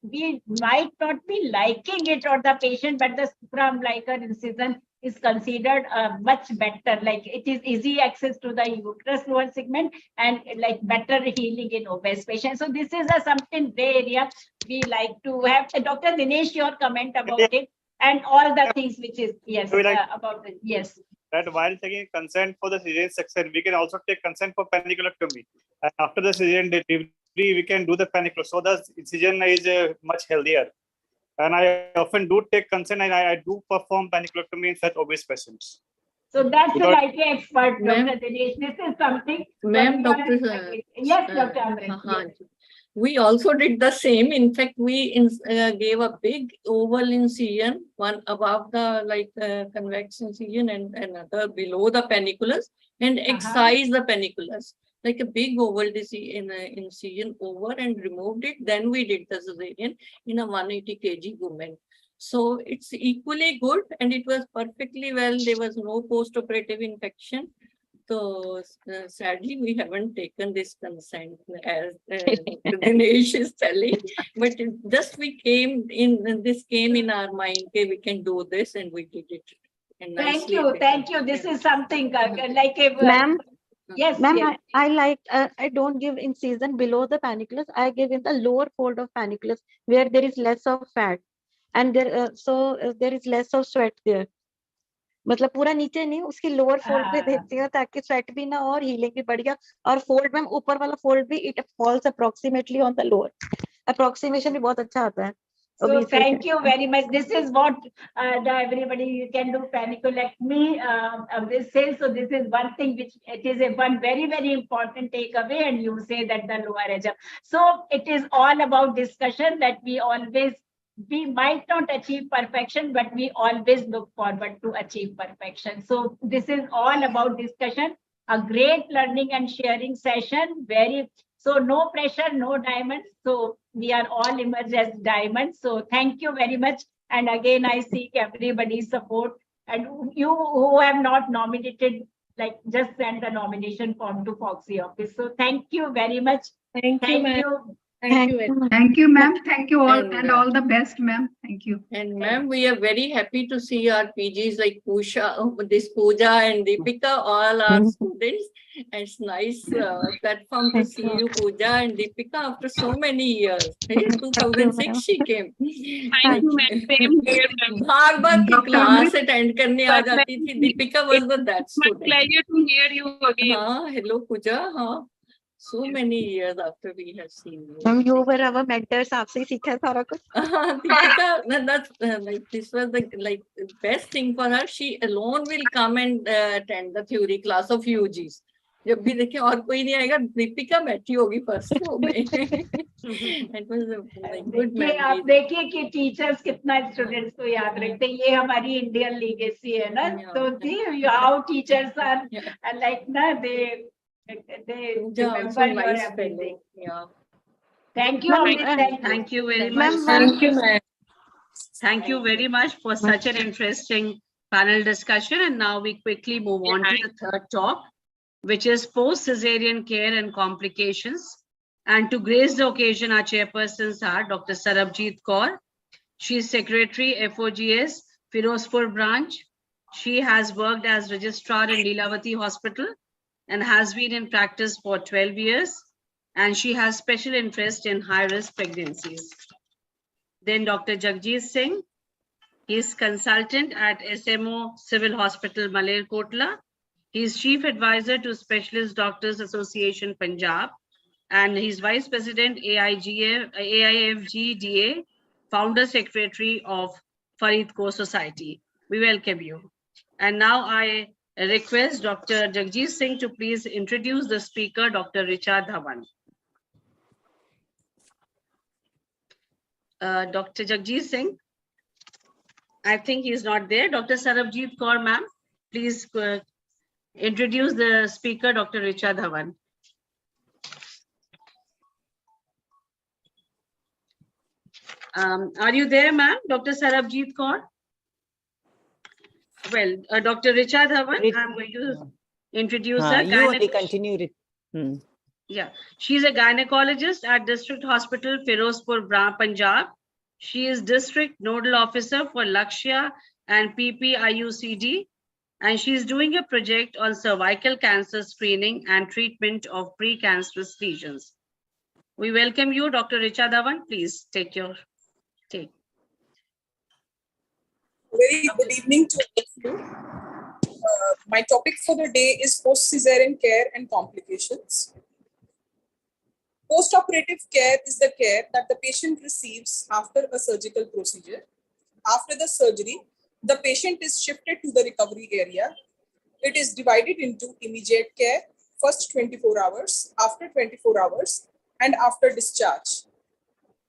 we might not be liking it or the patient, but the supraumbilical incision is considered much better. Like it is easy access to the uterus lower segment and like better healing in obese patients. So this is a something gray area we like to have. Dr. Dinesh, your comment about it and all the things which is about it. Yes. That while taking consent for the cesarean section, we can also take consent for paniculectomy. And after the cesarean delivery, we can do the paniculum. So the incision is much healthier. And I often do take consent and I do perform paniculectomy in such obese patients. So that's the like expert, Dr. Dinesh. This is something. Ma'am, Yes, Dr. Amrit. We also did the same. In fact, we gave a big oval incision, one above the convex incision and another below the paniculus, and excised the paniculus, like a big oval incision over and removed it. Then we did the cesarean in a 180 kg woman. So it's equally good and it was perfectly well. There was no post-operative infection. So sadly, we haven't taken this consent as Dinesh is telling, but this came in our mind, okay, we can do this, and we did it. And thank you. This is something like a ma'am. Yes, ma'am, yes. I don't give incision below the paniculus. I give in the lower fold of paniculus where there is less of fat, and there there is less of sweat there. मतलब पूरा नीचे नहीं, उसकी lower fold पे देती हूँ ताकि sweat भी ना हो और हीलिंग भी बढ़िया. और फोल्ड में ऊपर वाला फोल्ड भी it falls approximately on the lower. Approximation भी बहुत अच्छा आता है. So thank you very much. This is what everybody you can do paniculectomy. So this is one thing which it is one very important takeaway, and you say that the lower edge. So it is all about discussion that we might not achieve perfection, but we always look forward to achieve perfection. So this is all about discussion, a great learning and sharing session. So no pressure, no diamonds. So we are all emerged as diamonds. So thank you very much. And again, I seek everybody's support. And you who have not nominated, like just send the nomination form to Foxy office. So thank you very much. Thank you, ma'am. Thank you, ma'am. Thank you all and all the best, ma'am. Thank you. And ma'am, we are very happy to see our PGs like Pooja and Deepika, all our students. And it's nice platform to see you, Pooja and Deepika, after so many years. In 2006 she came. Thank you, ma'am. Same here, ma'am. बार की class attend करने आ जाती थी. Deepika was that student. My pleasure to hear you again. Hello Pooja. So many years after we have seen you. You were our mentors. आपसे ही सीखा सारा कुछ. Deepika, that's this was the best thing for her. She alone will come and attend the theory class of UGs. जब भी देखे और कोई नहीं आएगा, दीपिका बैठी होगी फर्स्ट रो में. It was a good memory. आप देखिए कि टीचर्स कितना स्टूडेंट्स को याद रखते हैं. ये हमारी इंडियन लीगेसी है ना. So see how teachers are like ना they remember your everything. Yeah. Thank you. Thank you very much. Thank you very much for such an interesting panel discussion. And now we quickly move on to the third talk, which is post-cesarean care and complications. And to grace the occasion, our chairpersons are Dr. Sarabjit Kaur. She is Secretary, FOGS, Ferozpur branch. She has worked as registrar in Leelavati Hospital and has been in practice for 12 years. And she has special interest in high-risk pregnancies. Then Dr. Jagjit Singh. He is consultant at SMO Civil Hospital, Malerkotla. He is Chief Advisor to Specialist Doctors Association, Punjab. And he's Vice President, AIFGDA, Founder Secretary of Faridkot Society. We welcome you. And now I request Dr. Jagjit Singh to please introduce the speaker, Dr. Richa Dhawan. Dr. Jagjit Singh. I think he's not there. Dr. Sarabjit Kaur, ma'am, please introduce the speaker, Dr. Richa Dhawan. Are you there, ma'am, Dr. Sarabjit Kaur? Well, Dr. Richa Dhawan, I'm going to introduce her. You only continue it. Yeah, she's a gynecologist at District Hospital, Ferozpur, Punjab. She is District Nodal Officer for Lakshya and PPIUCD, and she's doing a project on cervical cancer screening and treatment of precancerous lesions. We welcome you, Dr. Richa Dhawan. Please take. Very good evening to all of you. My topic for the day is post-cesarean care and complications. Post-operative care is the care that the patient receives after a surgical procedure. After the surgery, the patient is shifted to the recovery area. It is divided into immediate care, first 24 hours, after 24 hours, and after discharge.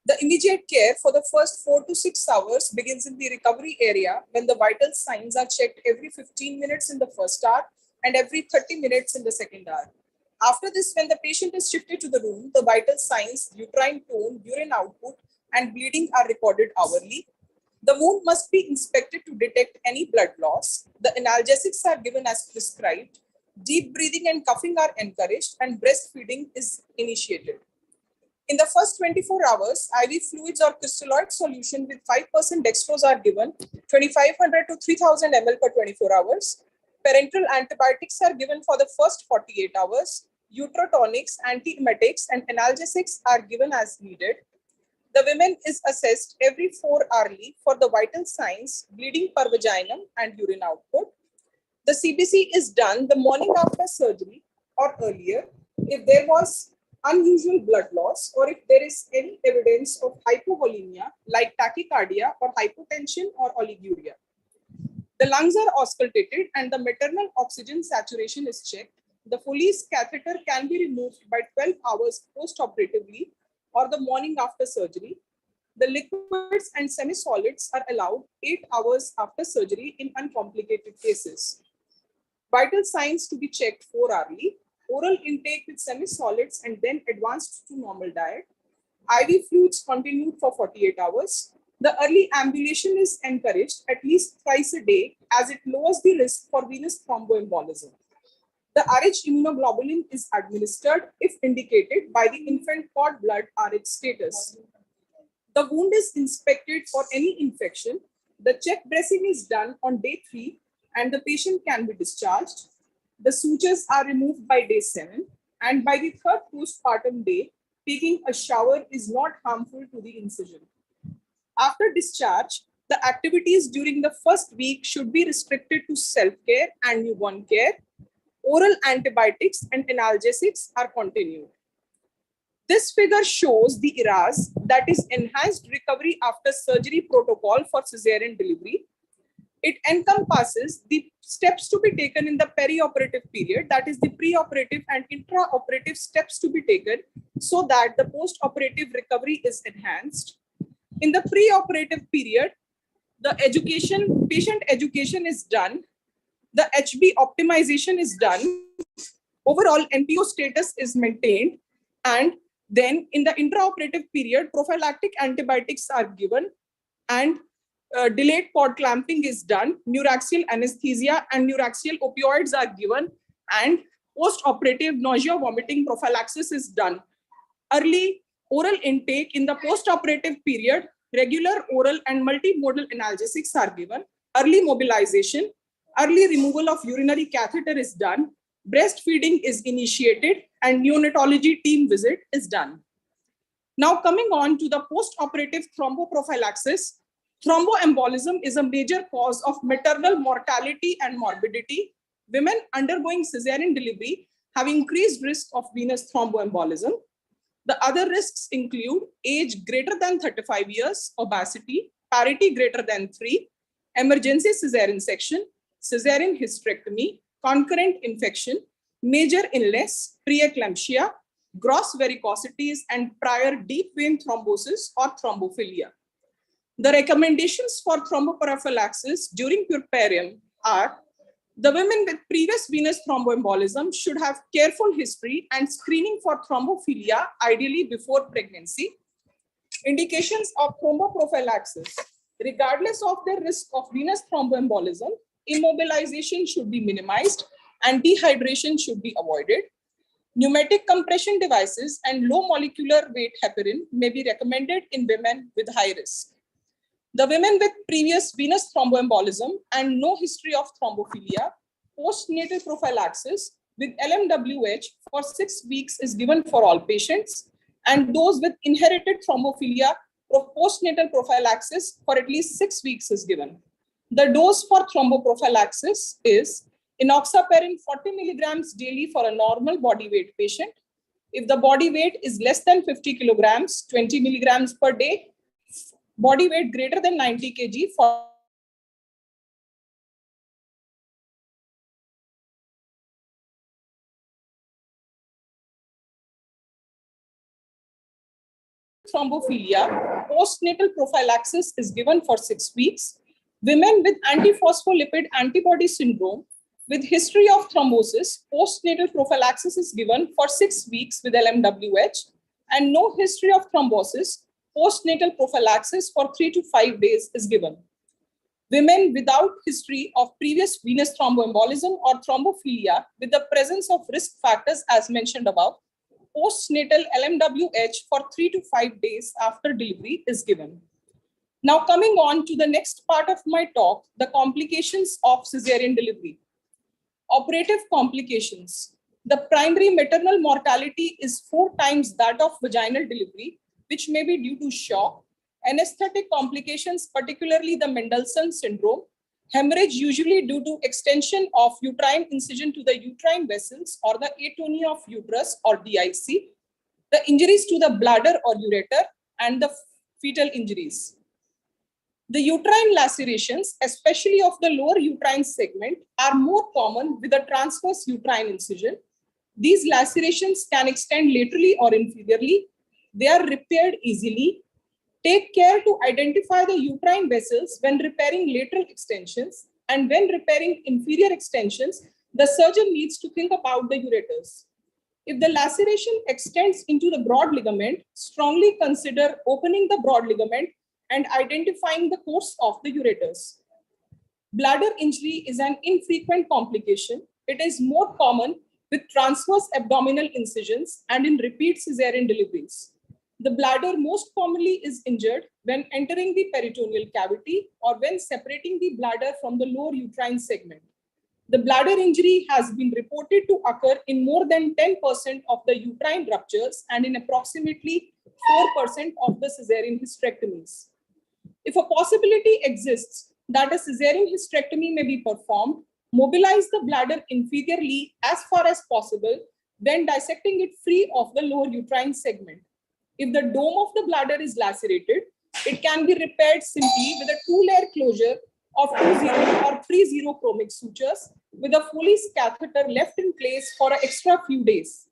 The immediate care for the first 4 to 6 hours begins in the recovery area when the vital signs are checked every 15 minutes in the first hour and every 30 minutes in the second hour. After this, when the patient is shifted to the room, the vital signs, uterine tone, urine output, and bleeding are recorded hourly. The wound must be inspected to detect any blood loss. The analgesics are given as prescribed. Deep breathing and coughing are encouraged, and breastfeeding is initiated. In the first 24 hours, IV fluids or crystalloid solution with 5% dextrose are given, 2500 to 3000 ml per 24 hours. Parenteral antibiotics are given for the first 48 hours. Uterotonics, antiemetics, and analgesics are given as needed. The women is assessed every 4 hourly for the vital signs, bleeding per vaginum, and urine output. The CBC is done the morning after surgery or earlier if there was unusual blood loss or if there is any evidence of hypovolemia like tachycardia or hypotension or oliguria. The lungs are auscultated and the maternal oxygen saturation is checked. The Foley's catheter can be removed by 12 hours post-operatively or the morning after surgery. The liquids and semi-solids are allowed 8 hours after surgery in uncomplicated cases. Vital signs to be checked 4 hourly. Oral intake with semi-solids and then advanced to normal diet. IV fluids continued for 48 hours. The early ambulation is encouraged at least thrice a day as it lowers the risk for venous thromboembolism. The Rh immunoglobulin is administered if indicated by the infant cord blood Rh status. The wound is inspected for any infection. The check dressing is done on day 3 and the patient can be discharged. The sutures are removed by day 7 and by the 3rd postpartum day, taking a shower is not harmful to the incision. After discharge, the activities during the first week should be restricted to self-care and newborn care. Oral antibiotics and analgesics are continued. This figure shows the ERAS, that is Enhanced Recovery After Surgery Protocol for Cesarean Delivery. It encompasses the steps to be taken in the perioperative period, that is the preoperative and intraoperative steps to be taken so that the post-operative recovery is enhanced. In the preoperative period, the patient education is done, the HB optimization is done, overall NPO status is maintained, and then in the intraoperative period, prophylactic antibiotics are given and delayed cord clamping is done, neuraxial anesthesia and neuraxial opioids are given, and post-operative nausea vomiting prophylaxis is done. Early oral intake in the post-operative period, regular oral and multimodal analgesics are given, early mobilization, early removal of urinary catheter is done, breastfeeding is initiated, and neonatology team visit is done. Now coming on to the post-operative thromboprophylaxis, thromboembolism is a major cause of maternal mortality and morbidity. Women undergoing cesarean delivery have increased risk of venous thromboembolism. The other risks include age greater than 35 years, obesity, parity greater than 3, emergency cesarean section, cesarean hysterectomy, concurrent infection, major illness, preeclampsia, gross varicosities, and prior deep vein thrombosis or thrombophilia. The recommendations for thromboprophylaxis during puerperium are: the women with previous venous thromboembolism should have careful history and screening for thrombophilia, ideally before pregnancy. Indications of thromboprophylaxis: regardless of their risk of venous thromboembolism, immobilization should be minimized and dehydration should be avoided. Pneumatic compression devices and low molecular weight heparin may be recommended in women with high risk. The women with previous venous thromboembolism and no history of thrombophilia, postnatal prophylaxis with LMWH for 6 weeks is given for all patients, and those with inherited thrombophilia, postnatal prophylaxis for at least 6 weeks is given. The dose for thromboprophylaxis is enoxaparin 40 milligrams daily for a normal body weight patient. If the body weight is less than 50 kilograms, 20 milligrams per day. Body weight greater than 90 kg for thrombophilia, postnatal prophylaxis is given for 6 weeks. Women with antiphospholipid antibody syndrome with history of thrombosis, postnatal prophylaxis is given for 6 weeks with LMWH, and no history of thrombosis, postnatal prophylaxis for 3 to 5 days is given. Women without history of previous venous thromboembolism or thrombophilia with the presence of risk factors as mentioned above, postnatal LMWH for 3 to 5 days after delivery is given. Now coming on to the next part of my talk, the complications of cesarean delivery. Operative complications. The primary maternal mortality is 4 times that of vaginal delivery, which may be due to shock, anesthetic complications, particularly the Mendelssohn syndrome, hemorrhage usually due to extension of uterine incision to the uterine vessels or the atonia of uterus or DIC, the injuries to the bladder or ureter, and the fetal injuries. The uterine lacerations, especially of the lower uterine segment, are more common with a transverse uterine incision. These lacerations can extend laterally or inferiorly. They are repaired easily. Take care to identify the uterine vessels when repairing lateral extensions, and when repairing inferior extensions, the surgeon needs to think about the ureters. If the laceration extends into the broad ligament, strongly consider opening the broad ligament and identifying the course of the ureters. Bladder injury is an infrequent complication. It is more common with transverse abdominal incisions and in repeat cesarean deliveries. The bladder most commonly is injured when entering the peritoneal cavity or when separating the bladder from the lower uterine segment. The bladder injury has been reported to occur in more than 10% of the uterine ruptures and in approximately 4% of the cesarean hysterectomies. If a possibility exists that a cesarean hysterectomy may be performed, mobilize the bladder inferiorly as far as possible, then dissecting it free of the lower uterine segment. If the dome of the bladder is lacerated, it can be repaired simply with a 2-layer closure of 2-0 or 3-0 chromic sutures with a Foley's catheter left in place for an extra few days.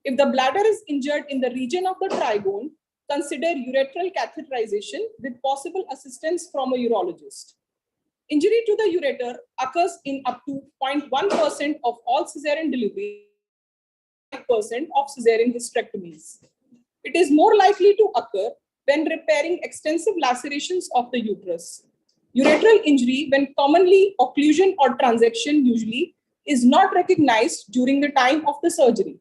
If the bladder is injured in the region of the trigone, consider ureteral catheterization with possible assistance from a urologist. Injury to the ureter occurs in up to 0.1% of all cesarean deliveries, 5% of cesarean hysterectomies. It is more likely to occur when repairing extensive lacerations of the uterus. Ureteral injury, when commonly occlusion or transection usually, is not recognized during the time of the surgery.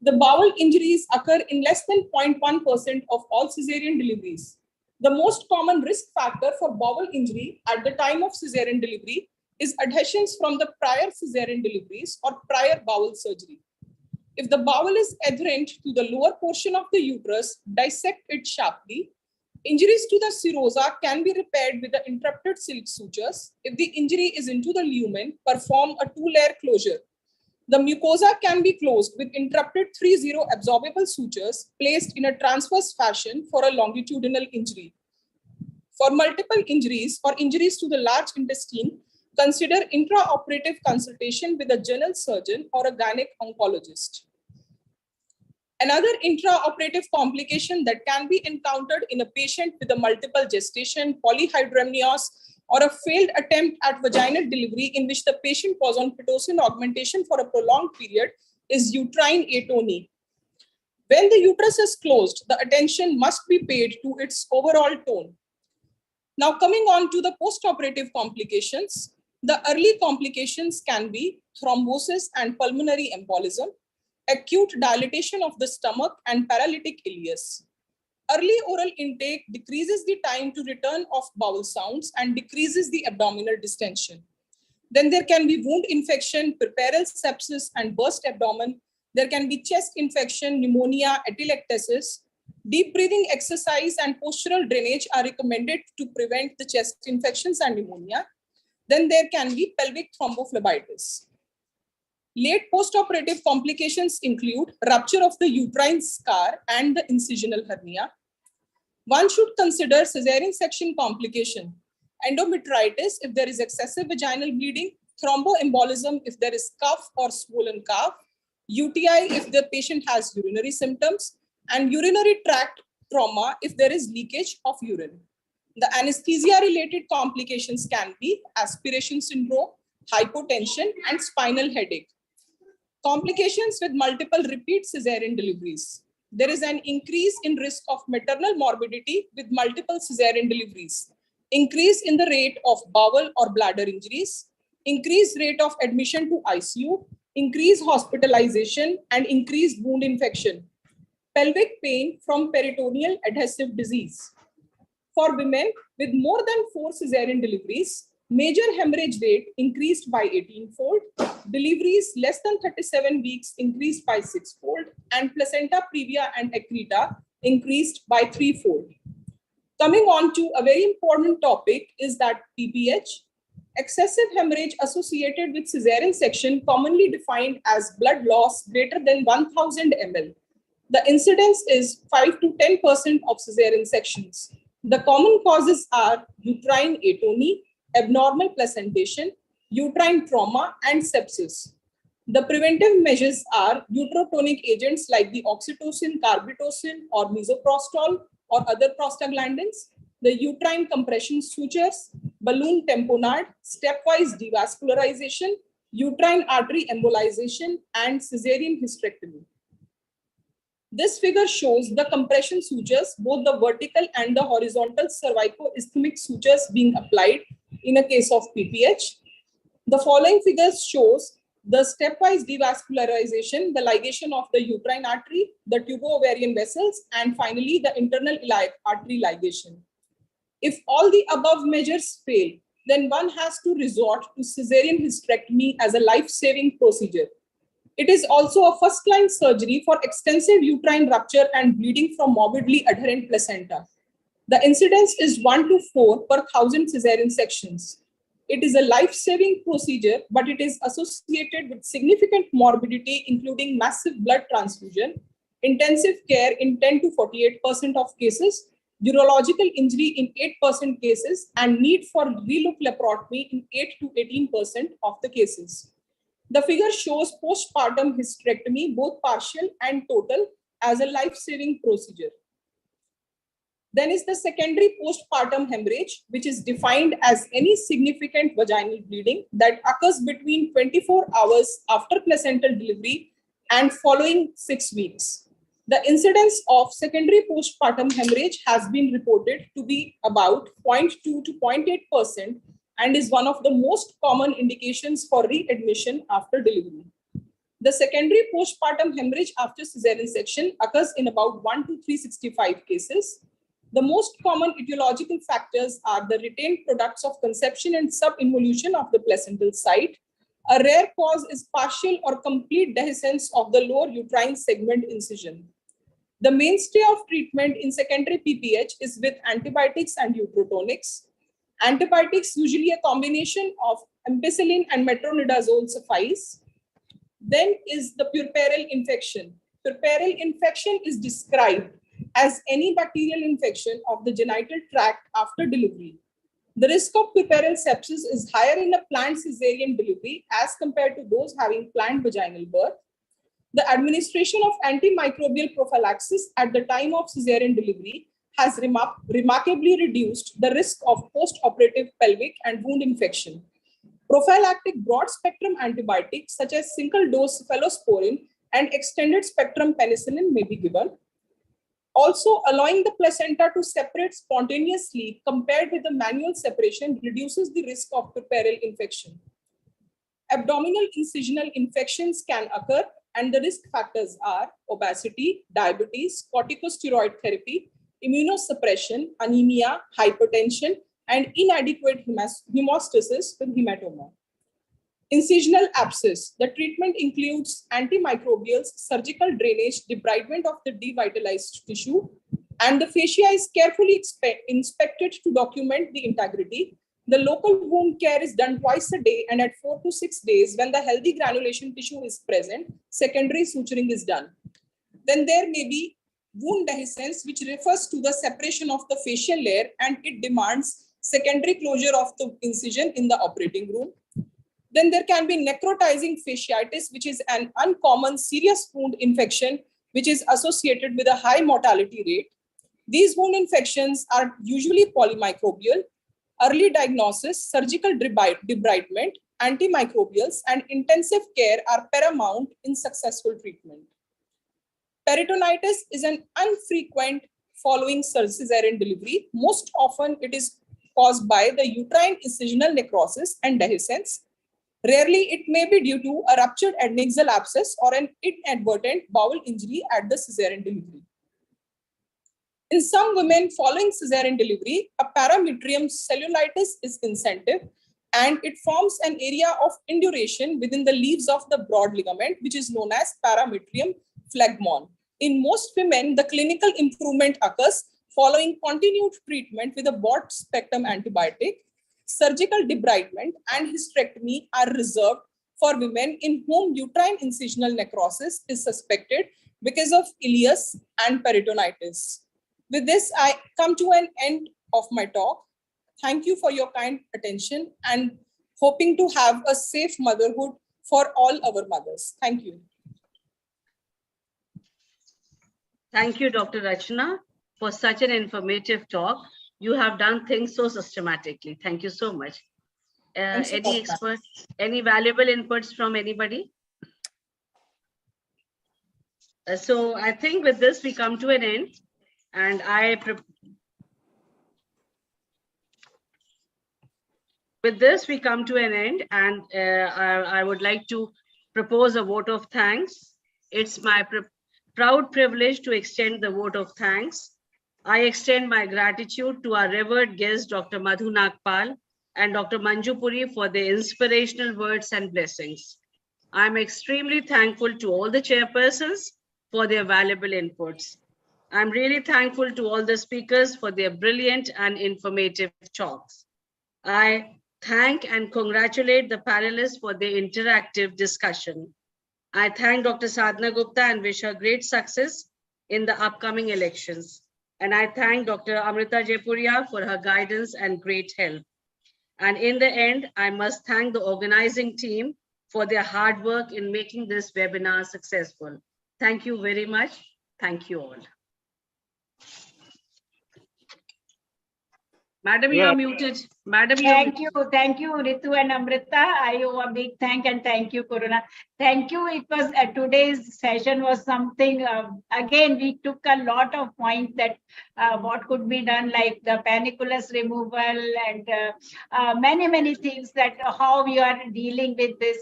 The bowel injuries occur in less than 0.1% of all cesarean deliveries. The most common risk factor for bowel injury at the time of cesarean delivery is adhesions from the prior cesarean deliveries or prior bowel surgery. If the bowel is adherent to the lower portion of the uterus, dissect it sharply. Injuries to the serosa can be repaired with the interrupted silk sutures. If the injury is into the lumen, perform a 2-layer closure. The mucosa can be closed with interrupted 3-0 absorbable sutures placed in a transverse fashion for a longitudinal injury. For multiple injuries or injuries to the large intestine, consider intraoperative consultation with a general surgeon or a gynec oncologist. Another intraoperative complication that can be encountered in a patient with a multiple gestation, polyhydramnios, or a failed attempt at vaginal delivery in which the patient was on Pitocin augmentation for a prolonged period is uterine atony. When the uterus is closed, the attention must be paid to its overall tone. Now, coming on to the postoperative complications, the early complications can be thrombosis and pulmonary embolism, acute dilatation of the stomach, and paralytic ileus. Early oral intake decreases the time to return of bowel sounds and decreases the abdominal distension. Then there can be wound infection, puerperal sepsis, and burst abdomen. There can be chest infection, pneumonia, atelectasis. Deep breathing exercise and postural drainage are recommended to prevent the chest infections and pneumonia. Then there can be pelvic thrombophlebitis. Late postoperative complications include rupture of the uterine scar and the incisional hernia. One should consider cesarean section complication, endometritis if there is excessive vaginal bleeding, thromboembolism if there is cough or swollen calf, UTI if the patient has urinary symptoms, and urinary tract trauma if there is leakage of urine. The anesthesia-related complications can be aspiration syndrome, hypotension, and spinal headache. Complications with multiple repeat cesarean deliveries. There is an increase in risk of maternal morbidity with multiple cesarean deliveries, increase in the rate of bowel or bladder injuries, increased rate of admission to ICU, increased hospitalization, and increased wound infection. Pelvic pain from peritoneal adhesive disease. For women with more than 4 cesarean deliveries, major hemorrhage rate increased by 18-fold, deliveries less than 37 weeks increased by 6-fold, and placenta previa and accreta increased by 3-fold. Coming on to a very important topic is that PPH, excessive hemorrhage associated with cesarean section, commonly defined as blood loss greater than 1000 ml. The incidence is 5 to 10% of cesarean sections. The common causes are uterine atony, abnormal placentation, uterine trauma, and sepsis. The preventive measures are uterotonic agents like the oxytocin, carbitocin, or misoprostol, or other prostaglandins, the uterine compression sutures, balloon tamponade, stepwise devascularization, uterine artery embolization, and cesarean hysterectomy. This figure shows the compression sutures, both the vertical and the horizontal cervicoisthmic sutures being applied in a case of PPH. The following figures shows the stepwise devascularization, the ligation of the uterine artery, the tubo-ovarian vessels, and finally the internal iliac artery ligation. If all the above measures fail, then one has to resort to cesarean hysterectomy as a life-saving procedure. It is also a first-line surgery for extensive uterine rupture and bleeding from morbidly adherent placenta. The incidence is 1 to 4 per 1000 cesarean sections. It is a life-saving procedure, but it is associated with significant morbidity, including massive blood transfusion, intensive care in 10 to 48% of cases, urological injury in 8% cases, and need for reloop laparotomy in 8 to 18% of the cases. The figure shows postpartum hysterectomy, both partial and total, as a life-saving procedure. Then is the secondary postpartum hemorrhage, which is defined as any significant vaginal bleeding that occurs between 24 hours after placental delivery and following 6 weeks. The incidence of secondary postpartum hemorrhage has been reported to be about 0.2 to 0.8% and is one of the most common indications for readmission after delivery. The secondary postpartum hemorrhage after cesarean section occurs in about 1 to 365 cases. The most common etiological factors are the retained products of conception and subinvolution of the placental site. A rare cause is partial or complete dehiscence of the lower uterine segment incision. The mainstay of treatment in secondary PPH is with antibiotics and uterotonics. Antibiotics, usually a combination of ampicillin and metronidazole, suffice. Then is the puerperal infection. Puerperal infection is described as any bacterial infection of the genital tract after delivery. The risk of puerperal sepsis is higher in a planned cesarean delivery as compared to those having planned vaginal birth. The administration of antimicrobial prophylaxis at the time of cesarean delivery has remarkably reduced the risk of post-operative pelvic and wound infection. Prophylactic broad-spectrum antibiotics such as single-dose cephalosporin and extended-spectrum penicillin may be given. Also, allowing the placenta to separate spontaneously compared with the manual separation reduces the risk of puerperal infection. Abdominal incisional infections can occur, and the risk factors are obesity, diabetes, corticosteroid therapy, immunosuppression, anemia, hypertension, and inadequate hemostasis with hematoma. Incisional abscess. The treatment includes antimicrobials, surgical drainage, debridement of the devitalized tissue, and the fascia is carefully inspected to document the integrity. The local wound care is done twice a day, and at 4 to 6 days, when the healthy granulation tissue is present, secondary suturing is done. Then there may be wound dehiscence, which refers to the separation of the facial layer, and it demands secondary closure of the incision in the operating room. Then there can be necrotizing fasciitis, which is an uncommon serious wound infection, which is associated with a high mortality rate. These wound infections are usually polymicrobial. Early diagnosis, surgical debridement, antimicrobials, and intensive care are paramount in successful treatment. Peritonitis is an infrequent following cesarean delivery. Most often it is caused by the uterine incisional necrosis and dehiscence. Rarely it may be due to a ruptured adnexal abscess or an inadvertent bowel injury at the cesarean delivery. In some women following cesarean delivery, a parametrium cellulitis is incentive, and it forms an area of induration within the leaves of the broad ligament, which is known as parametrium phlegmon. In most women, the clinical improvement occurs following continued treatment with a broad spectrum antibiotic. Surgical debridement and hysterectomy are reserved for women in whom uterine incisional necrosis is suspected because of ileus and peritonitis. With this, I come to an end of my talk. Thank you for your kind attention and hoping to have a safe motherhood for all our mothers. Thank you. Thank you, Dr. Rachna, for such an informative talk. You have done things so systematically. Thank you so much. Any experts, any valuable inputs from anybody? So I think with this, we come to an end. And with this, we come to an end. And I would like to propose a vote of thanks. It's my proud privilege to extend the vote of thanks. I extend my gratitude to our revered guests, Dr. Madhu Nagpal and Dr. Manju Puri, for their inspirational words and blessings. I'm extremely thankful to all the chairpersons for their valuable inputs. I'm really thankful to all the speakers for their brilliant and informative talks. I thank and congratulate the panelists for their interactive discussion. I thank Dr. Sadhana Gupta and wish her great success in the upcoming elections. And I thank Dr. Amrita Jaipuria for her guidance and great help. And in the end, I must thank the organizing team for their hard work in making this webinar successful. Thank you very much. Thank you all. Madam, you are muted. Madam, Thank you, Ritu and Amrita. I owe a big thank you, Corona. Thank you. It was today's session was something. Again, we took a lot of points that what could be done, like the paniculus removal and many things that how we are dealing with this.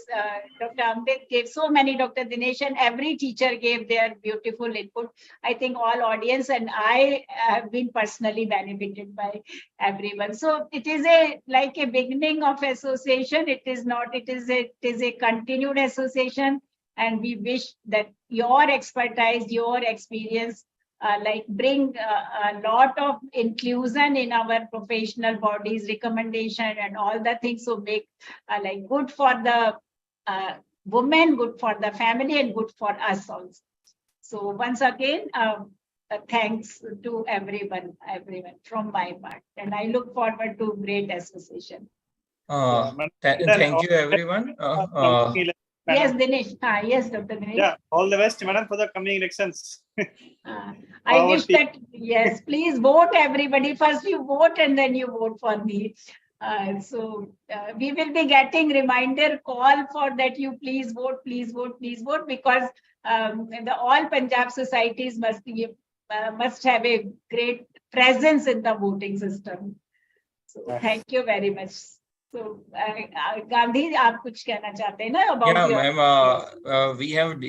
Dr. Ambed gave so many. Dr. Dinesh and every teacher gave their beautiful input. I think all audience and I have been personally benefited by everyone. So it is like a beginning of association. It is not. It is a continued association, and we wish that your expertise, your experience, like bring a lot of inclusion in our professional bodies, recommendation, and all the things. So make like good for the women, good for the family, and good for us also. So once again. Thanks to everyone from my part, and I look forward to great association. Thank you, everyone. Yes, Dinesh. Yes, Dr. Dinesh. Yeah, all the best, madam, for the coming elections. I wish that, yes, please vote everybody. First you vote and then you vote for me. We will be getting reminder call for that you please vote, because the all Punjab societies must have a great presence in the voting system. So thank you very much. So Gandhi, आप कुछ कहना चाहते हैं ना about Yeah, your... ma'am. We have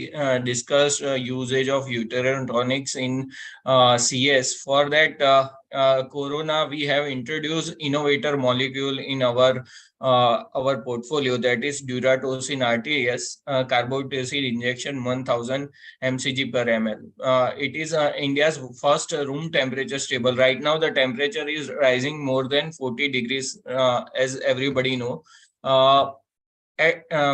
discussed usage of uterine tonics in CS. For that, Corona, we have introduced innovator molecule in our portfolio, that is Duratocin RTS, carboxyl injection 1000 mcg per ml. It is India's first room temperature stable. Right now, the temperature is rising more than 40 degrees, as everybody know.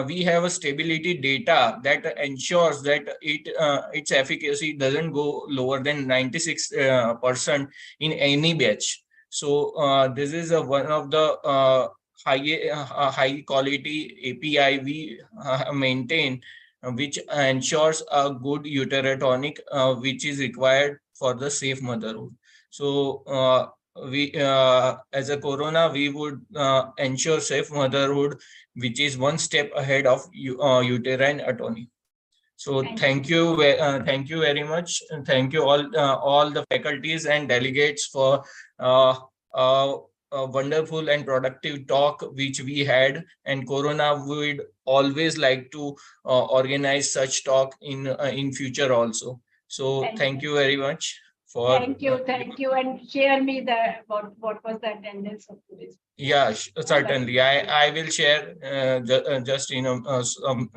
We have a stability data that ensures that its efficacy doesn't go lower than 96% in any batch. So this is one of the high quality API we maintain, which ensures a good uterotonic, which is required for the safe motherhood. So we as a Corona, we would ensure safe motherhood, which is one step ahead of uterine autonomy. So thank you very much, and thank you all the faculties and delegates for a wonderful and productive talk which we had. And Corona would always like to organize such talk in future also. So thank you very much. Thank you, and share me what was the attendance of today's. Yeah, certainly. I will share just in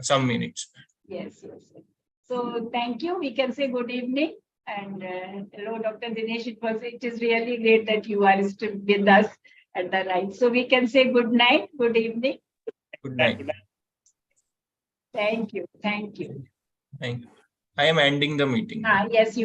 some minutes. Yes. So thank you. We can say good evening, and hello, Dr. Dinesh. It is really great that you are still with us at the right. So we can say good night, good evening. Good night. Thank you. Thank you. I am ending the meeting. Yes, you.